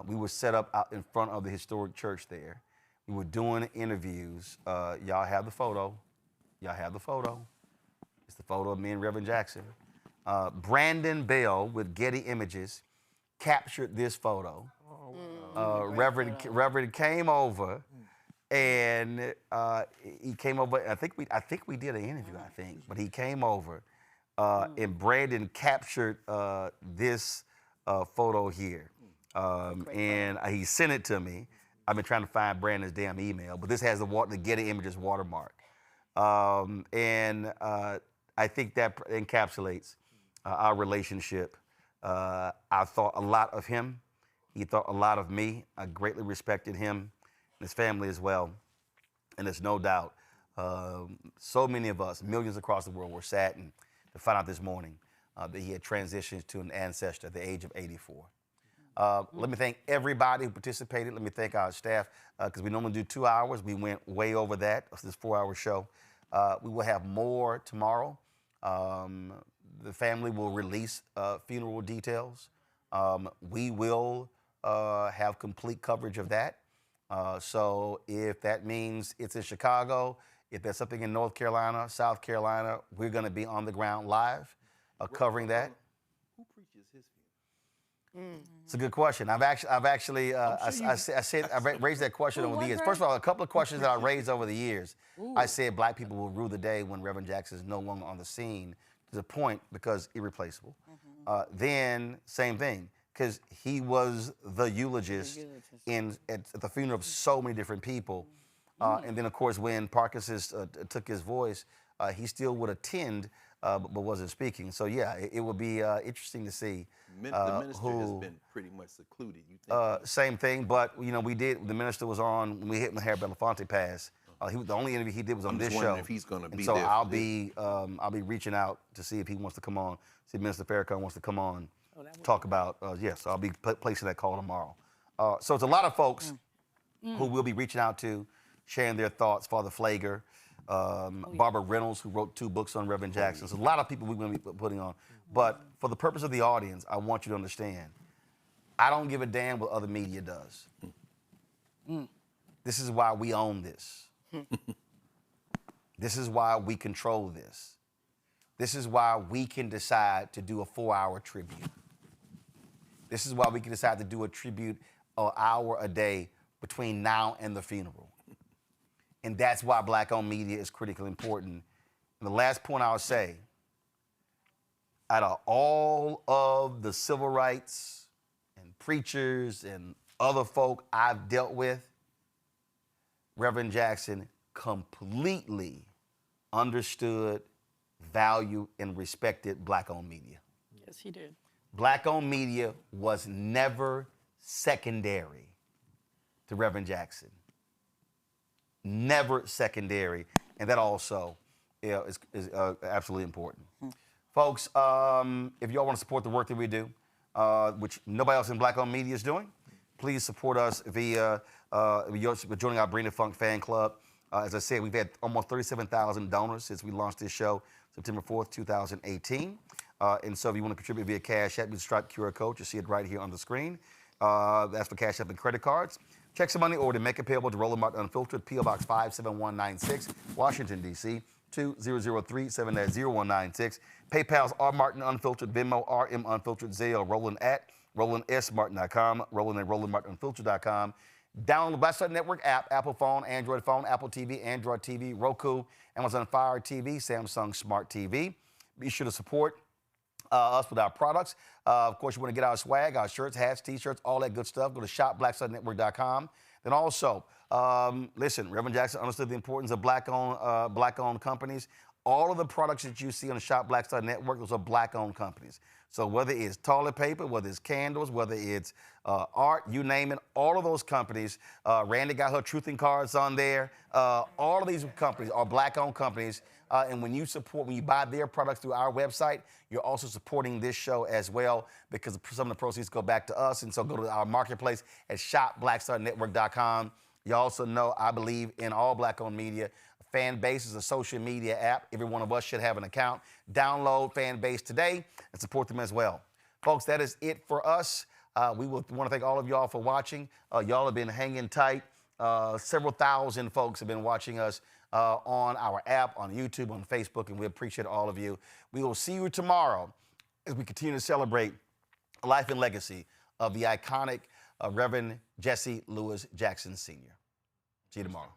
We were set up out in front of the historic church there. We were doing interviews. Y'all have the photo. Y'all have the photo. It's the photo of me and Reverend Jackson. Brandon Bell with Getty Images captured this photo. Reverend came over, and he came over. I think we did an interview. But he came over, and Brandon captured this photo here, and he sent it to me. I've been trying to find Brandon's damn email, but this has the Getty Images watermark, and I think that encapsulates our relationship. I thought a lot of him. He thought a lot of me. I greatly respected him and his family as well. And there's no doubt, so many of us, millions across the world, were saddened to find out this morning that he had transitioned to an ancestor at the age of 84. Let me thank everybody who participated. Let me thank our staff, because we normally do 2 hours. We went way over that, this 4-hour show. We will have more tomorrow. The family will release funeral details. We will have complete coverage of that. So if that means it's in Chicago, if there's something in North Carolina, South Carolina, we're going to be on the ground live covering that. Who preaches his funeral? It's a good question. I raised that question over the years. First of all, a couple of questions that I raised over the years. I said black people will rue the day when Reverend Jackson is no longer on the scene to the point because irreplaceable. Then same thing, because he was the eulogist at the funeral of so many different people. And then of course when Parkinson's took his voice, he still would attend but wasn't speaking. So yeah, it would be interesting to see The minister has been pretty much secluded. You think same thing, but you know, the minister was on when we hit Maher Belafonte pass. The only interview he did was on this show. If he's going to be so there. I'll be reaching out to see if he wants to come on. See if Minister Farrakhan wants to come on, talk about. So I'll be placing that call tomorrow. So it's a lot of folks who we'll be reaching out to, sharing their thoughts. Father Flager, Barbara Reynolds, who wrote 2 books on Reverend Jackson. So a lot of people we're going to be putting on. But for the purpose of the audience, I want you to understand, I don't give a damn what other media does. This is why we own this. This is why we control this. This is why we can decide to do a 4-hour tribute. This is why we can decide to do a tribute an hour a day between now and the funeral. And that's why black-owned media is critically important. And the last point I'll say, out of all of the civil rights and preachers and other folk I've dealt with, Reverend Jackson completely understood, valued, and respected black-owned media. Yes, he did. Black-owned media was never secondary to Reverend Jackson. Never secondary, and that also is absolutely important. Folks, if y'all want to support the work that we do, which nobody else in black-owned media is doing, please support us via joining our Bring the Funk fan club. As I said, we've had almost 37,000 donors since we launched this show September 4th, 2018. And so if you want to contribute via Cash App, use the Stripe QR code. You see it right here on the screen. That's for Cash App and credit cards. Check some money or to make it payable to Roland Martin Unfiltered, P.O. Box 57196, Washington, D.C. 2003 7-0196. PayPal's R Martin Unfiltered, Venmo RM Unfiltered, Zelle, Roland at RolandSMartin.com, Roland at RolandMartinUnfiltered.com. Download the Black Star Network app, Apple phone, Android phone, Apple TV, Android TV, Roku, Amazon Fire TV, Samsung Smart TV. Be sure to support us with our products. Of course, you want to get our swag, our shirts, hats, T-shirts, all that good stuff. Go to shopblackstardnetwork.com. Then also, listen, Reverend Jackson understood the importance of black-owned companies. All of the products that you see on the Shop Black Star Network, those are black-owned companies. So whether it's toilet paper, whether it's candles, whether it's art, you name it, all of those companies, Randy got her truthing cards on there. All of these companies are black-owned companies. And when you buy their products through our website, you're also supporting this show as well because some of the proceeds go back to us. And so go to our marketplace at shopblackstarnetwork.com. You also know I believe in all black-owned media. Fanbase is a social media app. Every one of us should have an account. Download Fanbase today and support them as well. Folks, that is it for us. We want to thank all of y'all for watching. Y'all have been hanging tight. Several thousand folks have been watching us on our app, on YouTube, on Facebook, and we appreciate all of you. We will see you tomorrow as we continue to celebrate the life and legacy of the iconic Reverend Jesse Louis Jackson Sr. See you tomorrow.